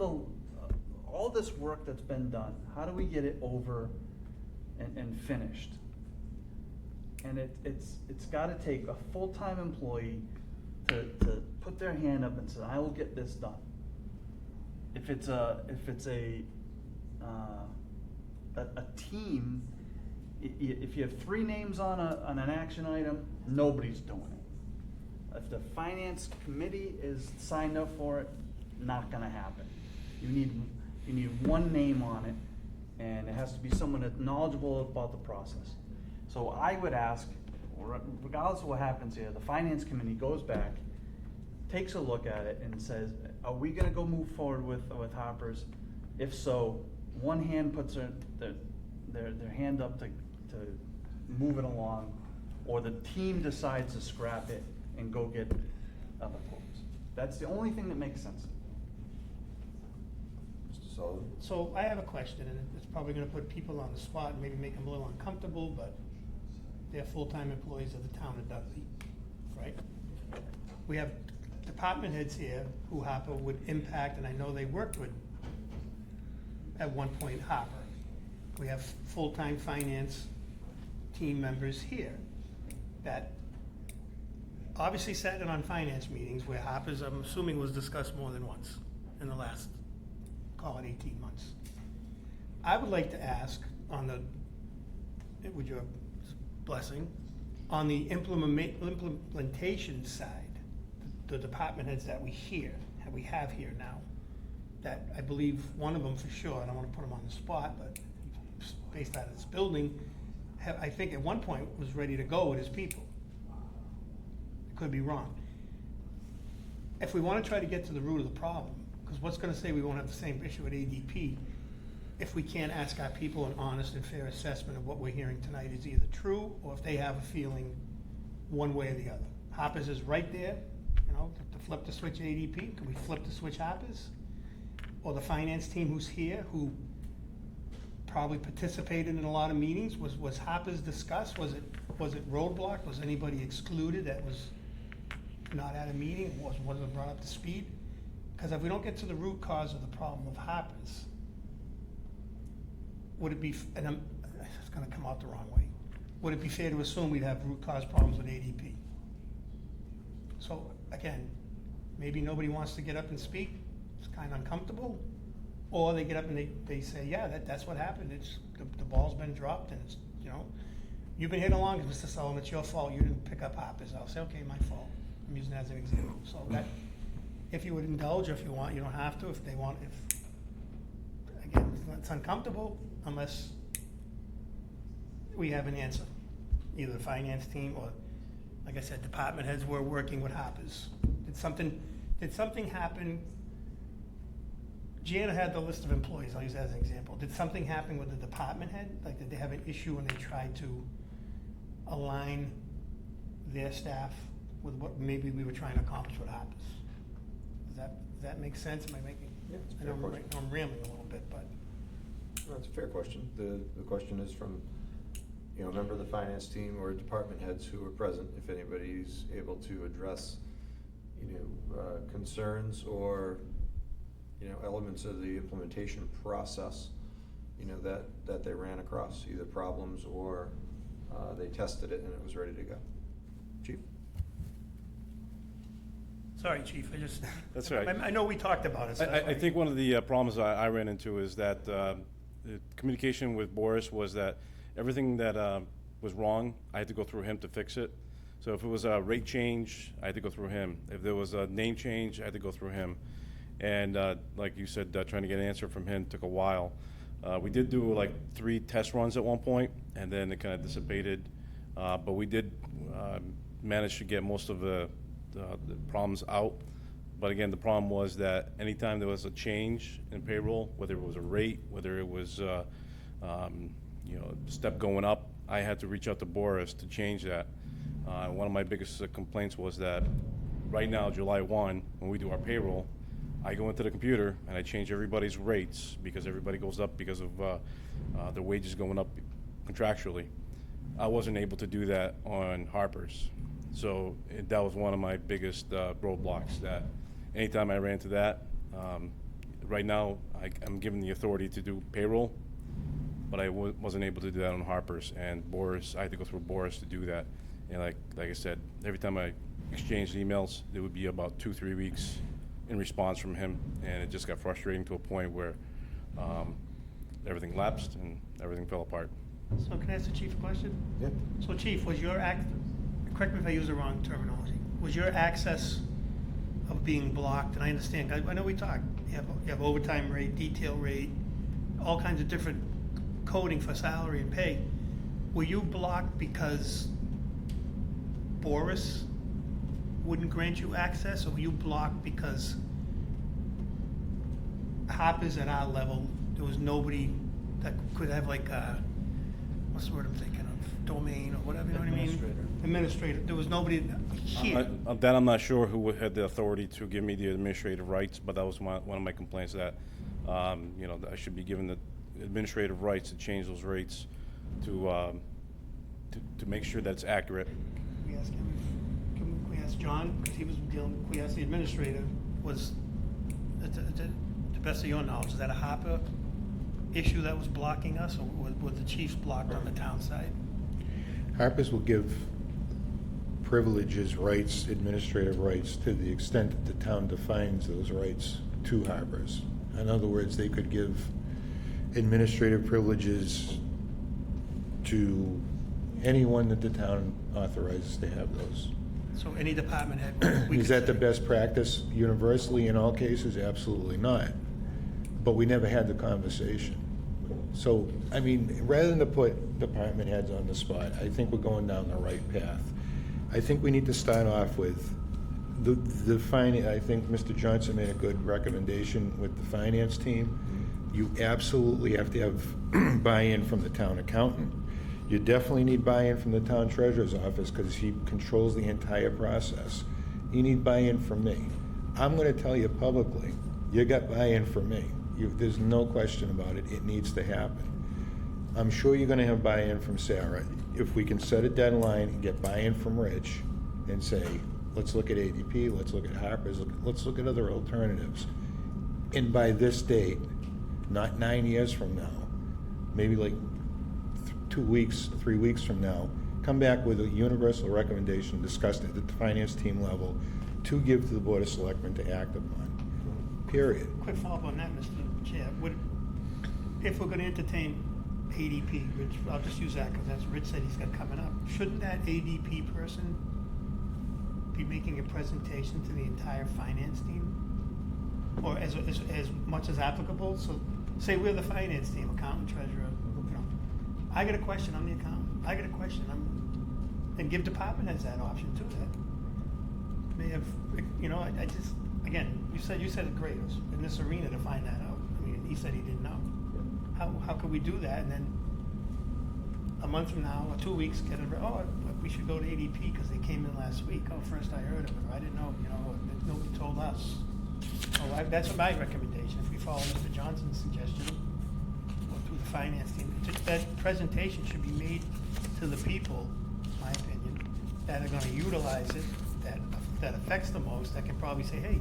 all this work that's been done, how do we get it over and finished? And it's gotta take a full-time employee to put their hand up and say, I will get this done. If it's a team, if you have 3 names on an action item, nobody's doing it. If the finance committee is signed up for it, not gonna happen. You need 1 name on it, and it has to be someone that's knowledgeable about the process. So I would ask, regardless of what happens here, the finance committee goes back, takes a look at it and says, are we gonna go move forward with Hoppers? If so, 1 hand puts their hand up to move it along, or the team decides to scrap it and go get other quotes. That's the only thing that makes sense. Mr. Sullivan? so I have a question, and it's probably gonna put people on the spot and maybe make them a little uncomfortable, but they're full-time employees of the town of Dudley, right? We have department heads here who Hopper would impact, and I know they worked with, at one point, Hopper. We have full-time finance team members here that obviously sat in on finance meetings where Hopper's, I'm assuming, was discussed more than once in the last, call it 18 months. I would like to ask on the, with your blessing, on the implementation side, the department heads that we have here now, that I believe one of them for sure, I don't want to put him on the spot, but based out of this building, I think at one point was ready to go with his people. I could be wrong. If we want to try to get to the root of the problem, because what's going to say we won't have the same issue at ADP if we can't ask our people an honest and fair assessment of what we're hearing tonight is either true, or if they have a feeling one way or the other. Hoppers is right there, to flip the switch at ADP. Can we flip the switch Hoppers? Or the finance team who's here, who probably participated in a lot of meetings, was Hoppers discussed? Was it roadblocked? Was anybody excluded that was not at a meeting, wasn't brought up to speed? Because if we don't get to the root cause of the problem of Hoppers, would it be, and it's gonna come out the wrong way, would it be fair to assume we'd have root cause problems with ADP? So again, maybe nobody wants to get up and speak, it's kind of uncomfortable, or they get up and they say, yeah, that's what happened, it's, the ball's been dropped, and it's, you've been hit along, Mr. Sullivan, it's your fault, you didn't pick up Hoppers. I'll say, okay, my fault. I'm using that as an example. So that, if you would indulge, if you want, you don't have to, if they want, again, it's uncomfortable unless we have an answer. Either the finance team or, like I said, department heads were working with Hoppers. Did something happen? Gianna had the list of employees, I'll use that as an example. Did something happen with the department head? Like, did they have an issue when they tried to align their staff with what maybe we were trying to accomplish with Hoppers? Does that make sense? Am I making? Yeah, it's a I fair know question. I'm rambling a little bit, but. No, it's a fair question. The question is from, a member of the finance team or department heads who are present, if anybody's able to address, concerns or, elements of the implementation process, that they ran across, either problems or they tested it and it was ready to go. Chief? Sorry, Chief, That's right. I know we talked about it. So I think one of the problems I ran into is that the communication with Boris was that everything that was wrong, I had to go through him to fix it. So if it was a rate change, I had to go through him. If there was a name change, I had to go through him. And like you said, trying to get an answer from him took a while. We did do like 3 test runs at one point, and then it kind of dissipated. But we did manage to get most of the problems out. But again, the problem was that anytime there was a change in payroll, whether it was a rate, whether it was step going up, I had to reach out to Boris to change that. One of my biggest complaints was that right now, July 1, when we do our payroll, I go into the computer and I change everybody's rates because everybody goes up because of their wages going up contractually. I wasn't able to do that on Harper's. So that was one of my biggest roadblocks, that anytime I ran into that, right now I'm given the authority to do payroll, but I wasn't able to do that on Harper's. And Boris, I had to go through Boris to do that. And like I said, every time I exchanged emails, there would be about 2-3 weeks in response from him, and it just got frustrating to a point where everything lapsed and everything fell apart. So can I ask the chief a question? Yeah. So chief, was your correct me if I use the wrong terminology, was your access of being blocked, and I understand, I know we talked, you have overtime rate, detail rate, all kinds of different coding for salary and pay. Were you blocked because Boris wouldn't grant you access, or were you blocked because Harper's at our level, there was nobody that could have like a, what's the word I'm thinking of, domain or whatever, you know what I mean? Administrator. There was nobody here. That I'm not sure who had the authority to give me the administrative rights, but that was one of my complaints, that that I should be given the administrative rights to change those rates to make sure that's accurate. We ask him, can we ask John, because he was dealing, we asked the administrator, was, to the best of your knowledge, is that a Harper issue that was blocking us, or was the Chiefs blocked on the town side? Harper's will give privileges, rights, administrative rights, to the extent that the town defines those rights to Harper's. In other words, they could give administrative privileges to anyone that the town authorizes to have those. So any department head? Is that the best practice universally in all cases? Absolutely not. But we never had the conversation. So, I mean, rather than to put department heads on the spot, I think we're going down the right path. I think we need to start off with the finance. I think Mr. Johnson made a good recommendation with the finance team. You absolutely have to have buy-in from the town accountant. You definitely need buy-in from the town treasurer's office, because he controls the entire process. You need buy-in from me. I'm going to tell you publicly, you got buy-in from me. There's no question about it. It needs to happen. I'm sure you're going to have buy-in from Sarah. If we can set a deadline and get buy-in from Rich and say, let's look at ADP, let's look at Harper's, let's look at other alternatives. And by this date, not 9 years from now, maybe like 2 weeks, 3 weeks from now, come back with a universal recommendation discussed at the finance team level to give to the Board of Selectmen to act upon. Period. Quick follow-up on that, Mr. Chair. If we're going to entertain ADP, Rich, I'll just use that because that's Rich said he's got coming up. Shouldn't that ADP person be making a presentation to the entire finance team, or as much as applicable? So, say we're the finance team, accountant, treasurer. I got a question. I'm the accountant. I got a question. And give department heads that option too. That may have, I just. Again, you said it great. It was in this arena to find that out. I mean, he said he didn't know. How could we do that? And then a month from now, or 2 weeks, get it. Oh, we should go to ADP because they came in last week. Oh, first I heard of it. I didn't know. Nobody told us. Oh, that's my recommendation. If we follow Mr. Johnson's suggestion, go through the finance team. That presentation should be made to the people, in my opinion, that are going to utilize it. That affects the most, that can probably say, hey,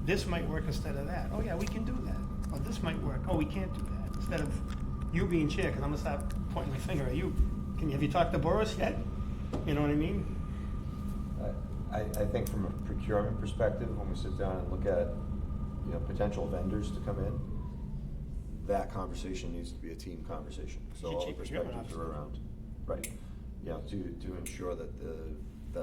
this might work instead of that. Oh yeah, we can do that. Or this might work. Oh, we can't do that. Instead of you being chair, because I'm gonna stop pointing my finger at you. Have you talked to Boris yet? You know what I mean? I think from a procurement perspective, when we sit down and look at potential vendors to come in, that conversation needs to be a team conversation. So all the perspectives are around, right? To ensure that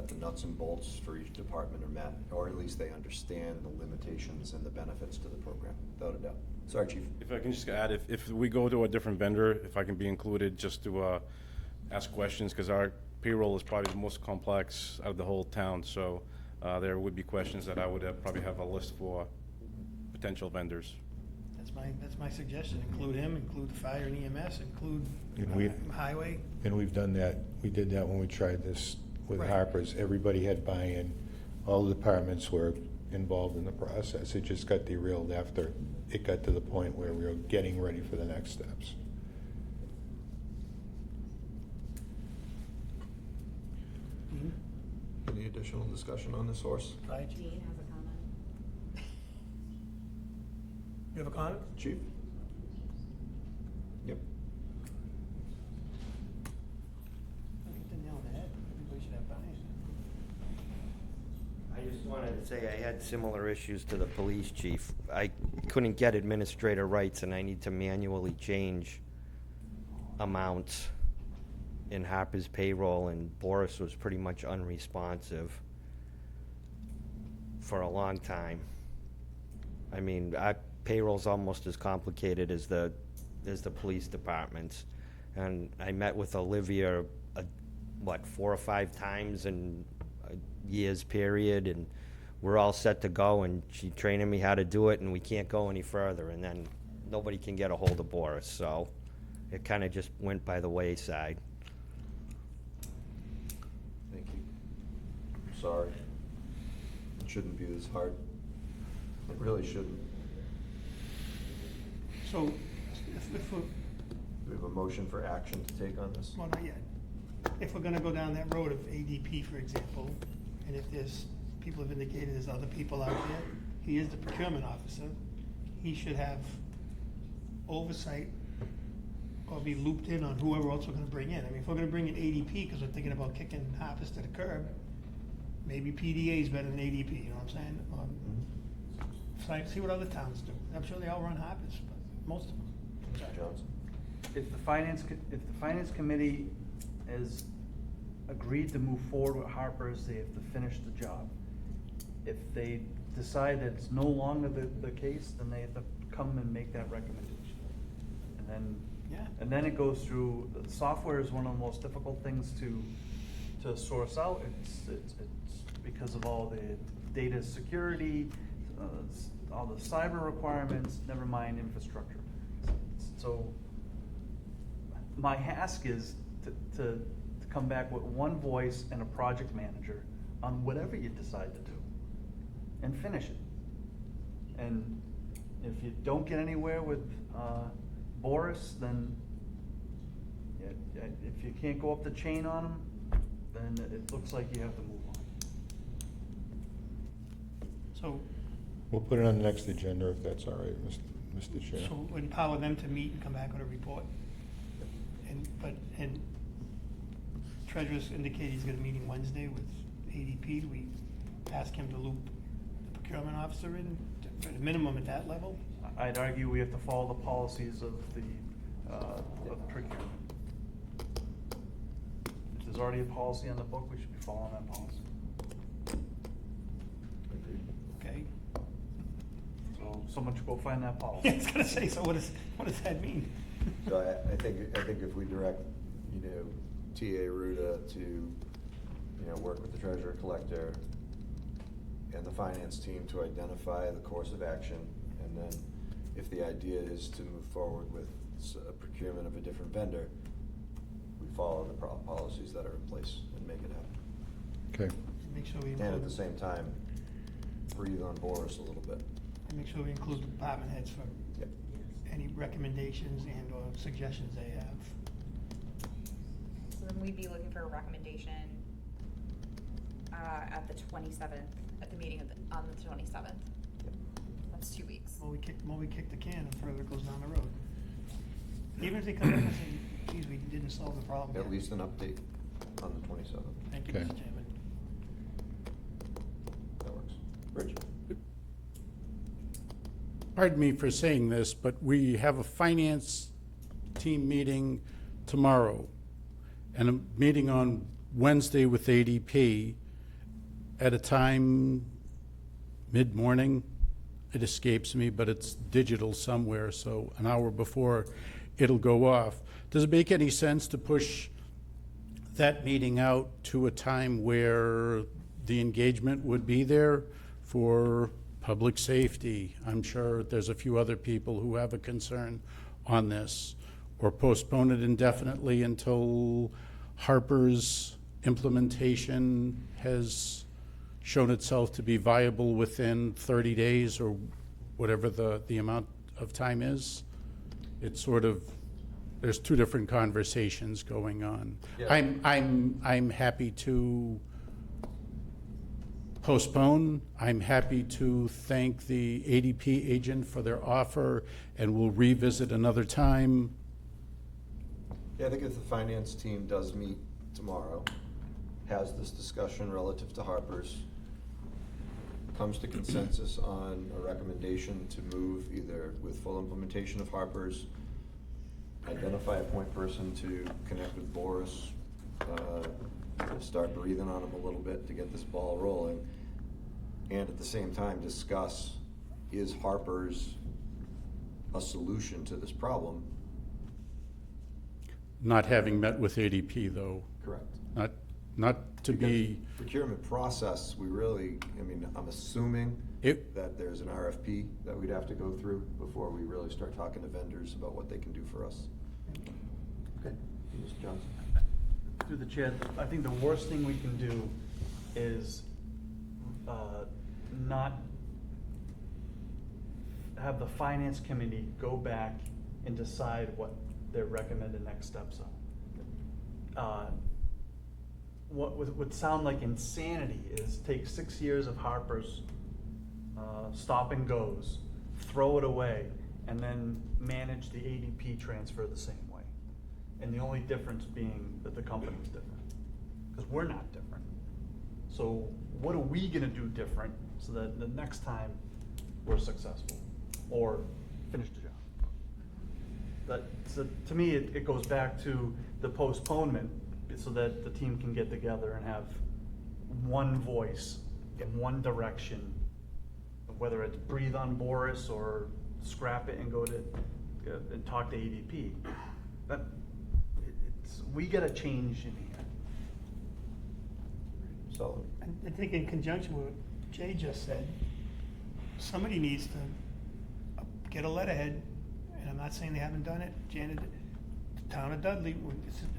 the nuts and bolts for each department are met, or at least they understand the limitations and the benefits to the program, without a doubt. Sorry, Chief. If I can just add, if we go to a different vendor, if I can be included just to ask questions, because our payroll is probably the most complex out of the whole town, so there would be questions that I would probably have a list for potential vendors. That's my suggestion. Include him, include the fire and EMS, include highway. And we've done that. We did that when we tried this with Right. Harper's, everybody had buy-in, all the departments were involved in the process. It just got derailed after it got to the point where we were getting ready for the next steps. Any additional discussion on this horse? Right. Dean has a comment. You have a comment? Chief? Yep. Everybody should have buy-in. I just wanted to say I had similar issues to the police chief. I couldn't get administrator rights, and I need to manually change amounts in Harper's payroll, and Boris was pretty much unresponsive for a long time. I mean, our payroll's almost as complicated as the police department's. And I met with Olivia, 4 or 5 times in a year's period, and we're all set to go, and she training me how to do it, and we can't go any further, and then nobody can get a hold of Boris, so it kind of just went by the wayside. Thank you. I'm sorry. It shouldn't be this hard. It really shouldn't. So, if we're, Do we have a motion for action to take on this? well, not yet. If we're gonna go down that road of ADP, for example, and if there's, people have indicated there's other people out there, he is the procurement officer, he should have oversight or be looped in on whoever else we're gonna bring in. I mean, if we're gonna bring in ADP, because we're thinking about kicking Harpers to the curb, maybe PDA is better than ADP, you know what I'm saying? See what other towns do. I'm sure they all run Harpers, but most of them. Mr. Johnson? If the finance committee has agreed to move forward with Harper's, they have to finish the job. If they decide that it's no longer the case, then they have to come and make that recommendation. And then, Yeah. and then it goes through, the software is one of the most difficult things to source out. It's because of all the data security, all the cyber requirements, never mind infrastructure. So my ask is to come back with one voice and a project manager on whatever you decide to do, and finish it. And if you don't get anywhere with Boris, then if you can't go up the chain on him, then it looks like you have to move on. So, We'll put it on the next agenda if that's all right, Mr. Chair. so empower them to meet and come back with a report. And Treasurer's indicated he's got a meeting Wednesday with ADP. Do we ask him to loop the procurement officer in, at a minimum at that level? I'd argue we have to follow the policies of of procurement. If there's already a policy on the book, we should be following that policy. Okay. So someone should go find that policy. I was gonna say, so what does that mean? So I think if we direct, TA Ruda to, work with the treasurer collector and the finance team to identify the course of action, and then if the idea is to move forward with a procurement of a different vendor, we follow the policies that are in place and make it happen. Okay. Make sure we And at include, the same time, breathe on Boris a little bit. and make sure we include the department heads for Yep. any recommendations and or suggestions they have. So then we'd be looking for a recommendation at the 27th, at the meeting on the 27th. That's 2 weeks. Well, we kick the can, the further it goes down the road. Even if they come in and say, geez, we didn't solve the problem At yet. least an update on the 27th. Thank you, Okay. Mr. Chairman. That works. Rich? Pardon me for saying this, but we have a finance team meeting tomorrow and a meeting on Wednesday with ADP at a time mid-morning. It escapes me, but it's digital somewhere, so an hour before it'll go off. Does it make any sense to push that meeting out to a time where the engagement would be there for public safety? I'm sure there's a few other people who have a concern on this. Or postpone it indefinitely until Harper's implementation has shown itself to be viable within 30 days or whatever the amount of time is. It's sort of, there's two different conversations going on. Yeah. I'm happy to postpone. I'm happy to thank the ADP agent for their offer, and we'll revisit another time. Yeah, I think if the finance team does meet tomorrow, has this discussion relative to Harper's, comes to consensus on a recommendation to move either with full implementation of Harper's, identify a point person to connect with Boris, to start breathing on him a little bit to get this ball rolling, and at the same time discuss, is Harper's a solution to this problem? Not having met with ADP, though. Correct. Not to be, Procurement process, we really, I mean, I'm assuming that there's an RFP that we'd have to go through before we really start talking to vendors about what they can do for us. Okay, Mr. Johnson. Through the chair, I think the worst thing we can do is not have the finance committee go back and decide what their recommended next steps are. What would sound like insanity is take 6 years of Harper's stop and goes, throw it away, and then manage the ADP transfer the same way. And the only difference being that the company's different, because we're not different. So what are we gonna do different so that the next time we're successful or finish the job? So to me, it goes back to the postponement so that the team can get together and have one voice in one direction, whether it's breathe on Boris or scrap it and go to and talk to ADP. But we got to change in here. So I think in conjunction with what Jay just said, somebody needs to get a letterhead, and I'm not saying they haven't done it. Janet, the town of Dudley,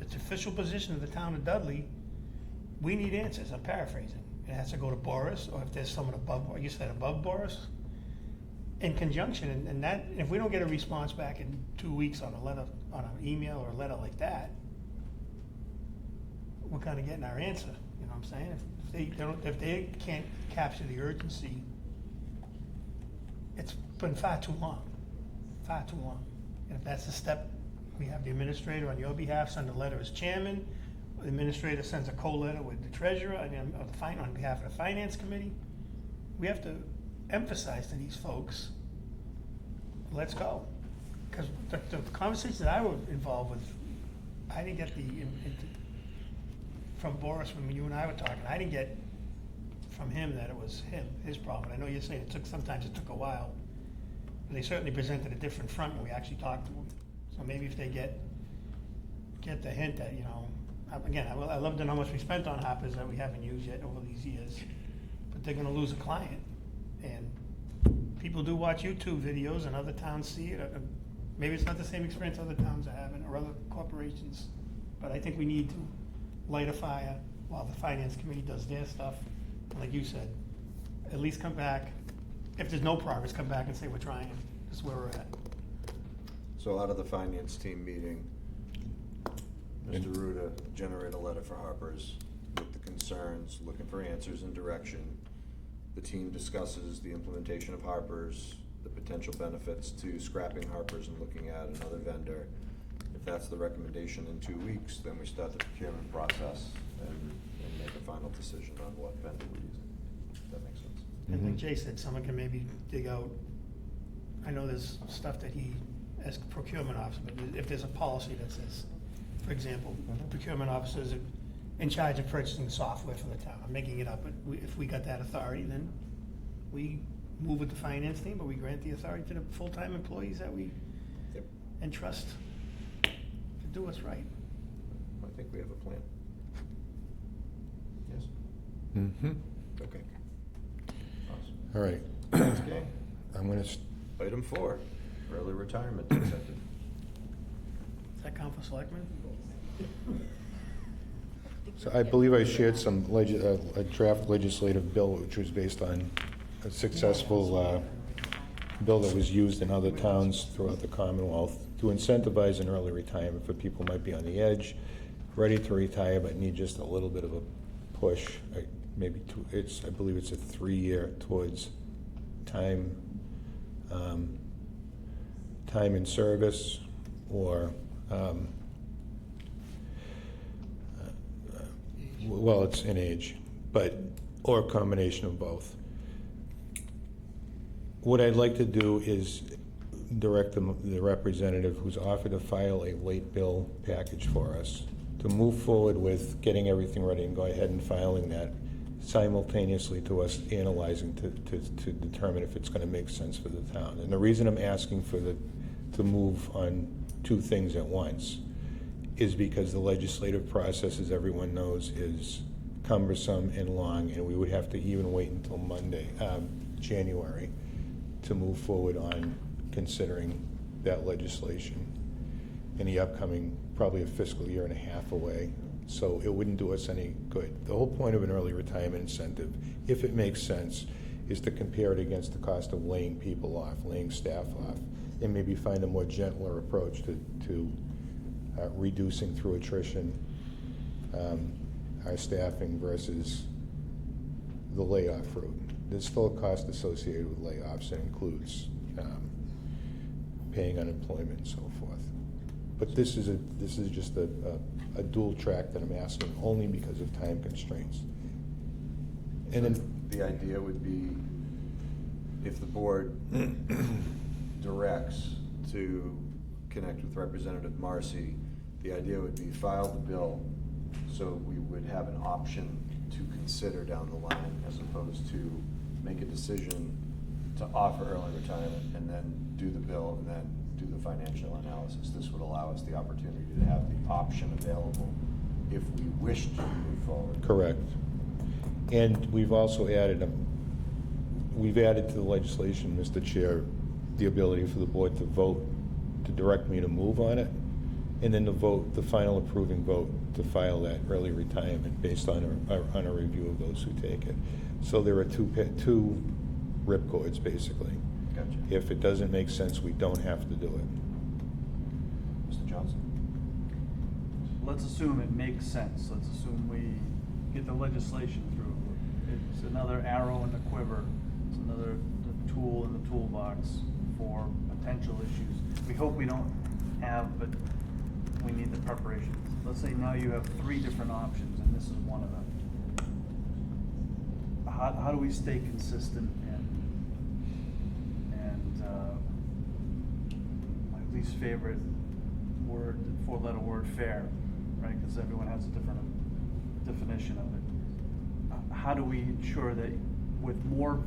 it's official position of the town of Dudley. We need answers. I'm paraphrasing. It has to go to Boris, or if there's someone above, you said above Boris, in conjunction, and that, if we don't get a response back in 2 weeks on a letter, on an email or a letter like that, we're kind of getting our answer. You know what I'm saying? If they can't capture the urgency, it's been far too long, far too long. And if that's the step, we have the administrator on your behalf send a letter as chairman. The administrator sends a co-letter with the treasurer on behalf of the finance committee. We have to emphasize to these folks, let's go. Because the conversations that I was involved with, I didn't get from Boris when you and I were talking, I didn't get from him that it was his problem. I know you're saying sometimes it took a while, but they certainly presented a different front when we actually talked to them. So maybe if they get the hint that, again, I love to know how much we spent on hoppers that we haven't used yet over these years, but they're gonna lose a client. And people do watch YouTube videos and other towns see it. Maybe it's not the same experience other towns are having or other corporations, but I think we need to light a fire while the finance committee does their stuff. Like you said, at least come back. If there's no progress, come back and say we're trying. This is where we're at. So out of the finance team meeting, Mr. Ruda generate a letter for Harper's with the concerns, looking for answers and direction. The team discusses the implementation of Harper's, the potential benefits to scrapping Harper's and looking at another vendor. If that's the recommendation in 2 weeks, then we start the procurement process and make a final decision on what vendor we're using. If that makes sense. And like Jay said, someone can maybe dig out, I know there's stuff that he, as procurement officer, but if there's a policy that says, for example, procurement officers are in charge of purchasing software for the town. I'm making it up, but if we got that authority, then we move with the finance team, but we grant the authority to the full-time employees that we entrust to do what's right. I think we have a plan. Yes? Mm-hmm. Okay. Awesome. All right. Okay. I'm gonna, Item 4, early retirement incentive. Does that count for selectmen? I think So I believe I shared some a draft legislative bill, which was based on a successful bill that was used in other towns throughout the Commonwealth to incentivize an early retirement for people who might be on the edge, ready to retire, but need just a little bit of a push. Maybe I believe it's a 3-year towards time in service, or well, it's in age, or a combination of both. What I'd like to do is direct the representative who's offered to file a late bill package for us to move forward with getting everything ready and go ahead and filing that simultaneously to us analyzing to determine if it's going to make sense for the town. And the reason I'm asking to move on 2 things at once is because the legislative process, as everyone knows, is cumbersome and long, and we would have to even wait until Monday, January, to move forward on considering that legislation in the upcoming, probably a fiscal year and a half away. So it wouldn't do us any good. The whole point of an early retirement incentive, if it makes sense, is to compare it against the cost of laying people off, laying staff off, and maybe find a more gentler approach to reducing through attrition our staffing versus the layoff route. There's still a cost associated with layoffs that includes paying unemployment and so forth. But this is just a dual track that I'm asking only because of time constraints. And then The idea would be, if the board directs to connect with Representative Marcy, the idea would be file the bill so we would have an option to consider down the line, as opposed to make a decision to offer early retirement and then do the bill and then do the financial analysis. This would allow us the opportunity to have the option available if we wish to move forward. Correct. And we've also added to the legislation, Mr. Chair, the ability for the board to vote, to direct me to move on it, and then to vote, the final approving vote, to file that early retirement based on a review of those who take it. So there are two ripcords, basically. Gotcha. If it doesn't make sense, we don't have to do it. Mr. Johnson? Let's assume it makes sense. Let's assume we get the legislation through. It's another arrow in the quiver. It's another tool in the toolbox for potential issues. We hope we don't have, but we need the preparation. Let's say now you have 3 different options, and this is one of them. How do we stay consistent and my least favorite word, 4-letter word, fair, right? Because everyone has a different definition of it. How do we ensure that with more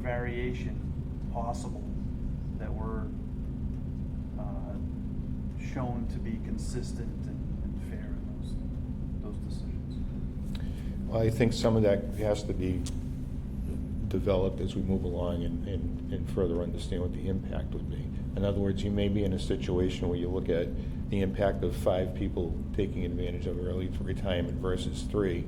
variation possible, that we're shown to be consistent and fair in those decisions? Well, I think some of that has to be developed as we move along and further understand what the impact would be. In other words, you may be in a situation where you look at the impact of 5 people taking advantage of early retirement versus 3,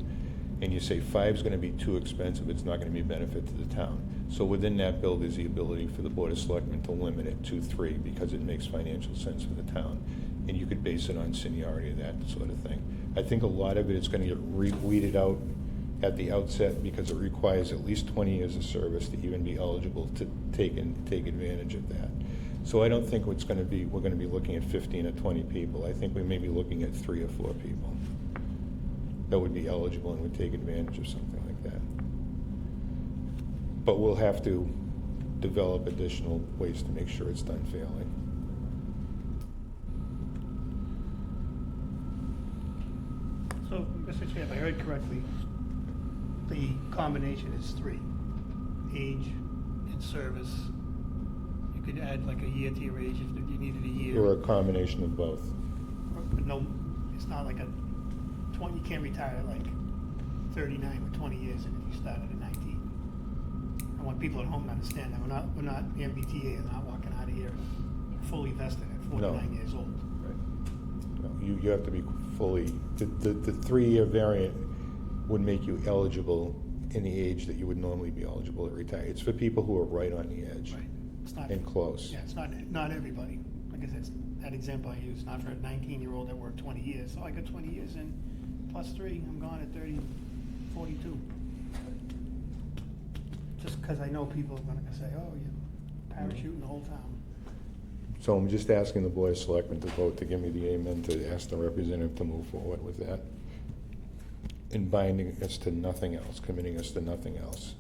and you say 5 is going to be too expensive, it's not going to be a benefit to the town. So within that bill, there's the ability for the Board of Selectmen to limit it to 3 because it makes financial sense for the town. And you could base it on seniority, that sort of thing. I think a lot of it is going to get weeded out at the outset because it requires at least 20 years of service to even be eligible to take advantage of that. So I don't think we're going to be looking at 15 or 20 people. I think we may be looking at 3 or 4 people that would be eligible and would take advantage of something like that. But we'll have to develop additional ways to make sure it's done fairly. So, Mr. Chair, if I heard correctly, the combination is 3. Age and service. You could add like a year to your age if you needed a year. Or a combination of both. But no, it's not like you can't retire like 39 with 20 years and if you started at 19. I want people at home to understand that we're not MBTA and not walking out of here fully vested at 49 years old. you have to be fully, the 3-year variant would make you eligible in the age that you would normally be eligible to retire. It's for people who are right on the edge It's not, and close. yeah, it's not everybody. Like I said, that example I used, not for a 19-year-old that worked 20 years. Oh, I got 20 years in, plus 3, I'm gone at 42. Just because I know people are gonna say, oh, you're parachuting the whole town. So I'm just asking the Board of Selectmen to vote to give me the amen to ask the representative to move forward with that. And binding us to nothing else, committing us to nothing else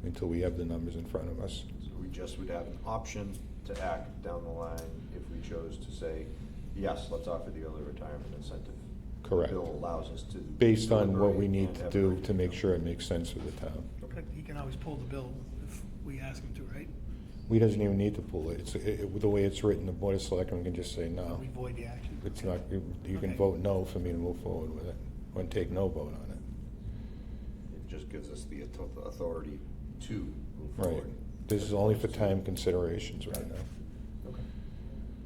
until we have the numbers in front of us. So we just would have an option to act down the line if we chose to say, yes, let's offer the early retirement incentive. Correct. The bill allows us to. Based on what we deliberate need and to have do a- to make sure it makes sense for the town. But he can always pull the bill if we ask him to, right? We doesn't even need to pull it. The way it's written, the Board of Selectmen can just say no. We void the action. It's not, you can Okay. vote no for me to move forward with it, or take no vote on it. It just gives us the authority to move Right. forward. This is only for time considerations right now. Okay.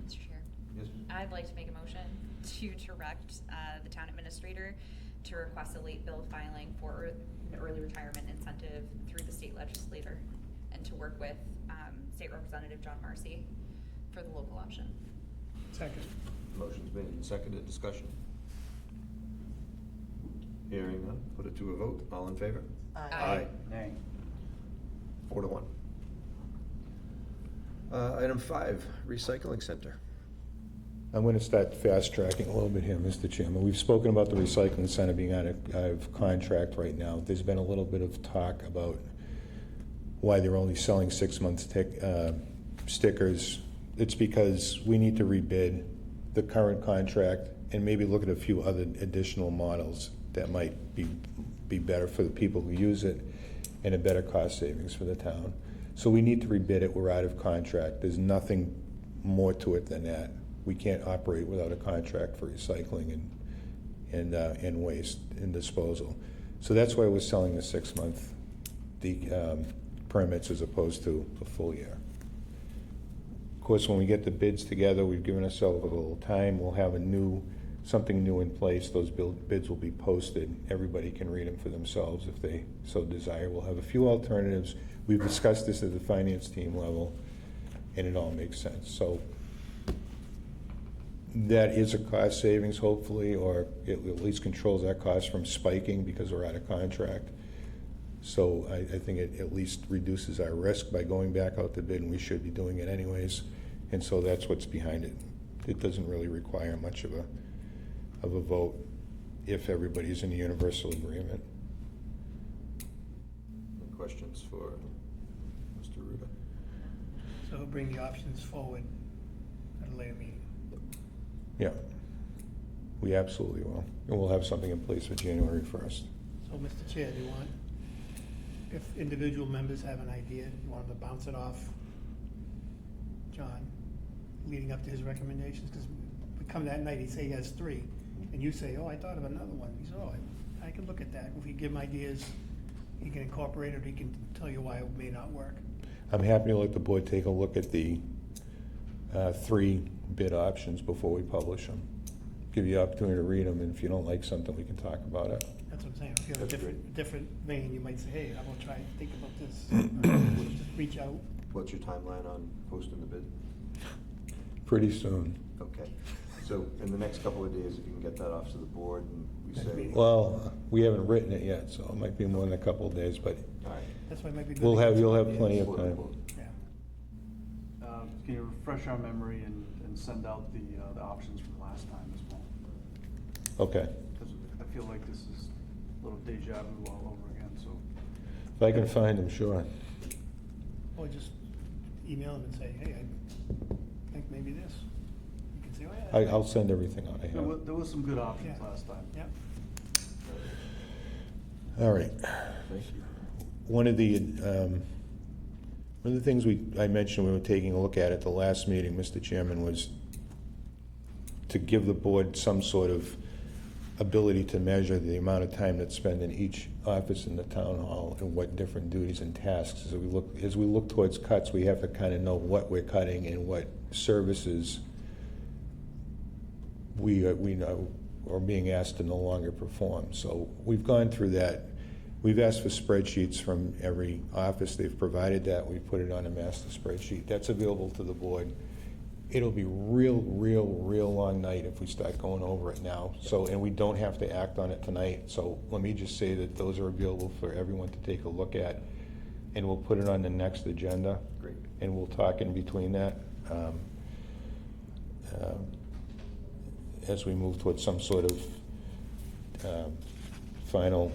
Mr. Chair. Yes. I'd like to make a motion to direct the town administrator to request a late bill filing for an early retirement incentive through the state legislator, and to work with State Representative John Marcy for the local option. Second. Motion's made and seconded. Discussion. Hearing none, put it to a vote. All in favor? Aye. Nay. 4 to 1. Item 5, recycling center. I'm going to start fast tracking a little bit here, Mr. Chairman. We've spoken about the recycling center being out of contract right now. There's been a little bit of talk about why they're only selling 6-month stickers. It's because we need to rebid the current contract and maybe look at a few other additional models that might be better for the people who use it and a better cost savings for the town. So we need to rebid it. We're out of contract. There's nothing more to it than that. We can't operate without a contract for recycling and waste and disposal. So that's why we're selling the 6-month permits as opposed to a full year. Of course, when we get the bids together, we've given ourselves a little time. We'll have something new in place. Those bids will be posted. Everybody can read them for themselves if they so desire. We'll have a few alternatives. We've discussed this at the finance team level, and it all makes sense. So that is a cost savings, hopefully, or it at least controls that cost from spiking because we're out of contract. So I think it at least reduces our risk by going back out to bid, and we should be doing it anyways. And so that's what's behind it. It doesn't really require much of a vote if everybody's in a universal agreement. Any questions for Mr. Ruda? So he'll bring the options forward at a later meeting. Yeah, we absolutely will. And we'll have something in place for January 1st. So, Mr. Chair, do you want, if individual members have an idea, you want them to bounce it off John, leading up to his recommendations? Because we come that night, he'd say he has 3, and you say, oh, I thought of another one. He said, oh, I can look at that. If you give him ideas, he can incorporate it, or he can tell you why it may not work. I'm happy to let the board take a look at the 3 bid options before we publish them. Give you the opportunity to read them, and if you don't like something, we can talk about it. That's what I'm saying. If you have a That's different vein, you might say, hey, I will try to think about this. Just reach out. What's your timeline on posting the bid? Pretty soon. Okay. So in the next couple of days, if you can get that off to the board and we say. Well, we haven't written it yet, so it might be more than a couple of days, but All right. That's why it might be good. you'll have plenty of time. Can you refresh our memory and send out the options from last time as well? Okay. Because I feel like this is a little deja vu all over again, so. If I can find them, sure. Or just email him and say, hey, I think maybe this. You can say, oh, yeah. I'll send everything out I There have. was some good options Yeah. last time. Yep. All right. Thank you. One of the things I mentioned we were taking a look at the last meeting, Mr. Chairman, was to give the board some sort of ability to measure the amount of time that's spent in each office in the town hall and what different duties and tasks. As we look towards cuts, we have to kind of know what we're cutting and what services we know are being asked to no longer perform. So we've gone through that. We've asked for spreadsheets from every office. They've provided that. We've put it on a master spreadsheet. That's available to the board. It'll be real long night if we start going over it now. So, and we don't have to act on it tonight. So let me just say that those are available for everyone to take a look at, and we'll put it on the next agenda. Great. And we'll talk in between that as we move towards some sort of final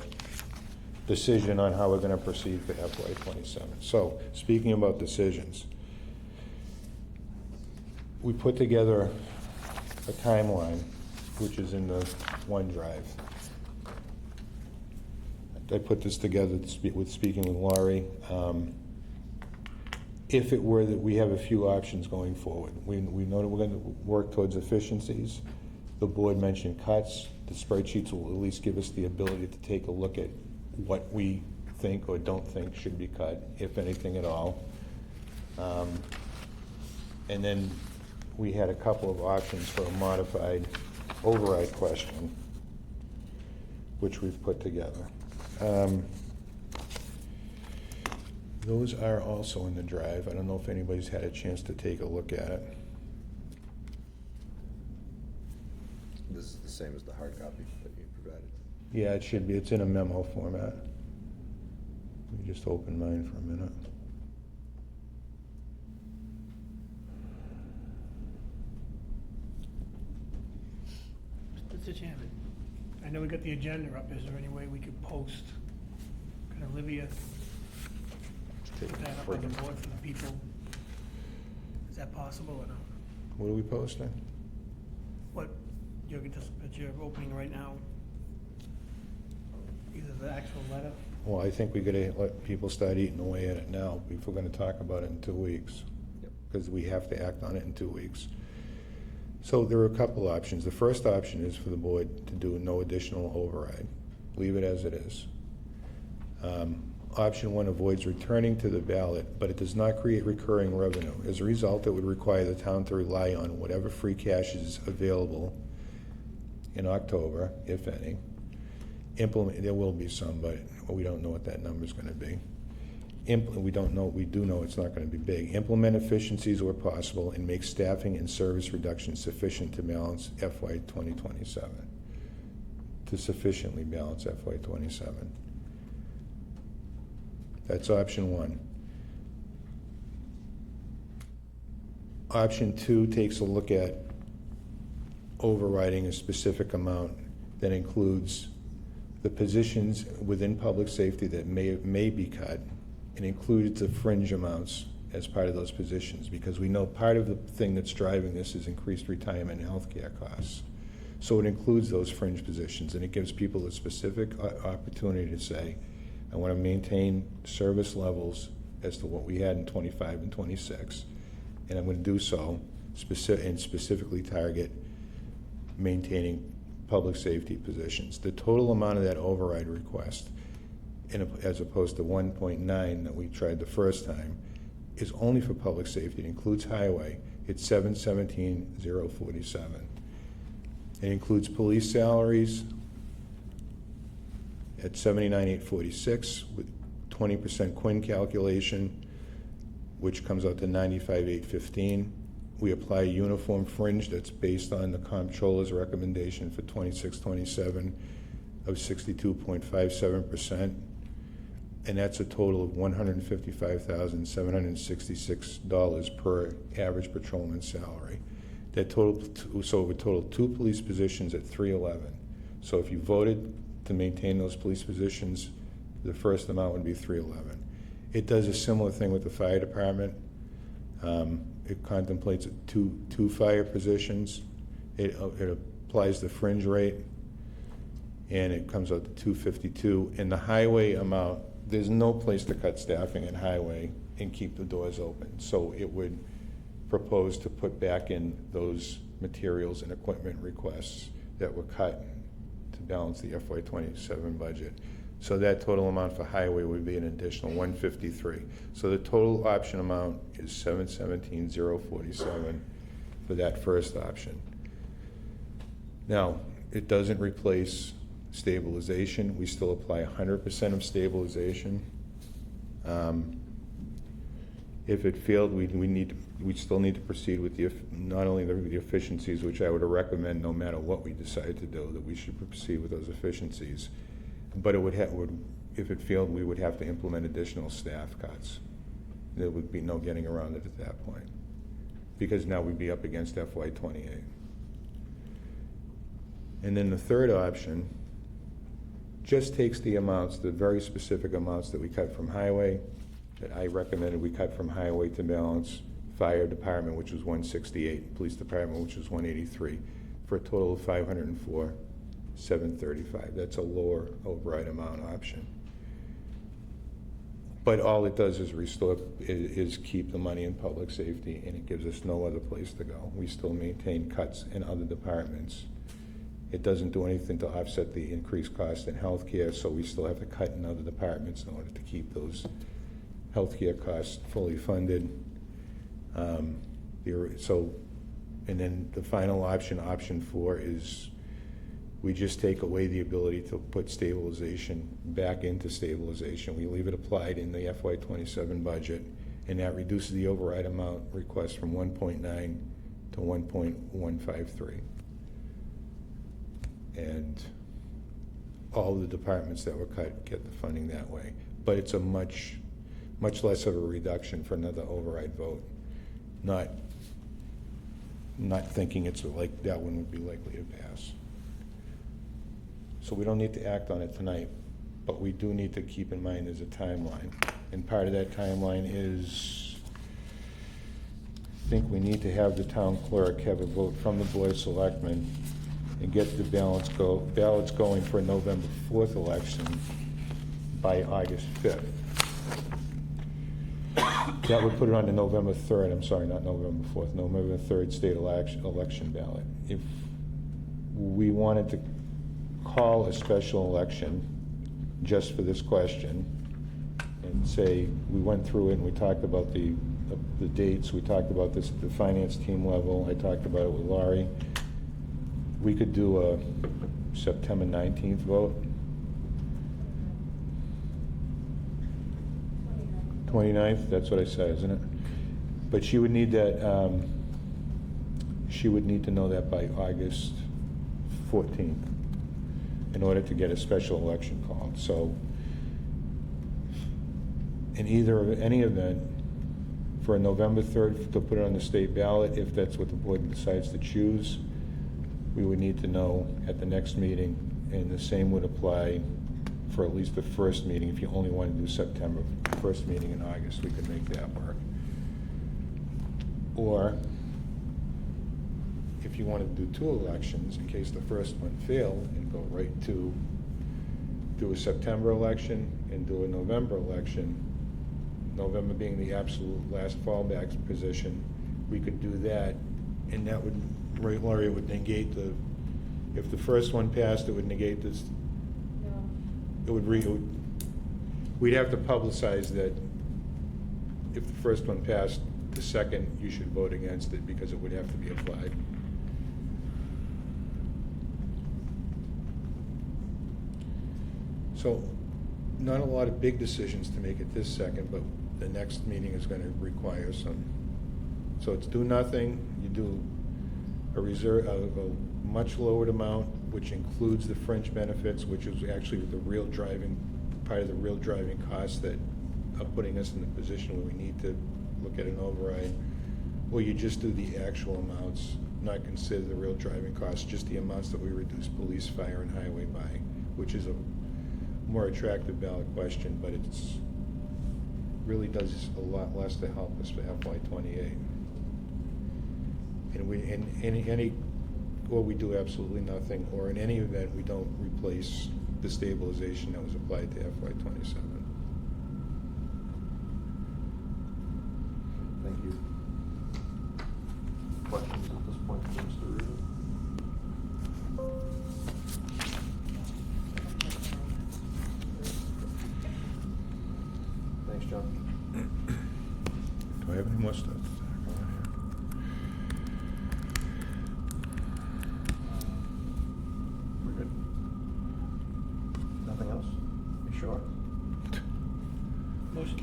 decision on how we're going to proceed for FY27. So, speaking about decisions, we put together a timeline, which is in the OneDrive. I put this together with speaking with Laurie. If it were that we have a few options going forward, we know that we're going to work towards efficiencies. The board mentioned cuts. The spreadsheets will at least give us the ability to take a look at what we think or don't think should be cut, if anything at all. And then we had a couple of options for a modified override question, which we've put together. Those are also in the drive. I don't know if anybody's had a chance to take a look at it. This is the same as the hard copy that you provided. Yeah, it should be. It's in a memo format. Let me just open mine for a minute. Mr. Chairman, I know we got the agenda up. Is there any way we could post, could Olivia put that up on the board for the people? Is that possible or not? What are we posting? What you're opening right now? Either the actual letter? Well, I think we gotta let people start eating away at it now if we're gonna talk about it in 2 weeks. Because we have to act on it in 2 weeks. So there are a couple options. The first option is for the board to do no additional override. Leave it as it is. Option 1 avoids returning to the ballot, but it does not create recurring revenue. As a result, it would require the town to rely on whatever free cash is available in October, if any. There will be some, but we don't know what that number is going to be. We do know it's not going to be big. Implement efficiencies where possible and make staffing and service reductions sufficient to balance FY 2027. To sufficiently balance FY 27. That's option 1. Option 2 takes a look at overriding a specific amount that includes the positions within public safety that may be cut, and includes the fringe amounts as part of those positions, because we know part of the thing that's driving this is increased retirement and healthcare costs. So it includes those fringe positions, and it gives people a specific opportunity to say, I want to maintain service levels as to what we had in 25 and 26, and I'm going to do so and specifically target maintaining public safety positions. The total amount of that override request, as opposed to 1.9 that we tried the first time, is only for public safety. It includes highway. It's $717,047. It includes police salaries at $79,846 with 20% Quinn calculation, which comes out to $95,815. We apply a uniform fringe that's based on the comptroller's recommendation for 26-27 of 62.57%, and that's a total of $155,766 per average patrolman salary. That total, so we total 2 police positions at $311. So if you voted to maintain those police positions, the first amount would be $311. It does a similar thing with the fire department. It contemplates 2 fire positions. It applies the fringe rate, and it comes out to $252. And the highway amount, there's no place to cut staffing at highway and keep the doors open. So it would propose to put back in those materials and equipment requests that were cut to balance the FY27 budget. So that total amount for highway would be an additional $153. So the total option amount is $717,047 for that first option. Now, it doesn't replace stabilization. We still apply 100% of stabilization. If it failed, we still need to proceed with not only the efficiencies, which I would recommend no matter what we decide to do, that we should proceed with those efficiencies. But if it failed, we would have to implement additional staff cuts. There would be no getting around it at that point, because now we'd be up against FY28. And then the third option just takes the amounts, the very specific amounts that we cut from highway, that I recommended we cut from highway to balance fire department, which was 168, police department, which was 183, for a total of 504, 735. That's a lower override amount option. But all it does is restore, is keep the money in public safety, and it gives us no other place to go. We still maintain cuts in other departments. It doesn't do anything to offset the increased cost in healthcare, so we still have to cut in other departments in order to keep those healthcare costs fully funded. And then the final option, option 4, is we just take away the ability to put stabilization back into stabilization. We leave it applied in the FY27 budget, and that reduces the override amount request from 1.9 to 1.153. And all the departments that were cut get the funding that way. But it's a much less of a reduction for another override vote. Not thinking it's like that one would be likely to pass. So we don't need to act on it tonight, but we do need to keep in mind there's a timeline. And part of that timeline is, I think we need to have the town clerk have a vote from the Board of Selectmen and get the ballots going for a November 4th election by August 5th. That would put it on to November 3rd, I'm sorry, not November 4th, November 3rd state election ballot. If we wanted to call a special election just for this question and say, we went through it and we talked about the dates, we talked about this at the finance team level, I talked about it with Laurie, we could do a September 19th vote. 29th, that's what I said, isn't it? But she would need that, she would need to know that by August 14th in order to get a special election called. So in any event, for a November 3rd to put it on the state ballot, if that's what the board decides to choose, we would need to know at the next meeting, and the same would apply for at least the first meeting. If you only want to do September, first meeting in August, we could make that work. Or if you wanted to do 2 elections in case the first one failed, and go right to do a September election and do a November election, November being the absolute last fallback position, we could do that, and that would, right, Laurie, it would negate if the first one passed, it would negate this. We'd have to publicize that if the first one passed, the second, you should vote against it because it would have to be applied. So, not a lot of big decisions to make at this second, but the next meeting is going to require some. So it's do nothing, you do a reserve of a much lowered amount, which includes the fringe benefits, which is actually the real driving, part of the real driving costs that are putting us in the position where we need to look at an override. Or you just do the actual amounts, not consider the real driving costs, just the amounts that we reduce police, fire, and highway by, which is a more attractive ballot question, but it's really does a lot less to help us for FY28. And or we do absolutely nothing, or in any event, we don't replace the stabilization that was applied to FY27. Thank you. Questions at this point from Mr. Rubin? Thanks, John. Do I have any more stuff?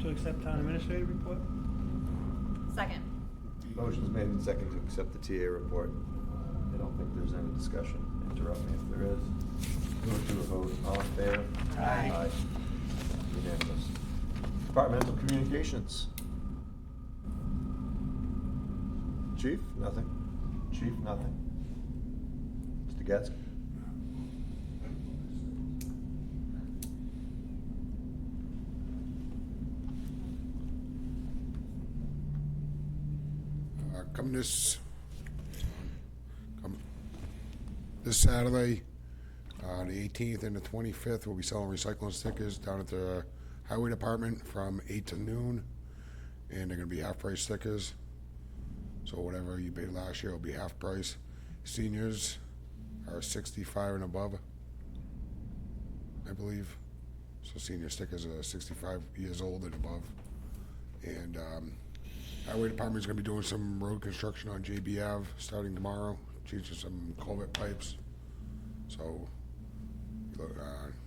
to accept town administrative report. Second. Motion's made and seconded to accept the TA report. I don't think there's any discussion. Interrupt me if there is. Move to a vote. All in favor? Aye. Unanimous. Departmental communications. Chief, nothing. Chief, nothing. Mr. Gatsky? Come this Saturday, the 18th and the 25th, we'll be selling recycling stickers down at the Highway Department from 8 to noon, and they're gonna be half-price stickers. So whatever you paid last year will be half price. Seniors are 65 and above, I believe. So senior stickers are 65 years old and above. And Highway Department's gonna be doing some road construction on JB Ave starting tomorrow, changing some culvert pipes. So,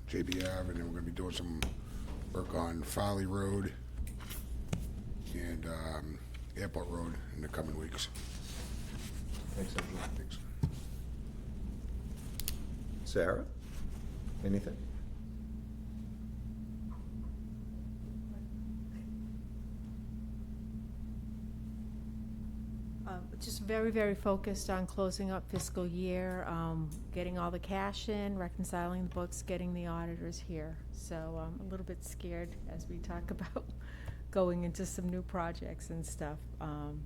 JB Ave, and then we're gonna be doing some work on Farley Road and Airport Road in the coming weeks. Thanks, Andrew. Thanks. Sarah, anything? Just very, very focused on closing up fiscal year, getting all the cash in, reconciling the books, getting the auditors here. So I'm a little bit scared as we talk about going into some new projects and stuff,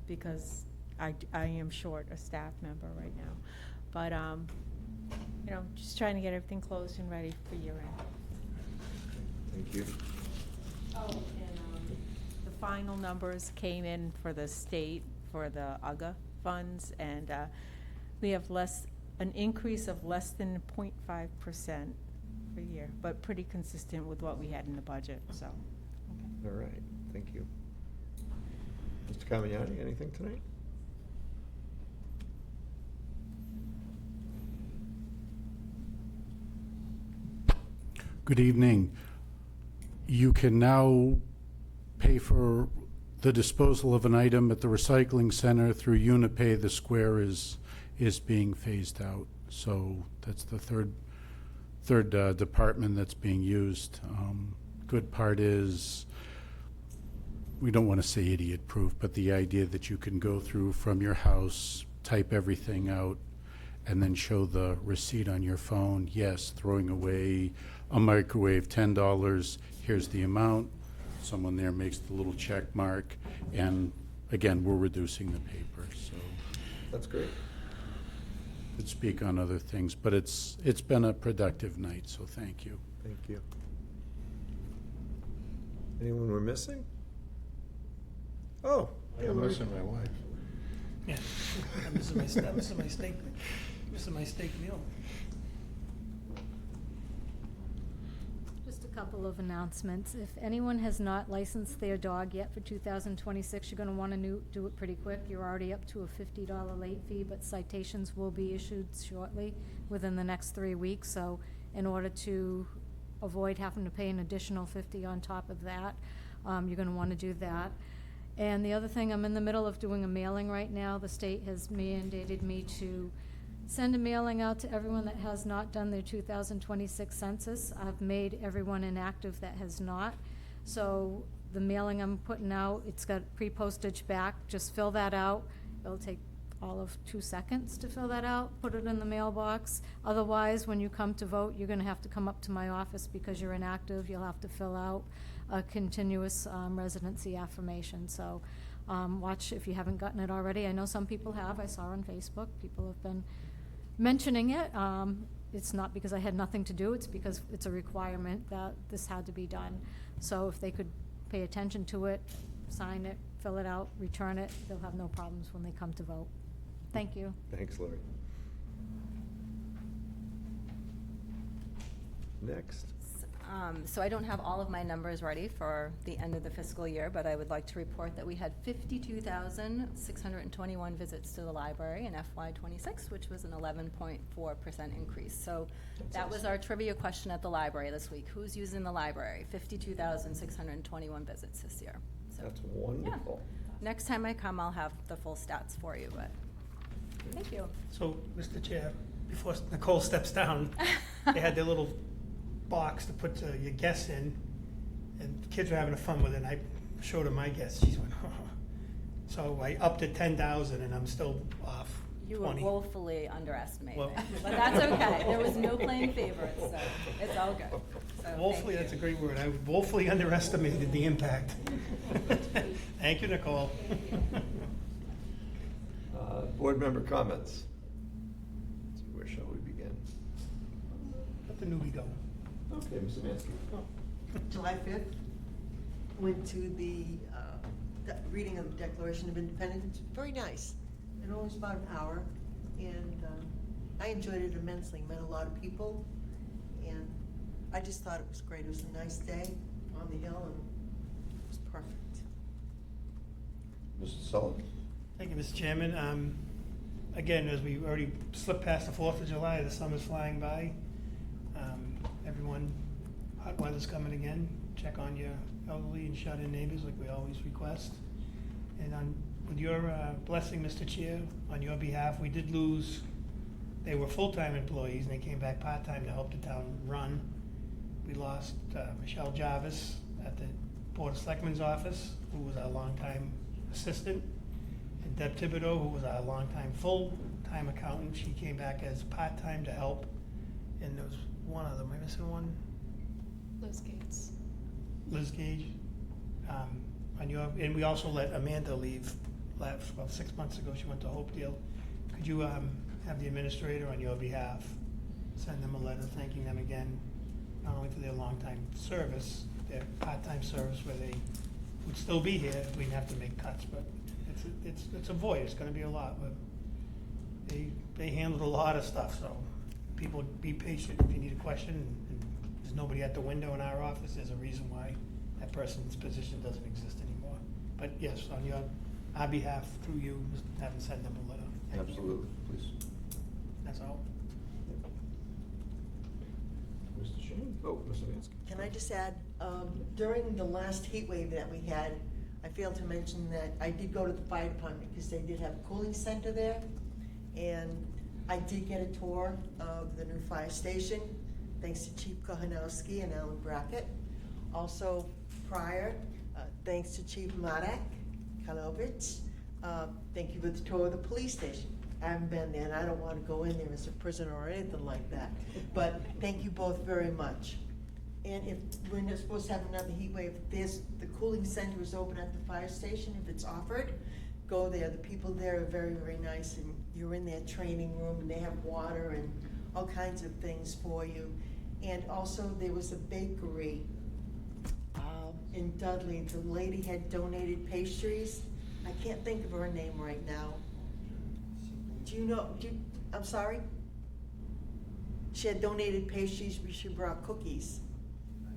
because I am short a staff member right now. But, you know, just trying to get everything closed and ready for year end. Thank you. Oh, and the final numbers came in for the state for the UGA funds, and we have an increase of less than 0.5% per year, but pretty consistent with what we had in the budget, so. All right, thank you. Mr. Camignani, anything tonight? Good evening. You can now pay for the disposal of an item at the recycling center through Unipay. The Square is being phased out. So that's the third department that's being used. Good part is, we don't want to say idiot-proof, but the idea that you can go through from your house, type everything out, and then show the receipt on your phone. Yes, throwing away a microwave, $10, here's the amount. Someone there makes the little check mark, and again, we're reducing the paper, so. That's great. Could speak on other things, but it's been a productive night, so thank you. Thank you. Anyone we're missing? Oh. I'm missing my wife. Yeah, I'm missing my steak, missing my steak meal. Just a couple of announcements. If anyone has not licensed their dog yet for 2026, you're going to want to do it pretty quick. You're already up to a $50 late fee, but citations will be issued shortly, within the next 3 weeks. So in order to avoid having to pay an additional $50 on top of that, you're going to want to do that. And the other thing, I'm in the middle of doing a mailing right now. The state has mandated me to send a mailing out to everyone that has not done their 2026 census. I've made everyone inactive that has not. So the mailing I'm putting out, it's got pre-postage back. Just fill that out. It'll take all of 2 seconds to fill that out, put it in the mailbox. Otherwise, when you come to vote, you're going to have to come up to my office because you're inactive. You'll have to fill out a continuous residency affirmation. So watch if you haven't gotten it already. I know some people have. I saw on Facebook people have been mentioning it. It's not because I had nothing to do. It's because it's a requirement that this had to be done. So if they could pay attention to it, sign it, fill it out, return it, they'll have no problems when they come to vote. Thank you. Thanks, Lori. Next. So I don't have all of my numbers ready for the end of the fiscal year, but I would like to report that we had 52,621 visits to the library in FY '26, which was an 11.4% increase. So that was our trivia question at the library this week. Who's using the library? 52,621 visits this year. So, That's wonderful. next time I come, I'll have the full stats for you, but thank you. So, Mr. Chair, before Nicole steps down, they had their little box to put your guests in, and the kids were having fun with it, and I showed her my guests. She went, oh. So I upped to 10,000, and I'm still off You 20. were woefully underestimating, Well- but that's okay. There was no playing favorites, so it's all good. So Woefully, thank that's a you. great word. I woefully underestimated the impact. Thank you, Nicole. Board member comments. Let's see, where shall we begin? Let the newbie go. Okay, Mr. Mansky. July 5th, went to the reading of the Declaration of Independence. Very nice. It only was about an hour, and I enjoyed it immensely. Met a lot of people, and I just thought it was great. It was a nice day on the hill, and it was perfect. Mr. Sullivan. Thank you, Mr. Chairman. Again, as we already slipped past the 4th of July, the summer's flying by. Everyone, hot weather's coming again. Check on your elderly and shut-in neighbors like we always request. And with your blessing, Mr. Chair, on your behalf, we did lose, they were full-time employees and they came back part-time to help the town run. We lost Michelle Jarvis at the Board of Selectmen's office, who was our longtime assistant, and Deb Thibodeau, who was our longtime full-time accountant. She came back as part-time to help, and there was one other, am I missing one? Liz Gates. Liz Gage. And we also let Amanda leave about 6 months ago. She went to Hopedale. Could you have the administrator on your behalf send them a letter thanking them again, not only for their longtime service, their part-time service where they would still be here if we didn't have to make cuts, but it's a void. It's going to be a lot, but they handled a lot of stuff. So people, be patient. If you need a question and there's nobody at the window in our office, there's a reason why that person's position doesn't exist anymore. But yes, on our behalf, through you, have them send them a letter. Thank you. Absolutely, please. That's all. Mr. Shane? Oh, Mr. Mansky. Can I just add, during the last heat wave that we had, I failed to mention that I did go to the fire department because they did have a cooling center there. And I did get a tour of the new fire station, thanks to Chief Kohanowski and Alan Brackett. Also prior, thanks to Chief Madak Kalovich. Thank you for the tour of the police station. I haven't been there and I don't want to go in there as a prisoner or anything like that. But thank you both very much. And if we're not supposed to have another heat wave, the cooling center is open at the fire station. If it's offered, go there. The people there are very, very nice, and you're in their training room and they have water and all kinds of things for you. And also there was a bakery in Dudley. The lady had donated pastries. I can't think of her name right now. Do you know, I'm sorry? She had donated pastries, she brought cookies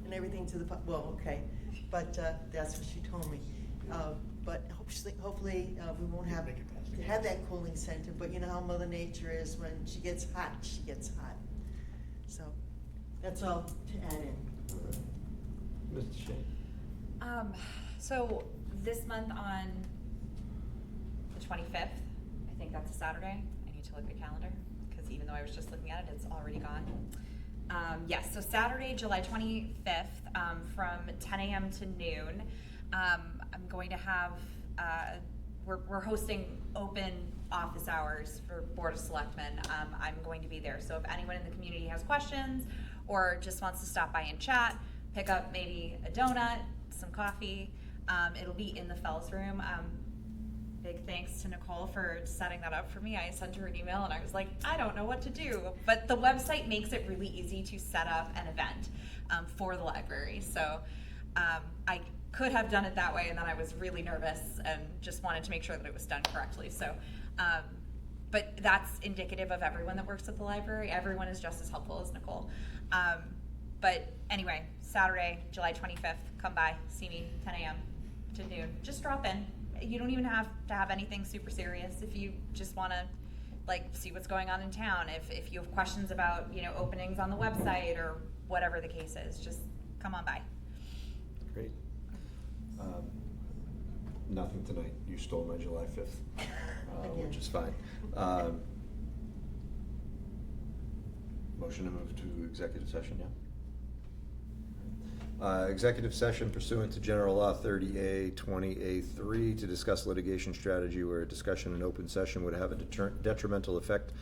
and everything to the, well, okay, but that's what she told me. But hopefully we won't have to have that cooling center, but you know how Mother Nature is. When she gets hot, she gets hot. So that's all to add in. All right. Mr. Shane? So this month on the 25th, I think that's a Saturday. I need to look at the calendar because even though I was just looking at it, it's already gone. Yes, so Saturday, July 25th, from 10 a.m. to noon, I'm going to have, we're hosting open office hours for Board of Selectmen. I'm going to be there. So if anyone in the community has questions or just wants to stop by and chat, pick up maybe a donut, some coffee, it'll be in the Fells room. Big thanks to Nicole for setting that up for me. I sent her an email and I was like, I don't know what to do. But the website makes it really easy to set up an event for the library. So I could have done it that way, and then I was really nervous and just wanted to make sure that it was done correctly. So, but that's indicative of everyone that works at the library. Everyone is just as helpful as Nicole. But anyway, Saturday, July 25th, come by, see me, 10 a.m. to noon. Just drop in. You don't even have to have anything super serious. If you just want to, like, see what's going on in town, if you have questions about, you know, openings on the website or whatever the case is, just come on by. Great. Nothing tonight. You stole my July 5th, which is fine. Motion to move to executive session, yeah? Executive session pursuant to General Law 30A 20A3 to discuss litigation strategy where a discussion in open session would have a detrimental effect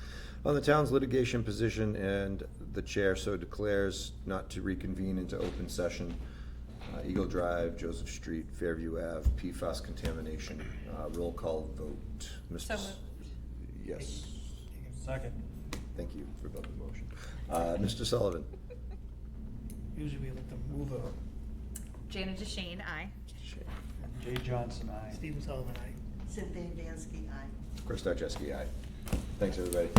on the town's litigation position and the chair so declares not to reconvene into open session. Eagle Drive, Joseph Street, Fairview Ave, PFAS contamination. Roll call vote. So moved. Yes. Second. Thank you for both the motion. Mr. Sullivan. Usually we like to move a Jana DeShane, aye. Jay Johnson, aye. Stephen Sullivan, aye. Cynthia Vansky, aye. Chris Starcheski, aye. Thanks, everybody.